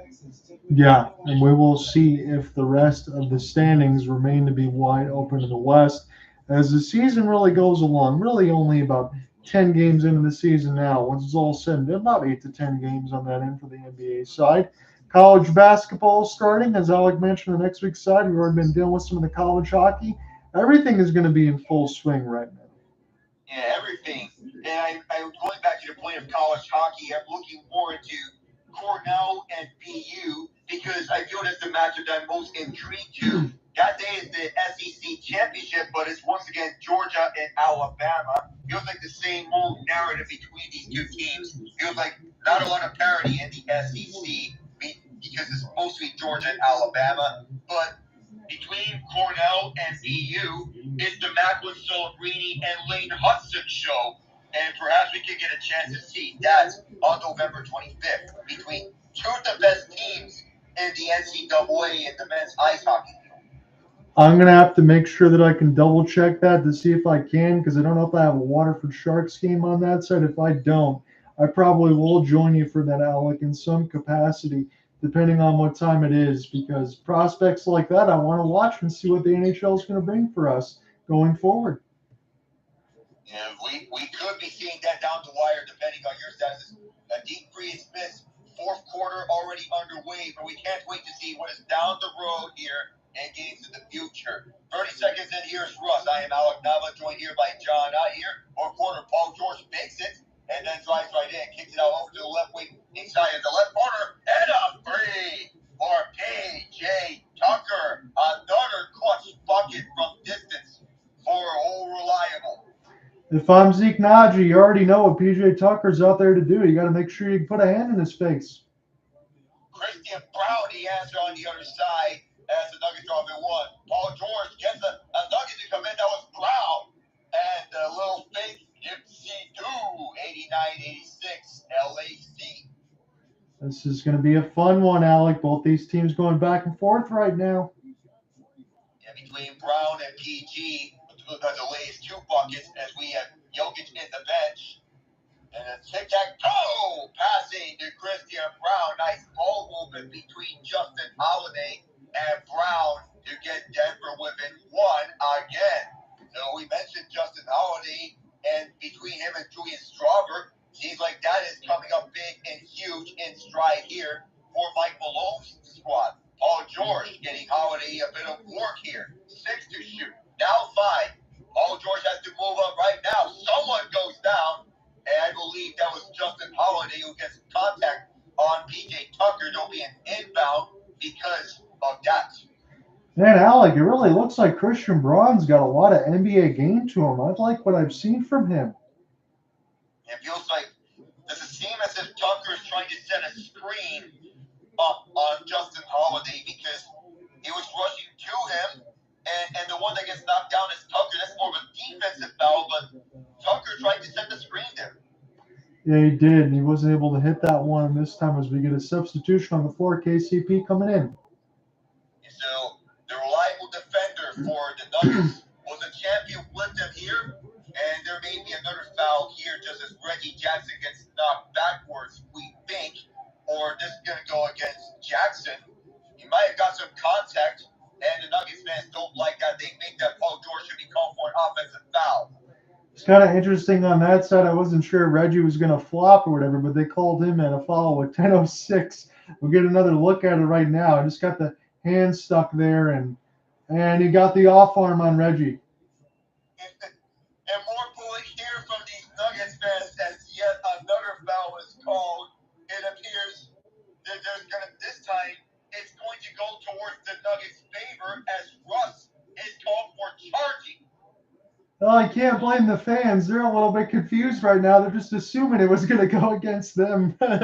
[SPEAKER 1] Yeah, and we will see if the rest of the standings remain to be wide open in the West as the season really goes along. Really, only about 10 games into the season now. Once it's all said and done, about 8 to 10 games on that end for the NBA side. College basketball starting, as Alec mentioned, the next week's side. We've already been dealing with some of the college hockey. Everything is going to be in full swing right now.
[SPEAKER 2] Yeah, everything. And I'm going back to the point of college hockey. I'm looking forward to Cornell and BU because I feel that's the matchup that I'm most intrigued to. That day is the SEC championship, but it's once again Georgia and Alabama. Feels like the same old narrative between these two teams. Feels like not a lot of parity in the SEC because it's supposed to be Georgia and Alabama, but between Cornell and BU, it's the Macklin Celebrini and Lane Hudson show. And perhaps we could get a chance to see that on November 25th between two of the best teams in the NCAA in the men's ice hockey.
[SPEAKER 1] I'm going to have to make sure that I can double check that to see if I can, because I don't know if I have a Waterford Sharks game on that side. If I don't, I probably will join you for that, Alec, in some capacity, depending on what time it is, because prospects like that I want to watch and see what the NHL is going to bring for us going forward.
[SPEAKER 2] Yeah, we could be seeing that down the wire depending on your status. A deep freeze miss, fourth quarter already underway, but we can't wait to see what is down the road here and games in the future. 30 seconds in, here's Russ. I am Alec Nava, joined here by John out here. Or corner, Paul George makes it and then drives right in, kicks it out over to the left wing, inside of the left corner, and a free for P.J. Tucker. Another clutch bucket from distance for Old Reliable.
[SPEAKER 1] If I'm Zeke Naji, you already know what PJ Tucker's out there to do. You got to make sure you put a hand in his face.
[SPEAKER 2] Christian Braun, the answer on the other side as the Nuggets drop in one. Paul George gets a Nugget to come in. That was Braun. And a little fake Gypsy 2, 89-86 LAC.
[SPEAKER 1] This is going to be a fun one, Alec. Both these teams going back and forth right now.
[SPEAKER 2] Yeah, between Braun and PG, because the lays 2 buckets as we have Jokic in the bench. And a tic-tac-toe passing to Christian Braun. Nice ball movement between Justin Holiday and Braun to get Denver within 1 again. So we mentioned Justin Holiday, and between him and Julian Strawther, seems like that is coming up big and huge in stride here for Mike Malone's squad. Paul George getting Holiday a bit of work here. 6 to shoot. Now 5. Paul George has to move up right now. Someone goes down. And I believe that was Justin Holiday who gets contact on PJ Tucker. There'll be an inbound because of that.
[SPEAKER 1] Man, Alec, it really looks like Christian Braun's got a lot of NBA game to him. I like what I've seen from him.
[SPEAKER 2] It feels like, does it seem as if Tucker's trying to set a screen up on Justin Holiday because he was rushing to him, and the one that gets knocked down is Tucker. That's more of a defensive foul, but Tucker tried to set the screen there.
[SPEAKER 1] Yeah, he did. And he wasn't able to hit that one this time as we get a substitution on the floor. KCP coming in.
[SPEAKER 2] So the reliable defender for the Nuggets was a champion with them here, and there may be another foul here just as Reggie Jackson gets knocked backwards, we think, or this is going to go against Jackson. He might have got some contact, and the Nuggets fans don't like that. They think that Paul George should be called for an offensive foul.
[SPEAKER 1] It's kind of interesting on that side. I wasn't sure Reggie was going to flop or whatever, but they called him at a foul with 10:06. We'll get another look at it right now. I just got the hand stuck there, and he got the off arm on Reggie.
[SPEAKER 2] And more bullish here from these Nuggets fans as yet another foul is called. It appears that there's going to, this time, it's going to go towards the Nuggets' favor as Russ is called for charging.
[SPEAKER 1] Well, I can't blame the fans. They're a little bit confused right now. They're just assuming it was going to go against them.
[SPEAKER 2] Well,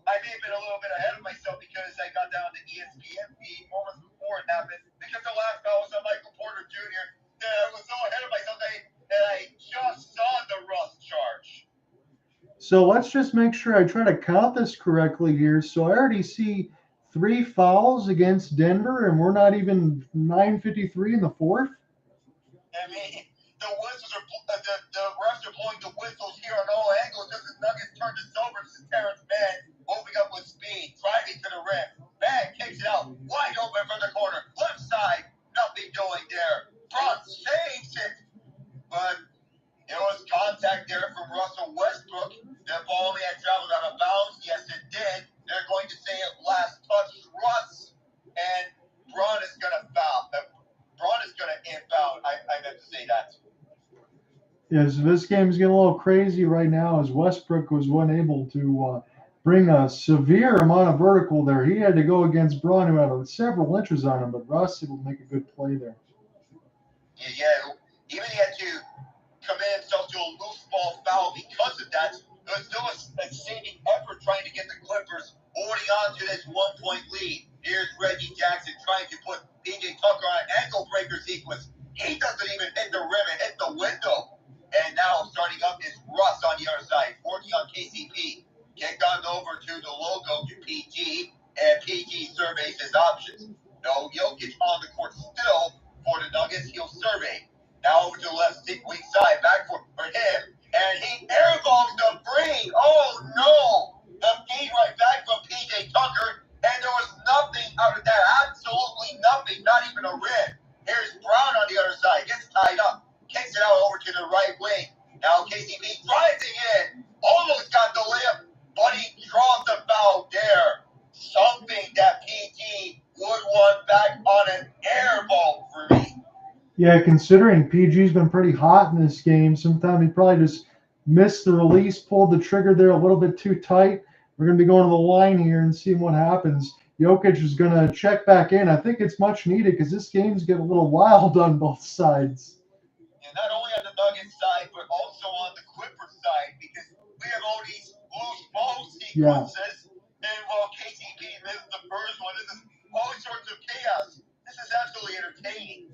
[SPEAKER 2] I may have been a little bit ahead of myself because I got down the ESPN feed moments before it happened. Because the last foul was on Michael Porter Jr. I was so ahead of myself that I just saw
[SPEAKER 1] So let's just make sure I try to count this correctly here. So I already see 3 fouls against Denver, and we're not even 9:53 in the fourth.
[SPEAKER 2] I mean, the whistles are the refs are blowing the whistles here on all angles. As the Nuggets turn this over, this is Terance Mann moving up with speed, driving to the rim. Mann kicks it out, wide open from the corner, left side. Nothing doing there. Braun saves it, but there was contact there from Russell Westbrook. The ball only had traveled out of bounds. Yes, it did. They're going to say it last touch Russ, and Braun is going to foul. Braun is going to inbound. I meant to say that.
[SPEAKER 1] Yeah, so this game's getting a little crazy right now as Westbrook was unable to bring a severe amount of vertical there. He had to go against Braun, who had several inches on him, but Russ able to make a good play there.
[SPEAKER 2] Yeah, even he had to command himself to a loose ball foul because of that. It was still a saving effort trying to get the Clippers holding on to this 1-point lead. Here's Reggie Jackson trying to put PJ Tucker on an ankle breaker sequence. He doesn't even hit the rim and hit the window. And now starting up is Russ on the other side, working on KCP. Kick on over to the logo to PG, and PG surveys his options. No Jokic on the court still for the Nuggets. He'll survey. Now over to the left weak side, back for him, and he airballs the three. Oh no! The feed right back from PJ Tucker, and there was nothing out of that. Absolutely nothing, not even a rim. Here's Braun on the other side, gets tied up, kicks it out over to the right wing. Now KCP driving in, almost got the layup, but he draws the foul there. Something that PG would want back on an air ball for me.
[SPEAKER 1] Yeah, considering PG's been pretty hot in this game, sometimes he probably just missed the release, pulled the trigger there a little bit too tight. We're going to be going to the line here and seeing what happens. Jokic is going to check back in. I think it's much needed because this game's getting a little wild on both sides.
[SPEAKER 2] And not only on the Nuggets side, but also on the Clippers side, because we have all these loose ball sequences. And while KCP missed the first one, this is all sorts of chaos. This is absolutely entertaining.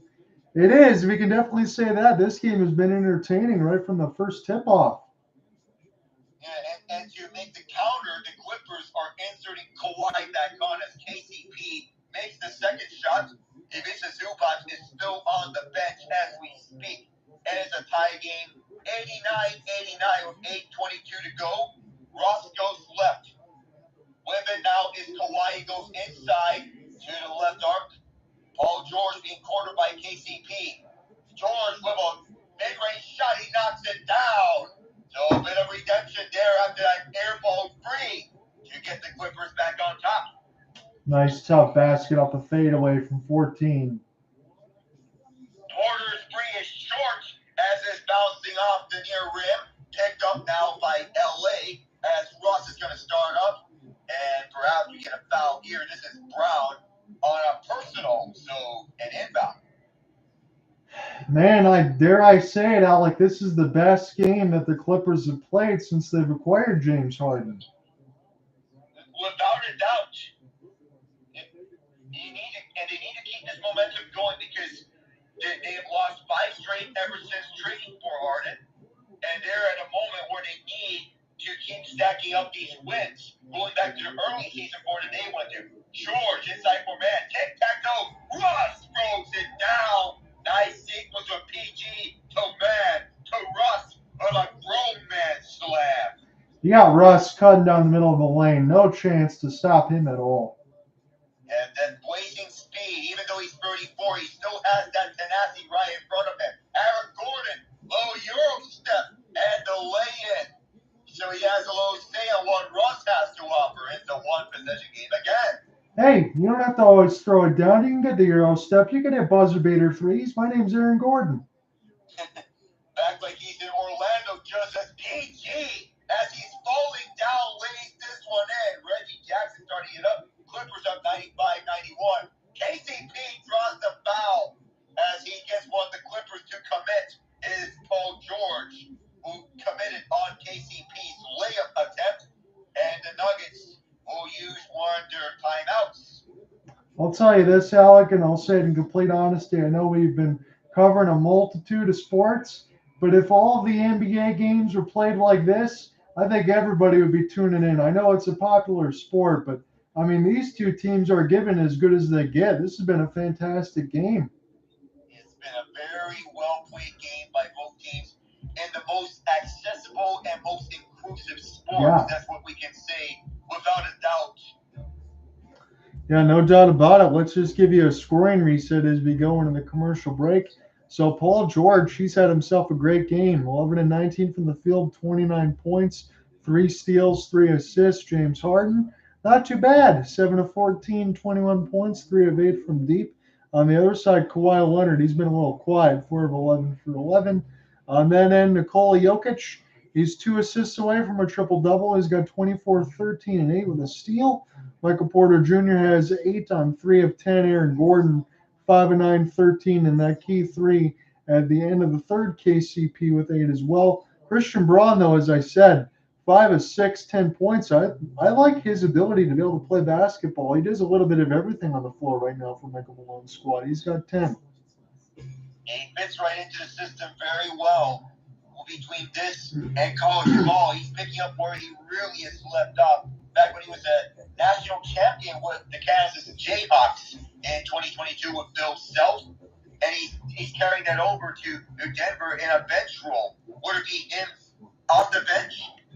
[SPEAKER 1] It is. We can definitely say that. This game has been entertaining right from the first tip-off.
[SPEAKER 2] Yeah, and to make the counter, the Clippers are inserting Kawhi back on as KCP makes the second shot. Ivica Zubac is still on the bench as we speak. And it's a tie game, 89-89 with 8:22 to go. Ross goes left. With it now is Kawhi. He goes inside to the left arc. Paul George being cornered by KCP. George with a mid-range shot. He knocks it down. So a bit of redemption there after that air ball free to get the Clippers back on top.
[SPEAKER 1] Nice tough basket off the fadeaway from 14.
[SPEAKER 2] Porter's three is short as it's bouncing off the near rim. Picked up now by LA as Ross is going to start up. And perhaps we get a foul here. This is Braun on a personal, so an inbound.
[SPEAKER 1] Man, dare I say it, Alec, this is the best game that the Clippers have played since they've acquired James Harden.
[SPEAKER 2] Without a doubt. They need to keep this momentum going because they have lost 5 straight ever since trading for Harden. And they're at a moment where they need to keep stacking up these wins. Going back to the early season more than they went to. George inside for Mann. Tic-tac-toe. Russ throws it down. Nice sequence with PG to Mann to Russ on a grown man slam.
[SPEAKER 1] You got Russ cutting down the middle of the lane. No chance to stop him at all.
[SPEAKER 2] And then blazing speed, even though he's 34, he still has that tenacity right in front of him. Aaron Gordon, low Euro step, and the lay-in. So he has a little say on what Russ has to offer. It's a one-possession game again.
[SPEAKER 1] Hey, you don't have to always throw it down. You can get the Euro step. You can hit buzzer beater threes. My name's Aaron Gordon.
[SPEAKER 2] Back like he's in Orlando just as PG, as he's falling down, lays this one in. Reggie Jackson starting it up. Clippers up 95-91. KCP draws the foul as he gets one of the Clippers to commit. It is Paul George who committed on KCP's layup attempt, and the Nuggets will use one of their timeouts.
[SPEAKER 1] I'll tell you this, Alec, and I'll say it in complete honesty. I know we've been covering a multitude of sports, but if all of the NBA games were played like this, I think everybody would be tuning in. I know it's a popular sport, but I mean, these two teams are given as good as they get. This has been a fantastic game.
[SPEAKER 2] It's been a very well-played game by both teams in the most accessible and most inclusive sport.
[SPEAKER 1] Yeah.
[SPEAKER 2] That's what we can say without a doubt.
[SPEAKER 1] Yeah, no doubt about it. Let's just give you a scoring reset as we go into the commercial break. So Paul George, he's had himself a great game. 11 and 19 from the field, 29 points, 3 steals, 3 assists. James Harden, not too bad. 7 of 14, 21 points, 3 of 8 from deep. On the other side, Kawhi Leonard, he's been a little quiet, 4 of 11 for 11. On that end, Nikola Jokic, he's 2 assists away from a triple-double. He's got 24, 13, and 8 with a steal. Michael Porter Jr. has 8 on 3 of 10. Aaron Gordon, 5 of 9, 13, and that key 3 at the end of the third. KCP with 8 as well. Christian Braun, though, as I said, 5 of 6, 10 points. I like his ability to be able to play basketball. He does a little bit of everything on the floor right now for Michael Malone's squad. He's got 10.
[SPEAKER 2] He fits right into the system very well. Between this and college ball, he's picking up where he really has left off. Back when he was a national champion with the Kansas Jayhawks in 2022 with Bill Self, and he's carrying that over to Denver in a bench role. Would it be him off the bench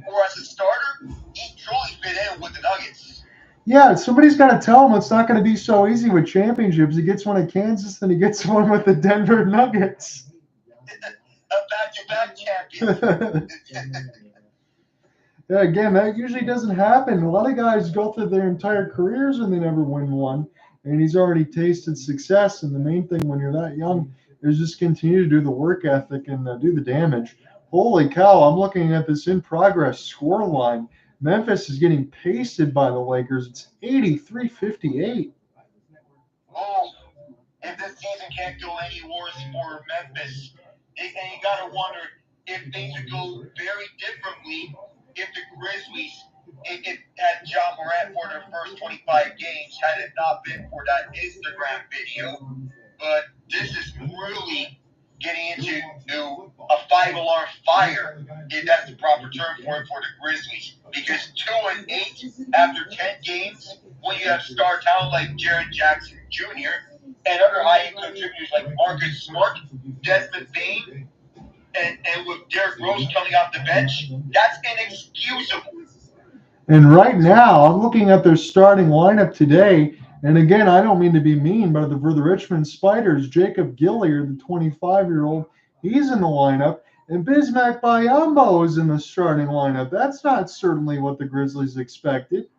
[SPEAKER 2] or as a starter? He truly fit in with the Nuggets.
[SPEAKER 1] Yeah, somebody's got to tell him it's not going to be so easy with championships. He gets one at Kansas, then he gets one with the Denver Nuggets.
[SPEAKER 2] A back-to-back champion.
[SPEAKER 1] Yeah, again, that usually doesn't happen. A lot of guys go through their entire careers and they never win one. And he's already tasted success. And the main thing when you're that young is just continue to do the work ethic and do the damage. Holy cow, I'm looking at this in progress score line. Memphis is getting pasted by the Lakers. It's 83-58.
[SPEAKER 2] Oh, if this season can't go any worse for Memphis, and you got to wonder if things would go very differently if the Grizzlies it had John Morant for their first 25 games had it not been for that Instagram video. But this is really getting into a 5-alarm fire, if that's the proper term for it, for the Grizzlies. Because 2-8 after 10 games, when you have star talent like Jaren Jackson Jr. and other high-end contributors like Marcus Smart, Desmond Bain, and with Derrick Rose coming off the bench, that's inexcusable.
[SPEAKER 1] And right now, I'm looking at their starting lineup today. And again, I don't mean to be mean, but for the Richmond Spiders, Jacob Gilliard, the 25-year-old, he's in the lineup. And Bismack Biyombo is in the starting lineup. That's not certainly what the Grizzlies expected.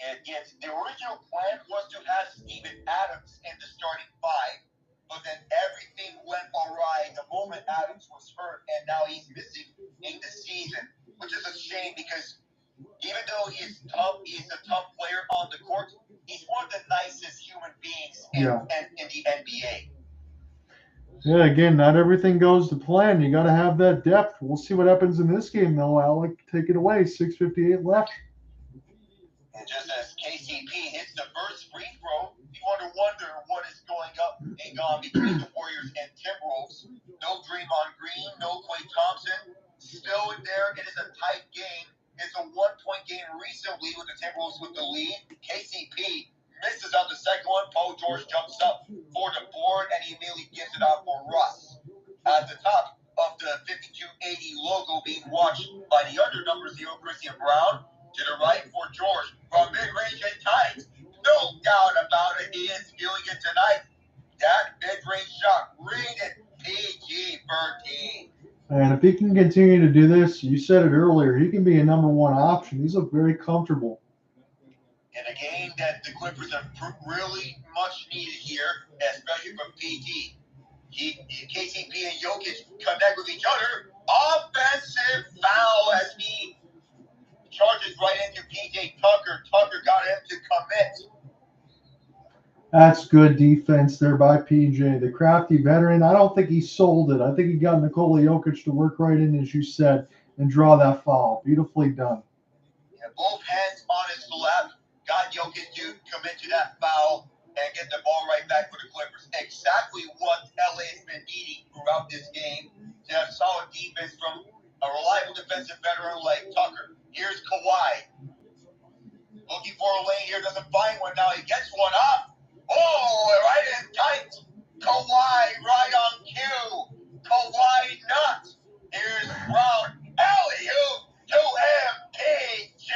[SPEAKER 2] And yes, the original plan was to have Steven Adams in the starting 5. But then everything went awry the moment Adams was hurt, and now he's missing in the season, which is a shame because even though he's a tough player on the court, he's one of the nicest human beings in the NBA.
[SPEAKER 1] Yeah, again, not everything goes to plan. You got to have that depth. We'll see what happens in this game, though. Alec, take it away. 6:58 left.
[SPEAKER 2] And just as KCP hits the first free throw, you wonder what is going up and gone between the Warriors and Timberwolves. No Draymond Green, no Klay Thompson. Still in there. It is a tight game. It's a 1-point game recently with the Timberwolves with the lead. KCP misses on the second one. Paul George jumps up for the board, and he immediately gives it off for Russ. At the top of the 5280 logo being watched by the other number 0, Christian Braun. To the right for George from mid-range and tight. No doubt about it. He is feeling it tonight. That mid-range shot rated PG-13.
[SPEAKER 1] And if he can continue to do this, you said it earlier, he can be a number 1 option. He's looked very comfortable.
[SPEAKER 2] In a game that the Clippers have really much needed here, especially from PG. KCP and Jokic connect with each other. Offensive foul as he charges right into PJ Tucker. Tucker got him to commit.
[SPEAKER 1] That's good defense there by PJ, the crafty veteran. I don't think he sold it. I think he got Nikola Jokic to work right in, as you said, and draw that foul. Beautifully done.
[SPEAKER 2] Yeah, both hands on his lap. Got Jokic to commit to that foul and get the ball right back for the Clippers. Exactly what LA has been needing throughout this game. To have solid defense from a reliable defensive veteran like Tucker. Here's Kawhi. Looking for a lane here, doesn't find one. Now he gets one up. Oh, right in tight. Kawhi right on cue. Kawhi nuts. Here's Braun. Alley-oop to MPJ.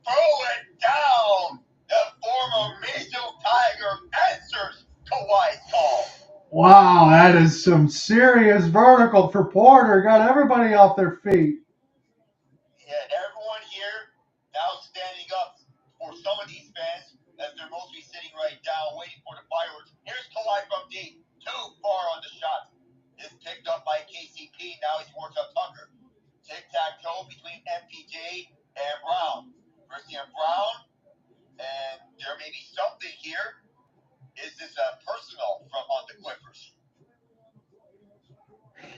[SPEAKER 2] Throw it down. The former Mizzou Tiger answers Kawhi's call.
[SPEAKER 1] Wow, that is some serious vertical for Porter. Got everybody off their feet.
[SPEAKER 2] Yeah, everyone here now standing up for some of these fans as they're mostly sitting right down waiting for the fireworks. Here's Kawhi from deep. Too far on the shot. It's picked up by KCP. Now he's worked up Tucker. Tic-tac-toe between MPJ and Braun. First on Braun, and there may be something here. Is this a personal from on the Clippers?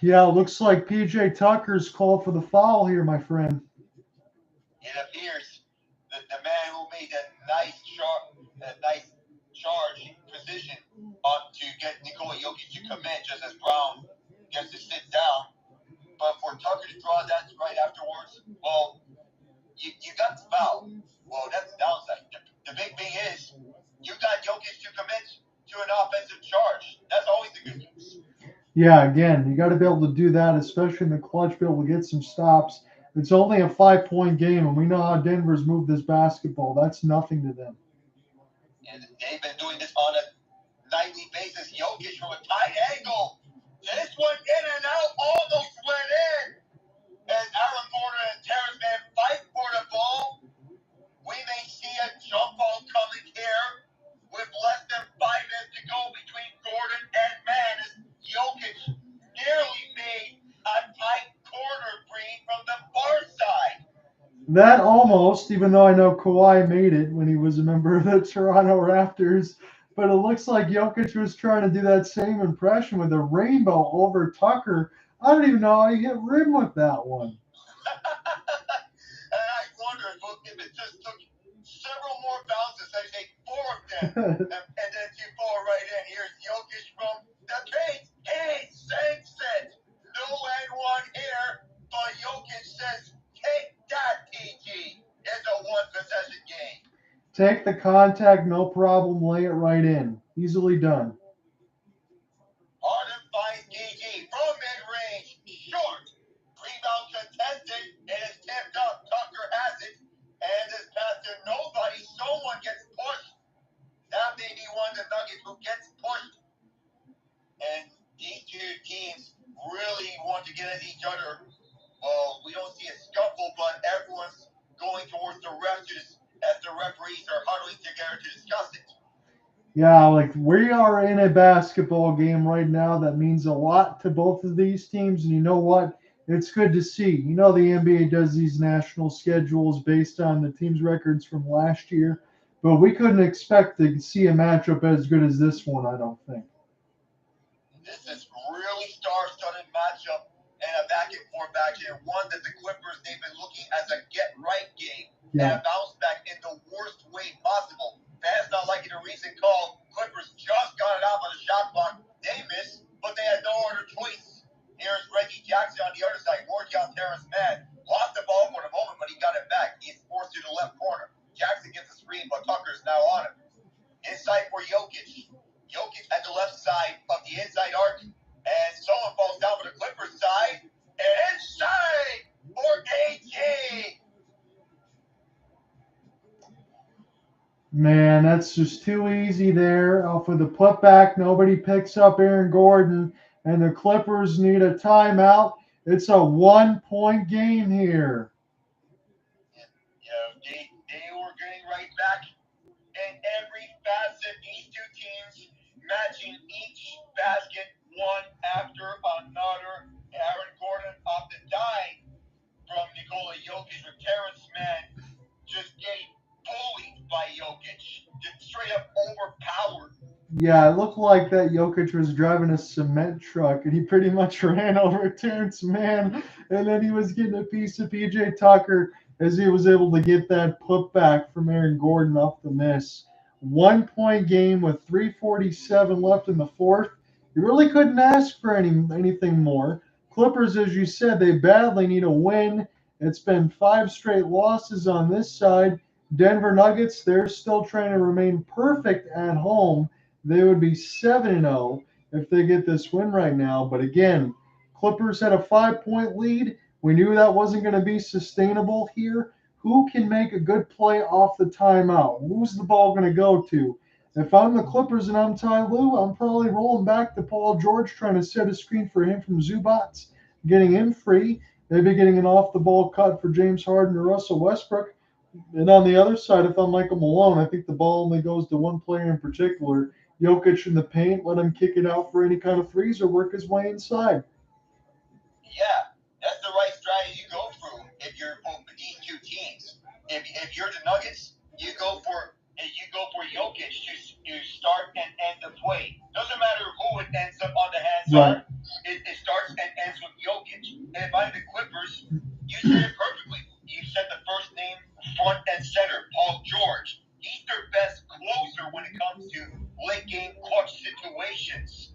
[SPEAKER 1] Yeah, looks like PJ Tucker's called for the foul here, my friend.
[SPEAKER 2] It appears that the man who made that nice charge position to get Nikola Jokic to commit just as Braun gets to sit down. But for Tucker to draw that right afterwards, well, you got the foul. Well, that's the downside. The big thing is you got Jokic to commit to an offensive charge. That's always the good news.
[SPEAKER 1] Yeah, again, you got to be able to do that, especially in the clutch, be able to get some stops. It's only a 5-point game, and we know how Denver's moved this basketball. That's nothing to them.
[SPEAKER 2] And they've been doing this on a nightly basis. Jokic from a tight angle. This one in and out, almost went in. As Aaron Gordon and Terance Mann fight for the ball, we may see a jump ball coming here with less than 5 minutes to go between Gordon and Mann as Jokic nearly made a tight corner three from the far side.
[SPEAKER 1] That almost, even though I know Kawhi made it when he was a member of the Toronto Raptors, but it looks like Jokic was trying to do that same impression with a rainbow over Tucker. I don't even know how he hit rim with that one.
[SPEAKER 2] And I wonder if it just took several more bounces, I say 4 of them, and then you fall right in. Here's Jokic from the paint. He sinks it. No and one here, but Jokic says, take that, PG. It's a one-possession game.
[SPEAKER 1] Take the contact, no problem, lay it right in. Easily done.
[SPEAKER 2] Harden finds PG from mid-range, short. Rebound contested, and it's tipped up. Tucker has it, and this pass to nobody. Someone gets pushed. That may be one of the Nuggets who gets pushed. And these two teams really want to get at each other. Well, we don't see a scuffle, but everyone's going towards the refs as the referees are huddling together to discuss it.
[SPEAKER 1] Yeah, like we are in a basketball game right now that means a lot to both of these teams. And you know what? It's good to see. You know, the NBA does these national schedules based on the team's records from last year, but we couldn't expect to see a matchup as good as this one, I don't think.
[SPEAKER 2] This is really star-studded matchup and a back-and-forth action. One that the Clippers, they've been looking as a get-right game and a bounce back in the worst way possible. Fans not liking the recent call. Clippers just got it out on the shot clock. They missed, but they had no other choice. Here's Reggie Jackson on the other side, working on Terance Mann. Lost the ball for the moment, but he got it back. He's forced to the left corner. Jackson gets a screen, but Tucker's now on him. Inside for Jokic. Jokic at the left side of the inside arc. And someone falls down for the Clippers side. And inside for AJ.
[SPEAKER 1] Man, that's just too easy there. For the putback, nobody picks up Aaron Gordon, and the Clippers need a timeout. It's a 1-point game here.
[SPEAKER 2] They were getting right back in every facet. These two teams matching each basket one after another. Aaron Gordon off the dime from Nikola Jokic with Terance Mann just getting bullied by Jokic. Just straight up overpowered.
[SPEAKER 1] Yeah, it looked like that Jokic was driving a cement truck, and he pretty much ran over Terance Mann, and then he was getting a piece of PJ Tucker as he was able to get that putback from Aaron Gordon off the miss. 1-point game with 3:47 left in the fourth. You really couldn't ask for anything more. Clippers, as you said, they badly need a win. It's been 5 straight losses on this side. Denver Nuggets, they're still trying to remain perfect at home. They would be 7-0 if they get this win right now. But again, Clippers had a 5-point lead. We knew that wasn't going to be sustainable here. Who can make a good play off the timeout? Who's the ball going to go to? If I'm the Clippers and I'm Tyronn Lue, I'm probably rolling back to Paul George, trying to set a screen for him from Zubac, getting him free, maybe getting an off-the-ball cut for James Harden or Russell Westbrook. And on the other side, if I'm Michael Malone, I think the ball only goes to one player in particular, Jokic in the paint, let him kick it out for any kind of threes or work his way inside.
[SPEAKER 2] Yeah, that's the right strategy to go through if you're both these two teams. If you're the Nuggets, you go for Jokic to start and end the play. Doesn't matter who it ends up on the hands
[SPEAKER 1] Right.
[SPEAKER 2] on. It starts and ends with Jokic. And if I'm the Clippers, you said it perfectly. You said the first name front and center, Paul George. He's their best closer when it comes to late game clutch situations.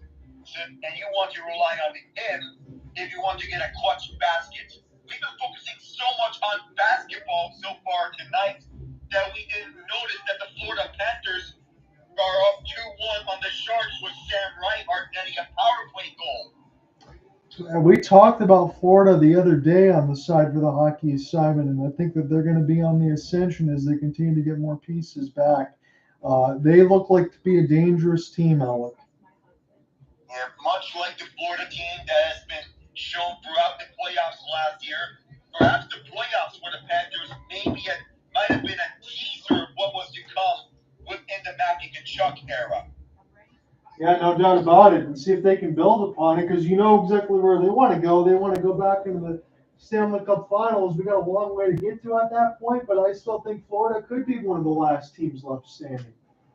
[SPEAKER 2] And you want to rely on him if you want to get a clutch basket. We've been focusing so much on basketball so far tonight that we didn't notice that the Florida Panthers are up 2-1 on the Sharks with Sam Reinhart netting a power play goal.
[SPEAKER 1] We talked about Florida the other day on the side for the hockey assignment, and I think that they're going to be on the ascension as they continue to get more pieces back. They look like to be a dangerous team, Alec.
[SPEAKER 2] Yeah, much like the Florida team that has been shown throughout the playoffs last year. Perhaps the playoffs for the Panthers might have been a teaser of what was to come within the Magic and Chuck era.
[SPEAKER 1] Yeah, no doubt about it, and see if they can build upon it, because you know exactly where they want to go. They want to go back into the Stanley Cup Finals. We got a long way to get to at that point, but I still think Florida could be one of the last teams left standing.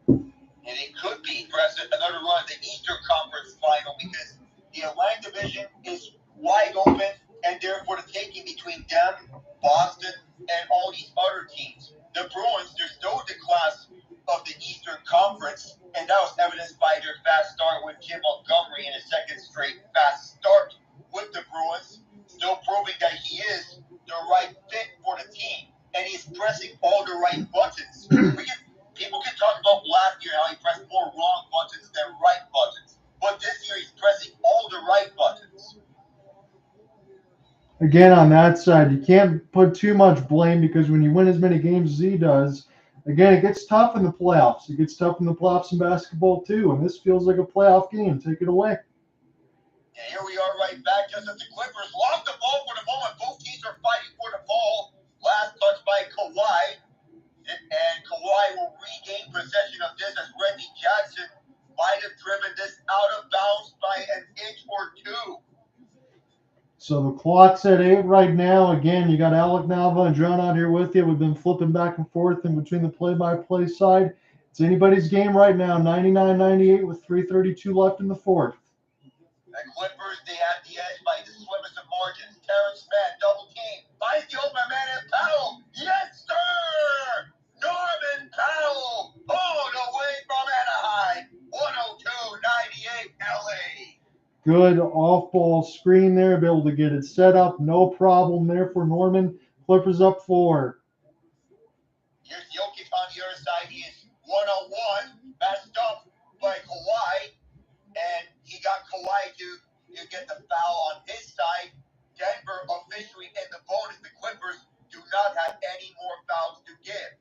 [SPEAKER 2] And it could be perhaps another run at the Eastern Conference Final because the Atlantic Division is wide open and therefore the taking between them, Boston, and all these other teams. The Bruins, they're still the class of the Eastern Conference, and that was evidenced by their fast start with Jim Montgomery and a second straight fast start with the Bruins, still proving that he is the right fit for the team, and he's pressing all the right buttons. People can talk about last year how he pressed more wrong buttons than right buttons, but this year he's pressing all the right buttons.
[SPEAKER 1] Again, on that side, you can't put too much blame because when you win as many games as he does, again, it gets tough in the playoffs. It gets tough in the playoffs in basketball too, and this feels like a playoff game. Take it away.
[SPEAKER 2] And here we are right back just as the Clippers lost the ball for the moment. Both teams are fighting for the ball. Last touch by Kawhi. And Kawhi will regain possession of this as Reggie Jackson might have driven this out of bounds by an inch or two.
[SPEAKER 1] So the clock's at 8 right now. Again, you got Alec, Nava, and John out here with you. We've been flipping back and forth in between the play-by-play side. It's anybody's game right now, 99-98 with 3:32 left in the fourth.
[SPEAKER 2] The Clippers, they had the edge by the slimmest of margins. Terance Mann, double team. Finds the open man and Powell. Yes, sir! Norman Powell. All the way from Anaheim. 102-98 LA.
[SPEAKER 1] Good off-ball screen there. Be able to get it set up. No problem there for Norman. Clippers up 4.
[SPEAKER 2] Here's Jokic on the other side. He is 1-on-1. Matched up by Kawhi. And he got Kawhi to get the foul on his side. Denver officially in the bonus. The Clippers do not have any more fouls to give.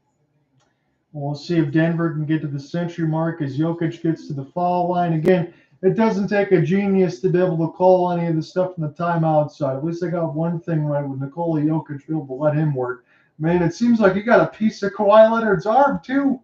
[SPEAKER 1] We'll see if Denver can get to the century mark as Jokic gets to the foul line. Again, it doesn't take a genius to be able to call any of the stuff from the timeout side. At least I got one thing right with Nikola Jokic, be able to let him work. Man, it seems like he got a piece of Kawhi Leonard's arm, too.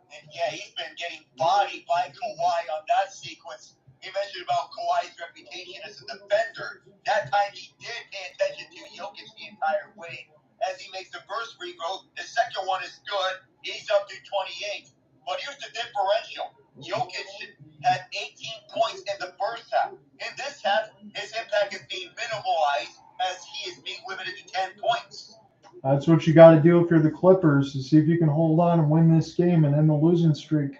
[SPEAKER 2] And yeah, he's been getting bodied by Kawhi on that sequence. He mentioned about Kawhi's reputation as a defender. That time he did pay attention to Jokic the entire way. As he makes the first free throw, the second one is good. He's up to 28. But here's the differential. Jokic had 18 points in the first half. In this half, his impact is being minimalized as he is being limited to 10 points.
[SPEAKER 1] That's what you got to do if you're the Clippers, to see if you can hold on and win this game and end the losing streak.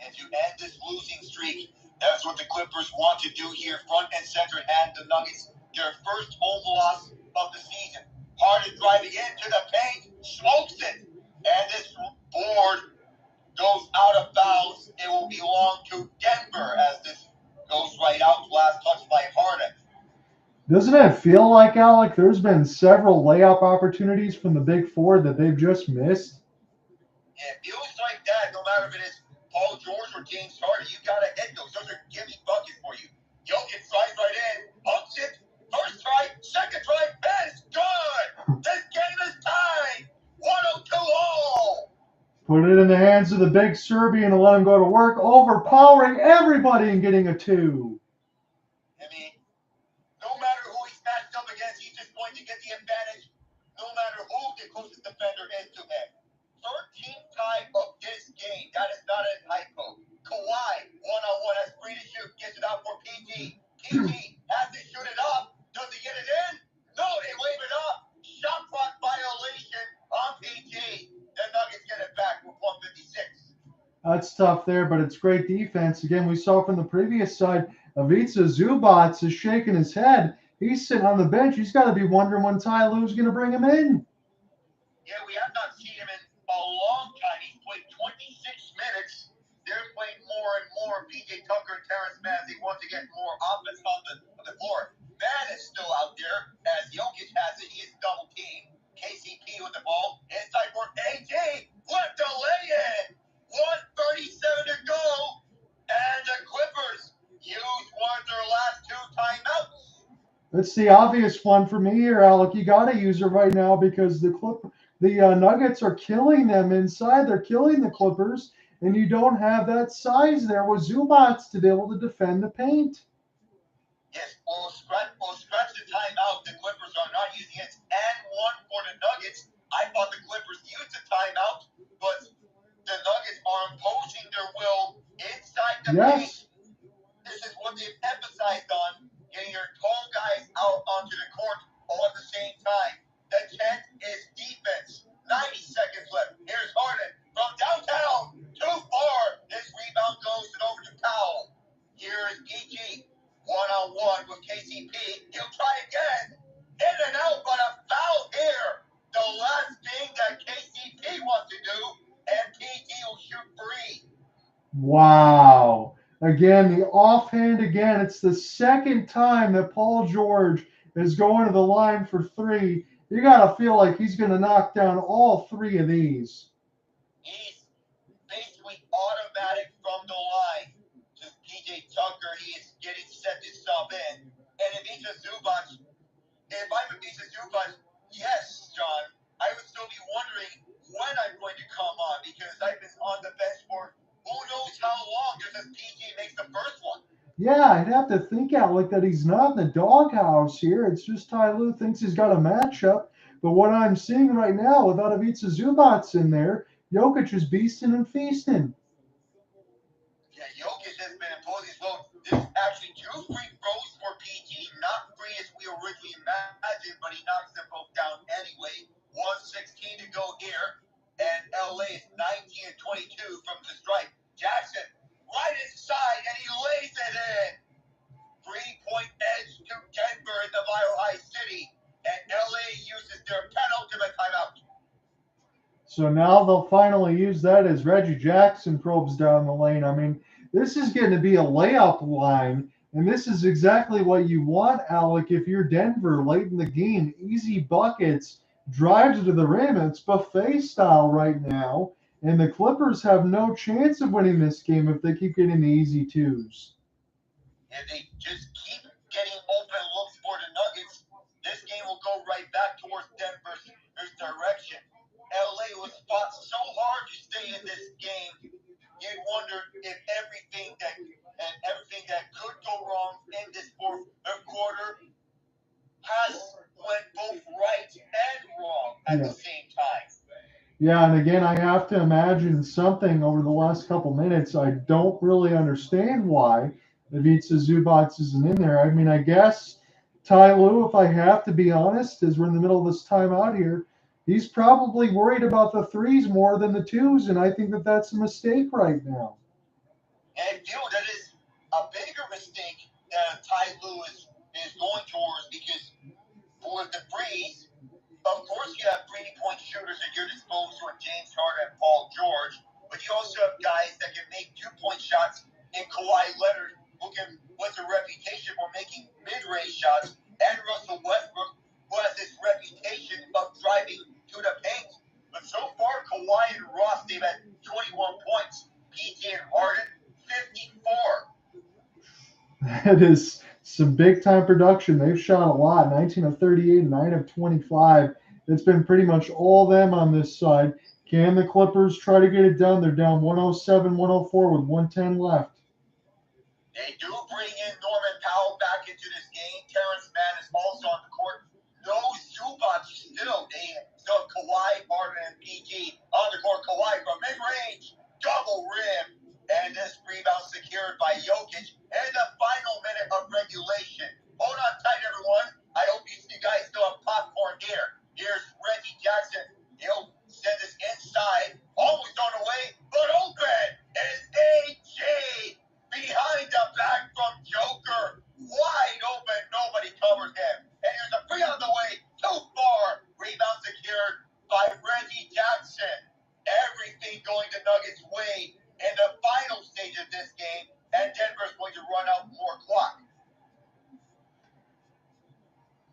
[SPEAKER 2] And to end this losing streak, that's what the Clippers want to do here, front and center, and hand the Nuggets their first home loss of the season. Harden driving into the paint, smokes it, and this board goes out of bounds. It will belong to Denver as this goes right out. Last touch by Harden.
[SPEAKER 1] Doesn't it feel like, Alec, there's been several layup opportunities from the Big Four that they've just missed?
[SPEAKER 2] Yeah, it feels like that. No matter if it is Paul George or James Harden, you got to hit those. Those are gimme buckets for you. Jokic slides right in, hooks it. First try, second try, and it's good. This game is tied. 102 all.
[SPEAKER 1] Put it in the hands of the big Serbian and let him go to work, overpowering everybody and getting a 2.
[SPEAKER 2] I mean, no matter who he's matched up against, he's just going to get the advantage. No matter who the closest defender is to him. 13th tie of this game. That is not a typo. Kawhi, one-on-one, has free to shoot. Gets it out for PG. PG has to shoot it up. Does he get it in? No, they wave it up. Shot clock violation on PG. The Nuggets get it back with 156.
[SPEAKER 1] That's tough there, but it's great defense. Again, we saw from the previous side, Ivica Zubac is shaking his head. He's sitting on the bench. He's got to be wondering when Tyronn Lue's going to bring him in.
[SPEAKER 2] Yeah, we have not seen him in a long time. He's played 26 minutes. They're playing more and more. PJ Tucker and Terance Mann, they want to get more offense on the floor. Mann is still out there as Jokic has it. He is double teamed. KCP with the ball. Inside for AJ. What the lay-in. 1:37 to go. And the Clippers use one of their last 2 timeouts.
[SPEAKER 1] That's the obvious one for me here, Alec. You got to use it right now because the Nuggets are killing them inside. They're killing the Clippers, and you don't have that size there with Zubac to be able to defend the paint.
[SPEAKER 2] Yes, we'll scratch the timeout. The Clippers are not using it. And one for the Nuggets. I thought the Clippers used the timeout, but the Nuggets are imposing their will inside the paint. This is what they've emphasized on, getting your tall guys out onto the court all at the same time. The 10th is defense. 90 seconds left. Here's Harden from downtown. Too far. This rebound goes over to Powell. Here is PG. One-on-one with KCP. He'll try again. In and out, but a foul here. The last thing that KCP wants to do, and PG will shoot free.
[SPEAKER 1] Wow. Again, the offhand again. It's the second time that Paul George is going to the line for 3. You got to feel like he's going to knock down all 3 of these.
[SPEAKER 2] He's basically automatic from the line. Just PJ Tucker, he is getting set to sub in. And Ivica Zubac, if I'm Ivica Zubac, yes, John, I would still be wondering when I'm going to come on because I've been on the bench for who knows how long just as PG makes the first one.
[SPEAKER 1] Yeah, I'd have to think, Alec, that he's not in the doghouse here. It's just Tyronn Lue thinks he's got a matchup. But what I'm seeing right now, without Ivica Zubac in there, Jokic is beasting and feasting.
[SPEAKER 2] Yeah, Jokic has been imposing his will. There's actually 2 free throws for PG, not free as we originally imagined, but he knocks them both down anyway. 1:16 to go here, and LA is 19 and 22 from the stripe. Jackson right inside, and he lays it in. 3-point edge to Denver in the Mile High City, and LA uses their penultimate timeout.
[SPEAKER 1] So now they'll finally use that as Reggie Jackson probes down the lane. I mean, this is going to be a layup line, and this is exactly what you want, Alec, if you're Denver late in the game. Easy buckets, drives to the rim. It's buffet style right now, and the Clippers have no chance of winning this game if they keep getting the easy 2s.
[SPEAKER 2] And they just keep getting open looks for the Nuggets. This game will go right back towards Denver's direction. LA was fought so hard to stay in this game. You'd wonder if everything that could go wrong in this fourth quarter has went both right and wrong at the same time.
[SPEAKER 1] Yeah, and again, I have to imagine something over the last couple minutes. I don't really understand why Ivica Zubac isn't in there. I mean, I guess Tyronn Lue, if I have to be honest, as we're in the middle of this timeout here, he's probably worried about the 3s more than the 2s, and I think that that's a mistake right now.
[SPEAKER 2] And I feel that is a bigger mistake for making mid-range shots, and Russell Westbrook, who has this reputation of driving to the paint. But so far, Kawhi and Ross, they've had 21 points. PG and Harden, 54.
[SPEAKER 1] That is some big-time production. They've shot a lot, 19 of 38, 9 of 25. It's been pretty much all them on this side. Can the Clippers try to get it done? They're down 107, 104 with 110 left.
[SPEAKER 2] They do bring in Norman Powell back into this game. Terance Mann is also on the court. No Zubac still. They still Kawhi, Harden, and PG on the court. Kawhi from mid-range, double rim, and this rebound secured by Jokic. And the final minute of regulation. Hold on tight, everyone. I hope you guys still have popcorn here. Here's Reggie Jackson. He'll send this inside, almost on the way, but open is AJ. Behind the back from Joker, wide open, nobody covers him. And here's a free on the way, too far. Rebound secured by Reggie Jackson. Everything going the Nuggets' way in the final stage of this game, and Denver's going to run out more clock.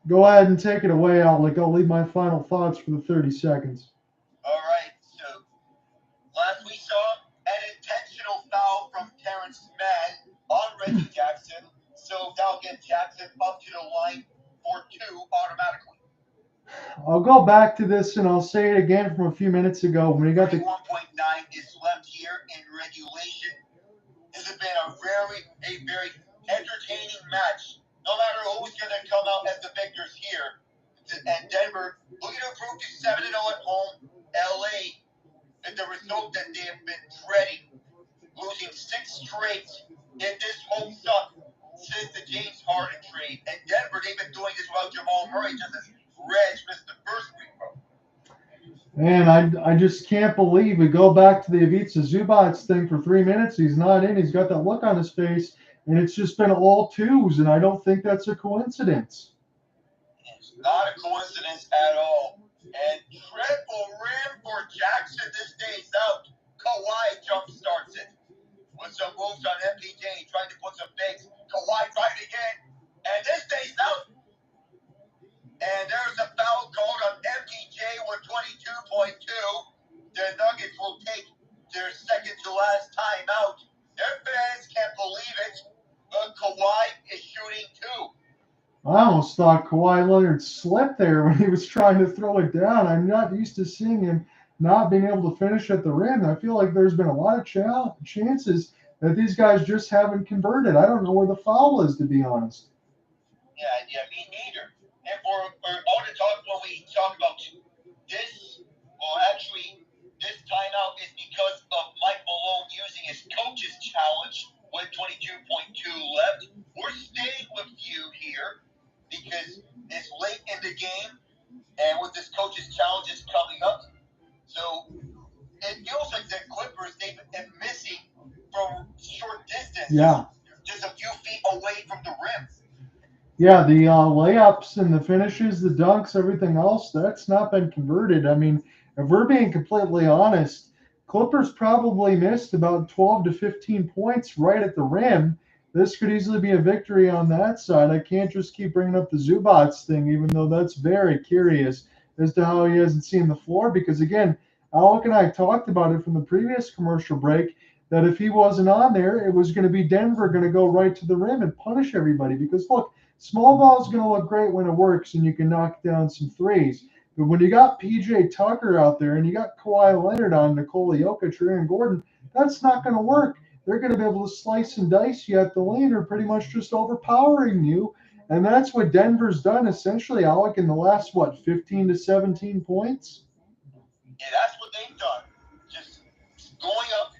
[SPEAKER 1] Go ahead and take it away, Alec. I'll leave my final thoughts for the 30 seconds.
[SPEAKER 2] All right, so last we saw an intentional foul from Terance Mann on Reggie Jackson, so that'll get Jackson up to the line for 2 automatically.
[SPEAKER 1] I'll go back to this and I'll say it again from a few minutes ago when we got the
[SPEAKER 2] 1.9 is left here in regulation. This has been a very entertaining match. No matter who's going to come out as the victors here. And Denver looking to improve to 7-0 at home. LA, and the result that they have been dreading, losing 6 straight in this home suck since the James Harden trade. And Denver, they've been doing this without Jamal Murray, just as Reg missed the first free throw.
[SPEAKER 1] And I just can't believe we go back to the Ivica Zubac thing for 3 minutes. He's not in. He's got that look on his face, and it's just been all twos, and I don't think that's a coincidence.
[SPEAKER 2] It's not a coincidence at all. And triple rim for Jackson. This stays out. Kawhi jump starts it with some moves on MPJ, trying to put some fakes. Kawhi tried again, and this stays out. And there's a foul called on MPJ with 22.2. The Nuggets will take their second to last timeout. Their fans can't believe it, but Kawhi is shooting too.
[SPEAKER 1] I almost thought Kawhi Leonard slipped there when he was trying to throw it down. I'm not used to seeing him not being able to finish at the rim. I feel like there's been a lot of chances that these guys just haven't converted. I don't know where the foul is, to be honest.
[SPEAKER 2] Yeah, me neither. And for all the talk when we talk about this, well, actually, this timeout is because of Mike Malone using his coach's challenge with 22.2 left. We're staying with you here because it's late in the game, and with this coach's challenge is coming up. So it feels like the Clippers, they've been missing from short distance.
[SPEAKER 1] Yeah.
[SPEAKER 2] Just a few feet away from the rim.
[SPEAKER 1] Yeah, the layups and the finishes, the dunks, everything else, that's not been converted. I mean, if we're being completely honest, Clippers probably missed about 12 to 15 points right at the rim. This could easily be a victory on that side. I can't just keep bringing up the Zubac thing, even though that's very curious as to how he hasn't seen the floor. Because, again, Alec and I talked about it from the previous commercial break, that if he wasn't on there, it was going to be Denver going to go right to the rim and punish everybody. Because, look, small ball is going to look great when it works and you can knock down some threes. But when you got P.J. Tucker out there and you got Kawhi Leonard on Nikola Jokic or Aaron Gordon, that's not going to work. They're going to be able to slice and dice you at the lane or pretty much just overpowering you. And that's what Denver's done essentially, Alec, in the last, 15 to 17 points?
[SPEAKER 2] Yeah, that's what they've done. Just going up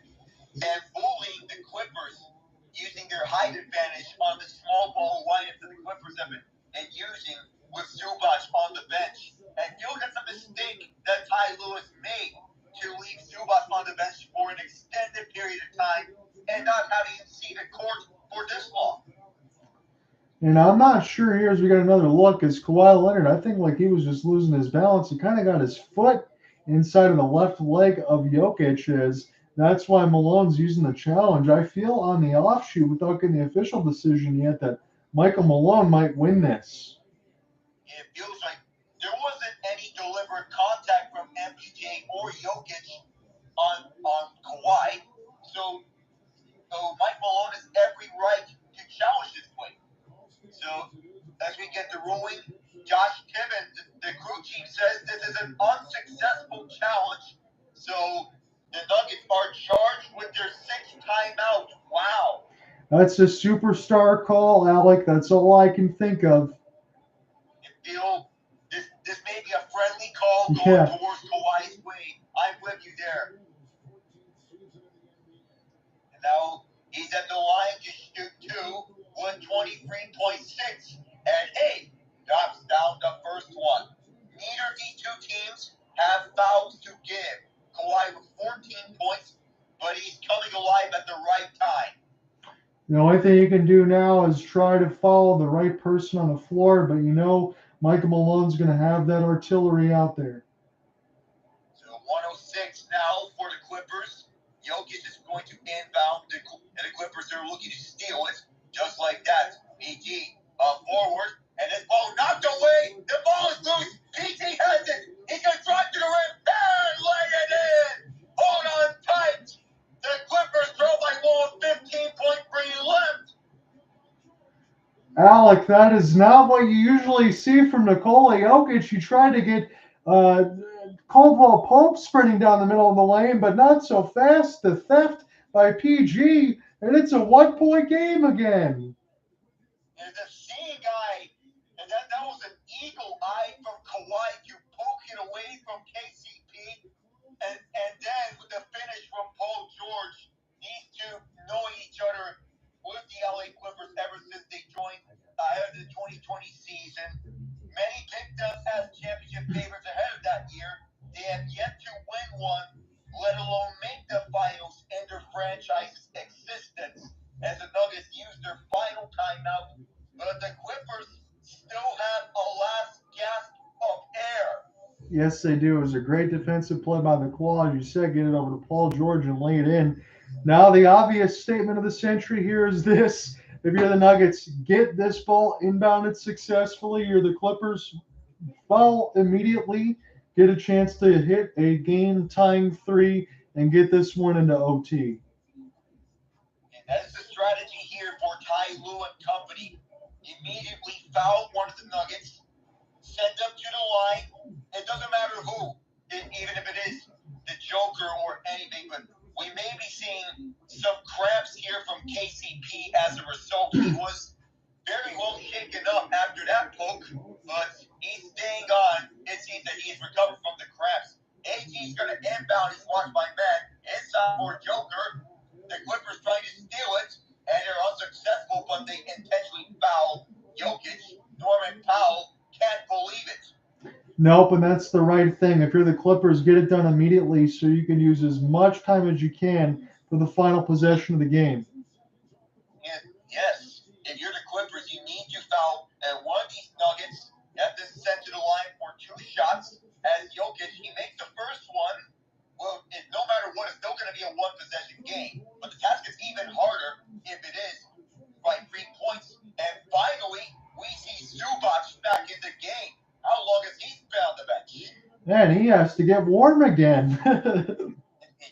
[SPEAKER 2] and bullying the Clippers, using their height advantage on the small ball lineup that the Clippers have been using with Zubac on the bench. And you know that's a mistake that Ty Lue made, to leave Zubac on the bench for an extended period of time and not having him see the court for this long.
[SPEAKER 1] And I'm not sure here as we got another look, as Kawhi Leonard, I think like he was just losing his balance. He kind of got his foot inside of the left leg of Jokic. That's why Malone's using the challenge. I feel on the offshoot, without getting the official decision yet, that Michael Malone might win this.
[SPEAKER 2] It feels like there wasn't any deliberate contact from MPJ or Jokic on Kawhi. So Mike Malone has every right to challenge this play. So as we get the ruling, Josh Timmons, the crew chief, says this is an unsuccessful challenge. So the Nuggets are charged with their 6th timeout. Wow.
[SPEAKER 1] That's a superstar call, Alec. That's all I can think of.
[SPEAKER 2] This may be a friendly call going
[SPEAKER 1] Yeah.
[SPEAKER 2] towards Kawhi's way. I'm with you there. And now he's at the line to shoot 123.6. And hey, drops down the first one. Neither of these two teams have fouls to give. Kawhi with 14 points, but he's coming alive at the right time.
[SPEAKER 1] The only thing you can do now is try to follow the right person on the floor, but you know Michael Malone's going to have that artillery out there.
[SPEAKER 2] So 106 now for the Clippers. Jokic is going to inbound, and the Clippers are looking to steal it, just like that. PG forward, and this ball knocked away. The ball is loose. PG has it. He's going to drive to the rim and lay it in. Hold on tight. The Clippers throw by one with 15.3 left.
[SPEAKER 1] Alec, that is not what you usually see from Nikola Jokic. He tried to get Caldwell-Pope sprinting down the middle of the lane, but not so fast. The theft by PG, and it's a 1-point game again.
[SPEAKER 2] And the C guy, and that was an eagle eye from Kawhi to poke it away from KCP. And then with the finish from Paul George, these two knowing each other with the LA Clippers ever since they joined ahead of the 2020 season. Many picked them as championship favorites ahead of that year. They have yet to win one, let alone make the finals in their franchise's existence, as the Nuggets use their final timeout. But the Clippers still have a last gasp of air.
[SPEAKER 1] Yes, they do. It was a great defensive play by the Claw. As you said, get it over to Paul George and lay it in. Now, the obvious statement of the century here is this. If you're the Nuggets, get this ball inbounded successfully. You're the Clippers, foul immediately, get a chance to hit a game-tying three, and get this one into OT.
[SPEAKER 2] And that's the strategy here for Tyronn Lue and company. Immediately foul one of the Nuggets, send them to the line. It doesn't matter who, even if it is the Joker or anything, but we may be seeing some cramps here from KCP as a result. He was very well shaken up after that poke, but he's staying on. It seems that he's recovered from the cramps. AG's going to inbound. He's watched by Mann. Inside for Joker. The Clippers trying to steal it, and they're unsuccessful, but they intentionally foul Jokic. Norman Powell can't believe it.
[SPEAKER 1] Nope, and that's the right thing. If you're the Clippers, get it done immediately so you can use as much time as you can for the final possession of the game.
[SPEAKER 2] Yes, if you're the Clippers, you need to foul one of these Nuggets. Have been sent to the line for 2 shots. As Jokic, he makes the first one. Well, no matter what, it's still going to be a 1-possession game. But the task is even harder if it is by 3 points. And finally, we see Zubac back in the game. How long has he been on the bench?
[SPEAKER 1] Man, he has to get warm again.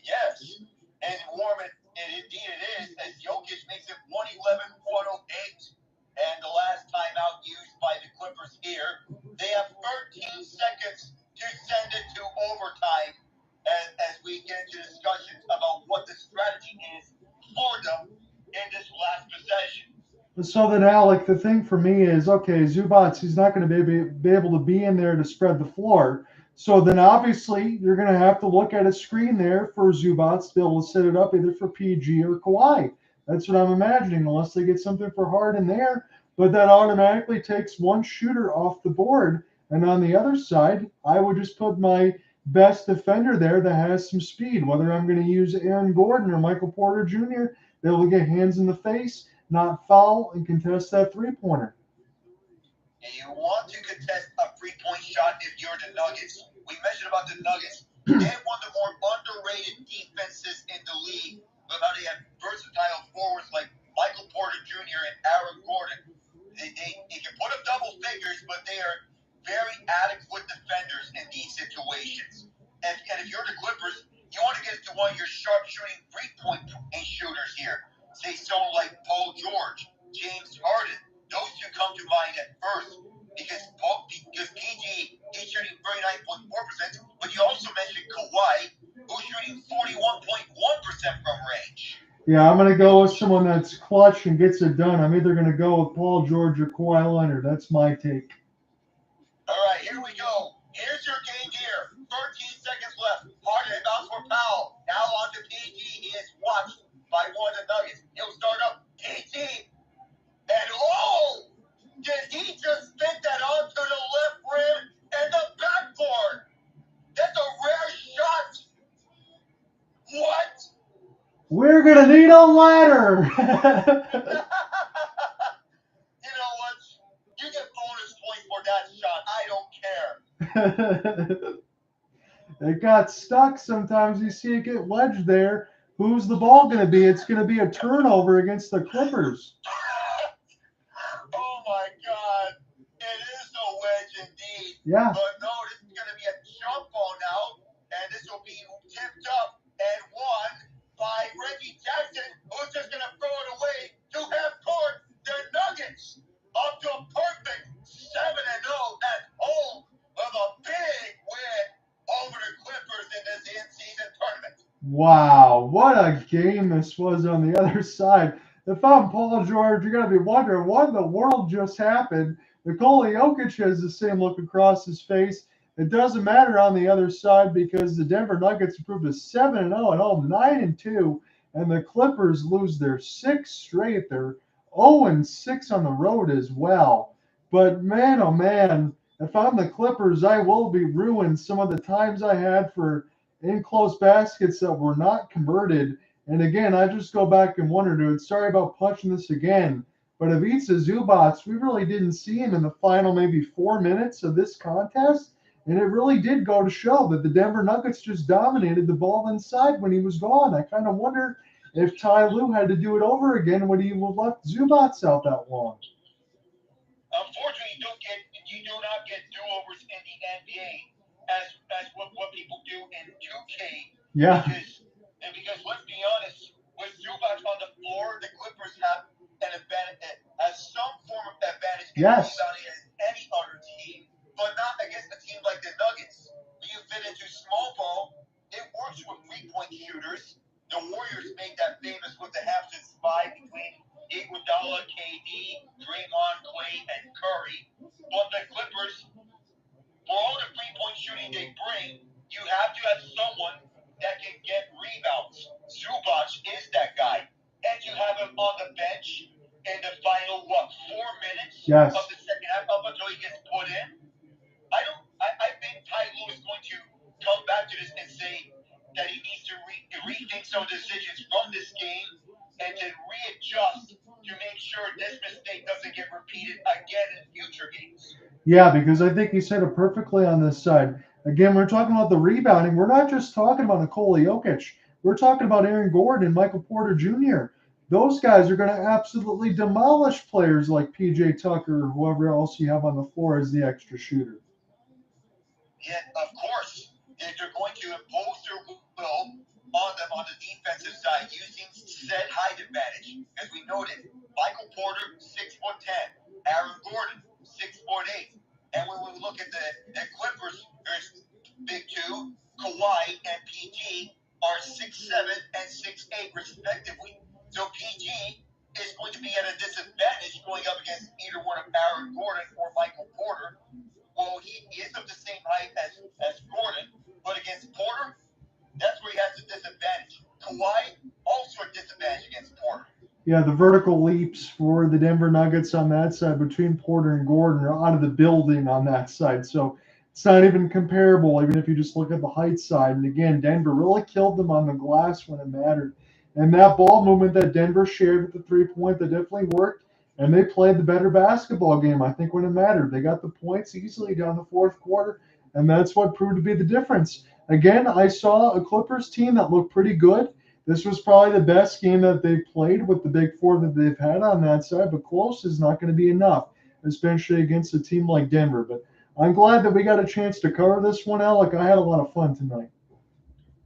[SPEAKER 2] Yes, and warm indeed it is, as Jokic makes it 111.08, and the last timeout used by the Clippers here. They have 13 seconds to send it to overtime, and as we get into discussions about what the strategy is for them in this last possession.
[SPEAKER 1] So then, Alec, the thing for me is, okay, Zubac, he's not going to be able to be in there to spread the floor. So then, obviously, you're going to have to look at a screen there for Zubac to be able to set it up either for PG or Kawhi. That's what I'm imagining, unless they get something for Harden there. But that automatically takes one shooter off the board. And on the other side, I would just put my best defender there that has some speed, whether I'm going to use Aaron Gordon or Michael Porter Jr., be able to get hands in the face, not foul, and contest that three-pointer.
[SPEAKER 2] And you want to contest a 3-point shot if you're the Nuggets. We mentioned about the Nuggets. They have one of the more underrated defenses in the league, but how they have versatile forwards like Michael Porter Jr. and Aaron Gordon. They can put up double figures, but they are very adequate defenders in these situations. And if you're the Clippers, you want to get to one of your sharp-shooting three-point shooters here. Say someone like Paul George, James Harden. Those two come to mind at first because PG, he's shooting 39.4%, but you also mentioned Kawhi, who's shooting 41.1% from range.
[SPEAKER 1] Yeah, I'm going to go with someone that's clutch and gets it done. I'm either going to go with Paul George or Kawhi Leonard. That's my take.
[SPEAKER 2] All right, here we go. Here's your game here. 13 seconds left. Harden inbounds for Powell. Now on to PG. He is watched by one of the Nuggets. He'll start up PG. And oh! Did he just spin that onto the left rim and the backboard? That's a rare shot. What?
[SPEAKER 1] We're going to need a ladder.
[SPEAKER 2] You know what? You get bonus points for that shot. I don't care.
[SPEAKER 1] It got stuck. Sometimes you see it get wedged there. Who's the ball going to be? It's going to be a turnover against the Clippers.
[SPEAKER 2] Oh my God. It is a wedge indeed.
[SPEAKER 1] Yeah.
[SPEAKER 2] But no, this is going to be a jump ball now. And this will be tipped up and won by Reggie Jackson, who's just going to throw it away to half court. The Nuggets up to a perfect 7-0 at home with a big win over the Clippers in this in-season tournament.
[SPEAKER 1] Wow, what a game this was on the other side. If I'm Paul George, you're going to be wondering what in the world just happened. Nikola Jokic has the same look across his face. It doesn't matter on the other side because the Denver Nuggets improved to 7-0 at home, 9-2, and the Clippers lose their sixth straight. They're 0-6 on the road as well. But man, oh man, if I'm the Clippers, I will be ruined. Some of the times I had for in-close baskets that were not converted. And again, I just go back and wonder, dude, sorry about punching this again, but Ivica Zubac, we really didn't see him in the final maybe 4 minutes of this contest. And it really did go to show that the Denver Nuggets just dominated the ball inside when he was gone. I kind of wonder if Tyronn Lue had to do it over again, would he have left Zubac out that long?
[SPEAKER 2] Unfortunately, you do not get do-overs in the NBA as what people do in 2K.
[SPEAKER 1] Yeah.
[SPEAKER 2] Because let's be honest, with Zubac on the floor, the Clippers have an advantage, has some form of advantage in rebounding as any other team, but not against a team like the Nuggets. When you fit into small ball, it works with three-point shooters. The Warriors made that famous with the Hampton spy between Iguodala, KD, Draymond, Clay, and Curry. But the Clippers, for all the three-point shooting they bring, you have to have someone that can get rebounds. Zubac is that guy. And you have him on the bench in the final, 4 minutes of the second half up until he gets put in. I think Tyronn Lue is going to come back to this and say that he needs to rethink some decisions from this game and to readjust to make sure this mistake doesn't get repeated again in future games.
[SPEAKER 1] Yeah, because I think you said it perfectly on this side. Again, we're talking about the rebounding. We're not just talking about Nikola Jokic. We're talking about Aaron Gordon and Michael Porter Jr. Those guys are going to absolutely demolish players like PJ Tucker or whoever else you have on the floor as the extra shooter.
[SPEAKER 2] Yeah, of course. They're going to impose their will on them on the defensive side using said height advantage. As we noted, Michael Porter, 6'10", Aaron Gordon, 6'8". And when we look at the Clippers, there's big two, Kawhi and PG are 6'7" and 6'8" respectively. So PG is going to be at a disadvantage going up against either one of Aaron Gordon or Michael Porter. Well, he is of the same height as Gordon, but against Porter, that's where he has a disadvantage. Kawhi, also a disadvantage against Porter.
[SPEAKER 1] Yeah, the vertical leaps for the Denver Nuggets on that side between Porter and Gordon are out of the building on that side. So it's not even comparable, even if you just look at the height side. And again, Denver really killed them on the glass when it mattered. And that ball movement that Denver shared with the three-point, that definitely worked. And they played the better basketball game, I think, when it mattered. They got the points easily down the fourth quarter, and that's what proved to be the difference. Again, I saw a Clippers team that looked pretty good. this was probably the best game that they played with the big four that they've had on that side, but close is not going to be enough, especially against a team like Denver. But I'm glad that we got a chance to cover this one, Alec. I had a lot of fun tonight.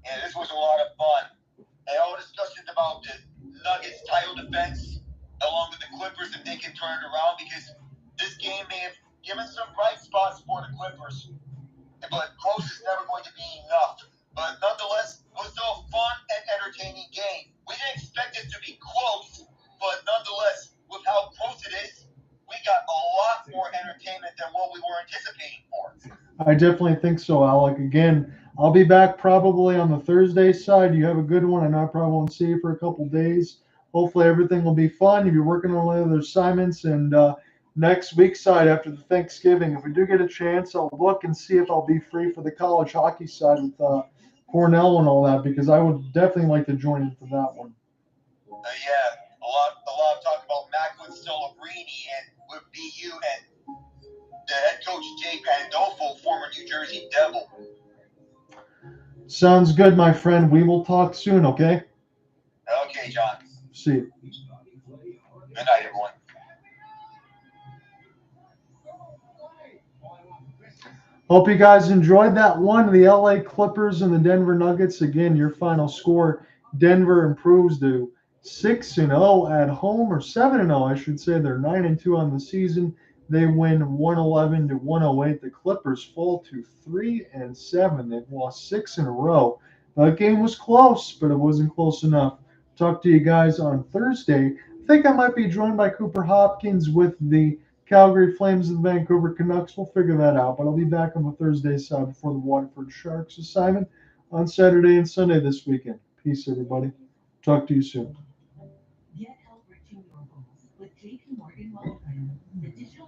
[SPEAKER 2] And this was a lot of fun. And all discussions about the Nuggets title defense, along with the Clippers, if they can turn it around, because this game may have given some bright spots for the Clippers, but close is never going to be enough. But nonetheless, it was still a fun and entertaining game. We didn't expect it to be close, but nonetheless, with how close it is, we got a lot more entertainment than what we were anticipating for.
[SPEAKER 1] I definitely think so, Alec. Again, I'll be back probably on the Thursday side. You have a good one. I know I probably won't see you for a couple days. Hopefully everything will be fun. You'll be working on other assignments. And next week's side after the Thanksgiving, if we do get a chance, I'll look and see if I'll be free for the college hockey side with Cornell and all that, because I would definitely like to join in for that one.
[SPEAKER 2] Yeah, a lot of talk about Mac with Celebrini and with BU and the head coach Jay Pandolfo, former New Jersey Devil.
[SPEAKER 1] Sounds good, my friend. We will talk soon, okay?
[SPEAKER 2] Okay, John.
[SPEAKER 1] See you.
[SPEAKER 2] Good night, everyone.
[SPEAKER 1] Hope you guys enjoyed that one. The LA Clippers and the Denver Nuggets. Again, your final score. Denver improves to 6-0 at home, or 7-0, I should say. They're 9-2 on the season. They win 111-108. The Clippers fall to 3-7. They've lost 6 in a row. That game was close, but it wasn't close enough. Talk to you guys on Thursday. I think I might be joined by Cooper Hopkins with the Calgary Flames and the Vancouver Canucks. We'll figure that out, but I'll be back on the Thursday side before the Waterford Sharks assignment on Saturday and Sunday this weekend. Peace, everybody. Talk to you soon. Get help reaching your goals with JP Morgan Wealth Plan, the digital